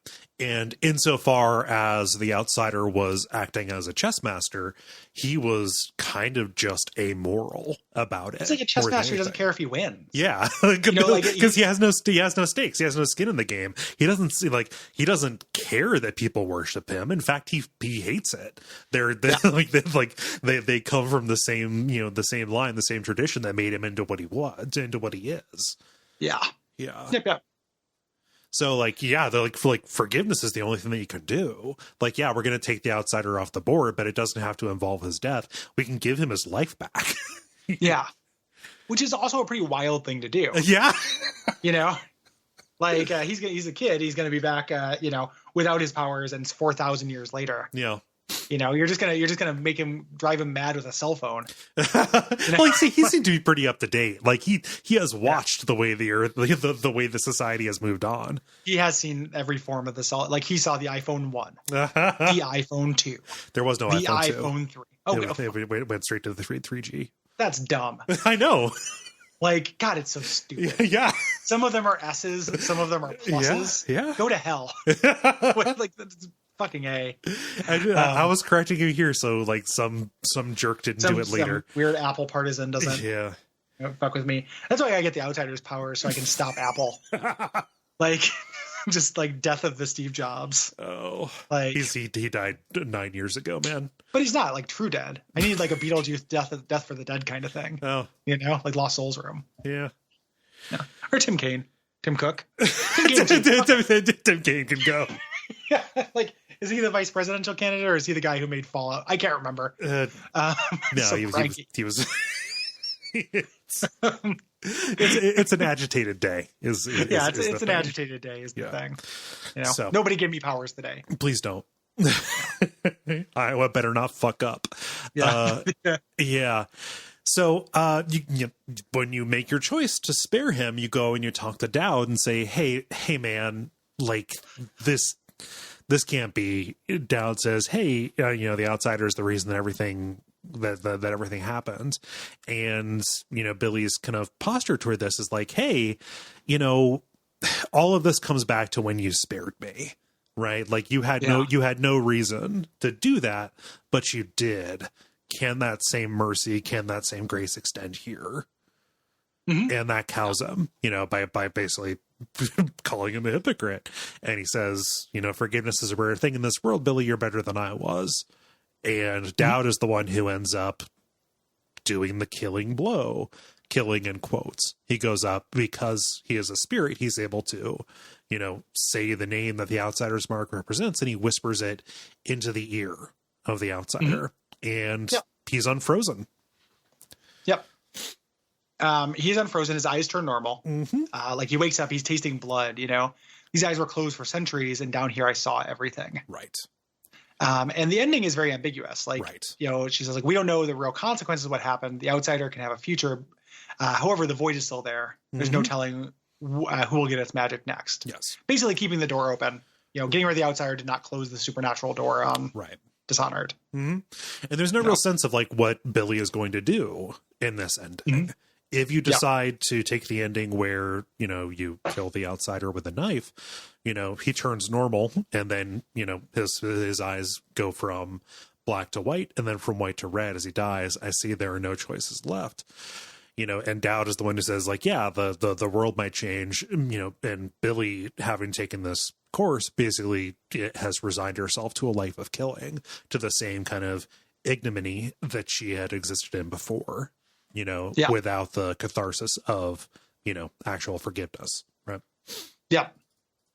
And insofar as the outsider was acting as a chess master, he was kind of just amoral about it. It's like a chess master doesn't care if he wins. Yeah. Because he has no stakes. He has no skin in the game. He doesn't care that people worship him. In fact, he hates it. They come from the same, the same line, the same tradition that made him into what he was, into what he is. Yeah. Yeah. Yep. So forgiveness is the only thing that you can do. We're going to take the outsider off the board, but it doesn't have to involve his death. We can give him his life back. Yeah. Which is also a pretty wild thing to do. Yeah. He's a kid. He's going to be back, without his powers and 4,000 years later. Yeah. You're just gonna drive him mad with a cell phone. Well, he seemed to be pretty up to date. Like he has watched the way the earth, the way the society has moved on. He has seen every form of the solid. Like he saw the iPhone 1, the iPhone 2. There was no iPhone 2. iPhone 3. Oh, it went straight to the 3G. That's dumb. I know. Like, God, it's so stupid. Yeah. Some of them are S's, some of them are pluses. Yeah. Go to hell. Like, that's fucking A. I was correcting you here, so like some jerk didn't do it later. Some weird Apple partisan doesn't fuck with me. That's why I get the Outsider's power, so I can stop Apple. Like, just like death of the Steve Jobs. Oh, like he died 9 years ago, man. But he's not like true dead. I need like a Beetlejuice death for the dead kind of thing. Oh, like Lost Souls room. Yeah. Or Tim Kaine, Tim Cook. Tim Kaine can go. Yeah, like, is he the vice presidential candidate or is he the guy who made Fallout? I can't remember. No, so he was. It's an agitated day. It's an agitated day is the thing. So, nobody give me powers today. Please don't. I better not fuck up. Yeah. So when you make your choice to spare him, you go and you talk to Daud and say, hey man, like this can't be. Daud says, hey, the Outsider is the reason that everything happened. And Billie's kind of posture toward this is like, hey, all of this comes back to when you spared me, right? Like you had no reason to do that, but you did. Can that same mercy, can that same grace extend here? Mm-hmm. And that cows him, by basically calling him a hypocrite. And he says, forgiveness is a rare thing in this world. Billie, you're better than I was. And Daud is the one who ends up doing the killing blow, killing in quotes. He goes up because he is a spirit. He's able to, say the name that the Outsider's mark represents, and he whispers it into the ear of the Outsider. And he's unfrozen. Yep. He's unfrozen. His eyes turn normal. Mm-hmm. Like he wakes up, he's tasting blood, These eyes were closed for centuries, and down here I saw everything. Right. And the ending is very ambiguous. Like, right. She says, like, we don't know the real consequences of what happened. The Outsider can have a future. However, the void is still there. There's no telling who will get its magic next. Yes. Basically keeping the door open. Getting rid of the Outsider did not close the supernatural door on Dishonored. Mm-hmm. And there's no real sense of like what Billie is going to do in this ending. Mm-hmm. If you decide to take the ending where, you kill the Outsider with a knife, he turns normal, and then, his eyes go from black to white, and then from white to red as he dies. I see there are no choices left. And Daud is the one who says, like, yeah, the world might change, and Billie, having taken this course, basically has resigned herself to a life of killing, to the same kind of ignominy that she had existed in before. Without the catharsis of, actual forgiveness. Right. Yeah.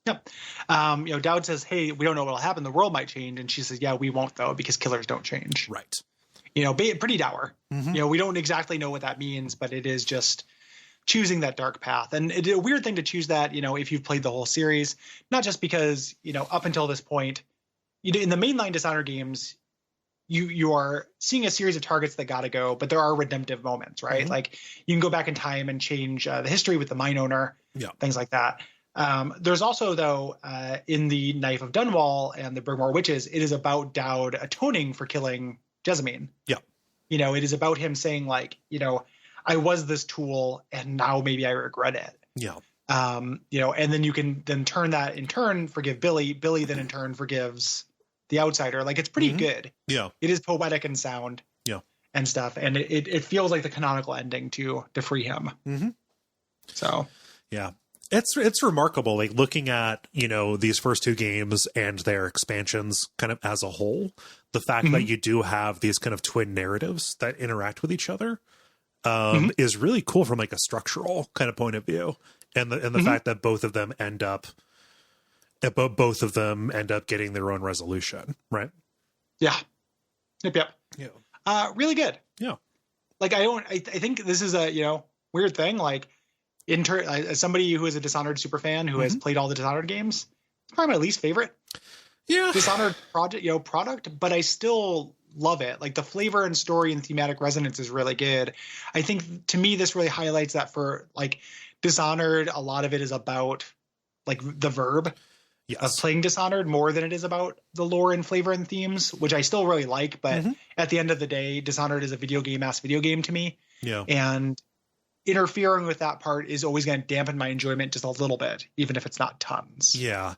Yep. Daud says, hey, we don't know what'll happen. The world might change. And she says, yeah, we won't though, because killers don't change. Right. Pretty dour. Mm-hmm. We don't exactly know what that means, but it is just choosing that dark path. And it's a weird thing to choose that, if you've played the whole series, not just because, up until this point, in the mainline Dishonored games, you are seeing a series of targets that got to go, but there are redemptive moments, right? Mm-hmm. Like you can go back in time and change the history with the mine owner, things like that. There's also, though, in the Knife of Dunwall and the Brigmore Witches, it is about Daud atoning for killing Jessamine. Yeah. It is about him saying like, I was this tool and now maybe I regret it. Yeah. And then you can then turn that in turn, forgive Billie. Billie then in turn forgives the Outsider. Like it's pretty good. Yeah. It is poetic and sound. Yeah. And stuff. And it feels like the canonical ending to free him. Mm-hmm. So. Yeah. It's remarkable, like looking at, these first two games and their expansions kind of as a whole, the fact that you do have these kind of twin narratives that interact with each other is really cool from like a structural kind of point of view. And the fact that both of them end up getting their own resolution. Right. Yeah. Yep. Yeah. Really good. Yeah. Like I think this is a, weird thing. Like, as somebody who is a Dishonored super fan who has played all the Dishonored games, it's probably my least favorite Dishonored product, but I still love it. Like the flavor and story and thematic resonance is really good. I think to me this really highlights that for like Dishonored, a lot of it is about like the verb of playing Dishonored more than it is about the lore and flavor and themes, which I still really like. But at the end of the day, Dishonored is a video game to me. Yeah. And interfering with that part is always going to dampen my enjoyment just a little bit, even if it's not tons. Yeah.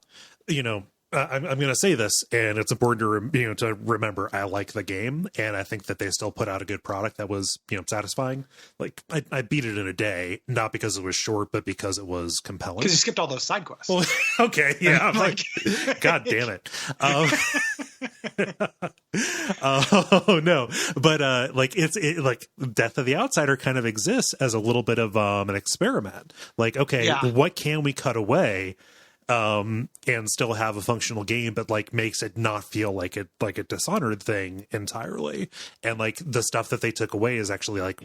I'm going to say this, and it's important to remember I like the game, and I think that they still put out a good product that was satisfying. Like I beat it in a day, not because it was short, but because it was compelling. Because you skipped all those side quests. Well, okay, yeah, I'm like, God damn it. Oh no, but like like Death of the Outsider kind of exists as a little bit of an experiment. Like, okay, what can we cut away? And still have a functional game, but like makes it not feel like a Dishonored thing entirely. And like the stuff that they took away is actually like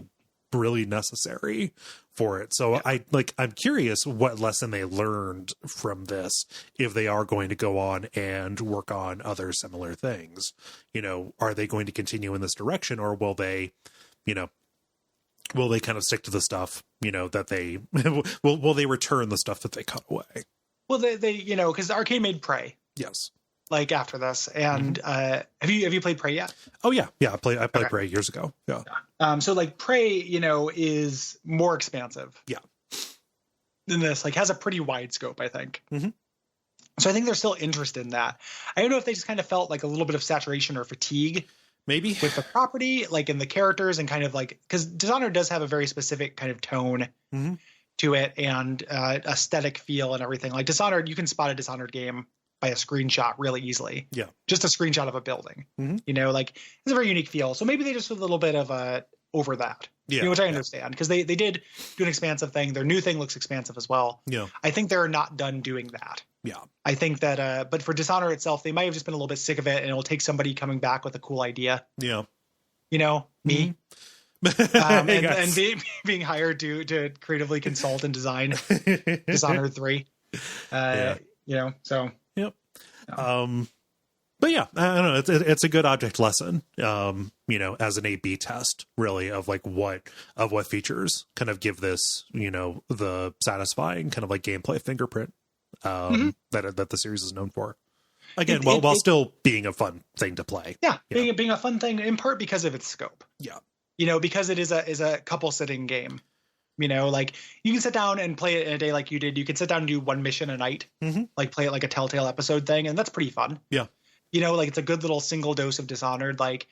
really necessary for it. So I'm curious what lesson they learned from this, if they are going to go on and work on other similar things. Are they going to continue in this direction, or will they kind of stick to the stuff, that they will they return the stuff that they cut away? Well, they because the arcade made Prey. Yes. Like after this, and have you played Prey yet? Oh yeah, I played Prey years ago. Yeah. So like Prey, is more expansive. Yeah. Than this, like has a pretty wide scope, I think. So I think they're still interested in that. I don't know if they just kind of felt like a little bit of saturation or fatigue. Maybe with the property, like in the characters, and kind of like because Dishonored does have a very specific kind of tone. To it and aesthetic feel and everything. Like Dishonored, you can spot a Dishonored game by a screenshot really easily. Yeah. Just a screenshot of a building. Like it's a very unique feel. So maybe they just a little bit of over that. Yeah. Which I understand because they did do an expansive thing. Their new thing looks expansive as well. Yeah. I think they're not done doing that. Yeah. I think that but for Dishonored itself, they might have just been a little bit sick of it, and it'll take somebody coming back with a cool idea. Yeah. Me. And being hired to creatively consult and design Dishonored 3. So. Yep. But yeah, I don't know. It's a good object lesson, as an A/B test, really, of like what features kind of give this, the satisfying kind of like gameplay fingerprint that the series is known for. Again, while still being a fun thing to play. Yeah, being a fun thing in part because of its scope. Yeah. Because it is a couple sitting game. Like you can sit down and play it in a day like you did. You can sit down and do one mission a night, like play it like a Telltale episode thing, and that's pretty fun. Yeah. Like it's a good little single dose of Dishonored, like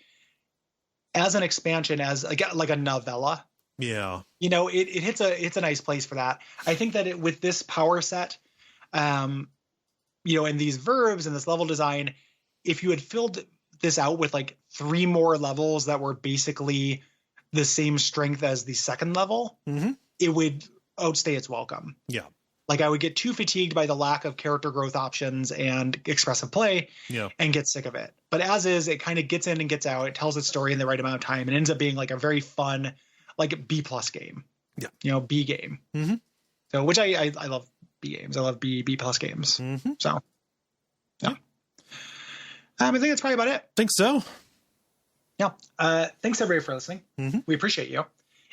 as an expansion, as like a novella. Yeah. It hits a nice place for that. I think that with this power set, and these verbs and this level design, if you had filled this out with like 3 more levels that were basically the same strength as the second level, it would outstay its welcome. Yeah. Like I would get too fatigued by the lack of character growth options and expressive play and get sick of it. But as is, it kind of gets in and gets out. It tells its story in the right amount of time and ends up being like a very fun, like B+ game. Yeah. B game. So, which I love B games. I love B+ games. So, yeah. I think that's probably about it. Think so. Yeah. Thanks everybody for listening. We appreciate you.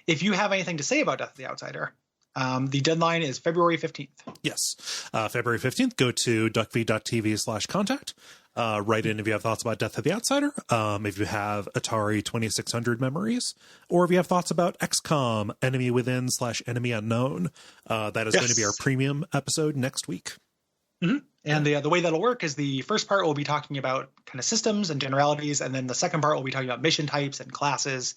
If you have anything to say about Death of the Outsider, the deadline is February 15th. Yes. February 15th, go to Duckfeed.tv/contact. Write in if you have thoughts about Death of the Outsider, if you have Atari 2600 memories, or if you have thoughts about XCOM, Enemy Within /Enemy Unknown. That is going to be our premium episode next week. And the way that'll work is the first part will be talking about kind of systems and generalities, and then the second part will be talking about mission types and classes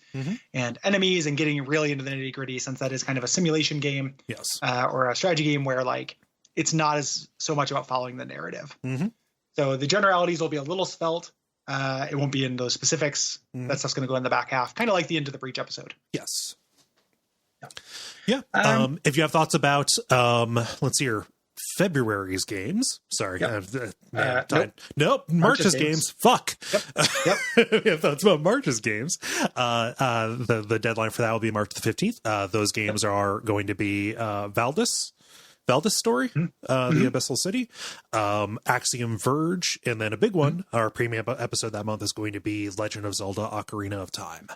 and enemies and getting really into the nitty gritty, since that is kind of a simulation game, or a strategy game where like it's not as so much about following the narrative. So the generalities will be a little svelte. It won't be in those specifics. That stuff's going to go in the back half, kind of like the Into the Breach episode. Yes. Yeah. If you have thoughts about, let's see here, February's games. Sorry. Nope. March's games. Fuck. Yep. We have thoughts about March's games. The deadline for that will be March the 15th. Those games are going to be Valdis story, the Abyssal City, Axiom Verge, and then a big one, our premium episode that month is going to be Legend of Zelda Ocarina of Time.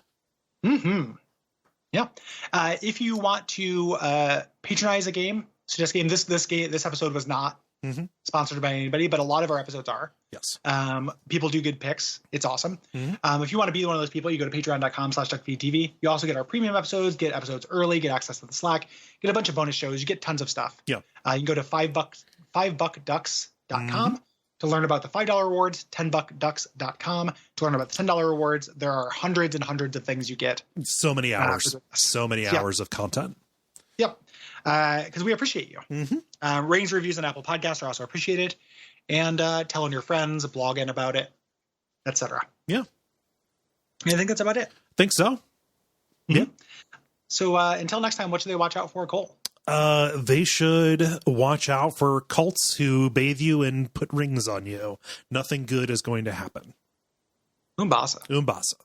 Yeah. If you want to patronize a game, suggest game, this episode was not sponsored by anybody, but a lot of our episodes are. Yes. People do good picks. It's awesome. If you want to be one of those people, you go to patreon.com/Duckfeed.tv. You also get our premium episodes, get episodes early, get access to the Slack, get a bunch of bonus shows. You get tons of stuff. Yeah. You can go to $5buckducks.com to learn about the $5 rewards, $10buckducks.com to learn about the $10 rewards. There are hundreds and hundreds of things you get. So many hours. Hours of content. Yep. Because we appreciate you. Ratings, reviews on Apple Podcasts are also appreciated. And telling your friends, blogging about it, etc. Yeah. I think that's about it. Think so. Yeah. So until next time, what should they watch out for, Cole? They should watch out for cults who bathe you and put rings on you. Nothing good is going to happen. Umbasa. Umbasa.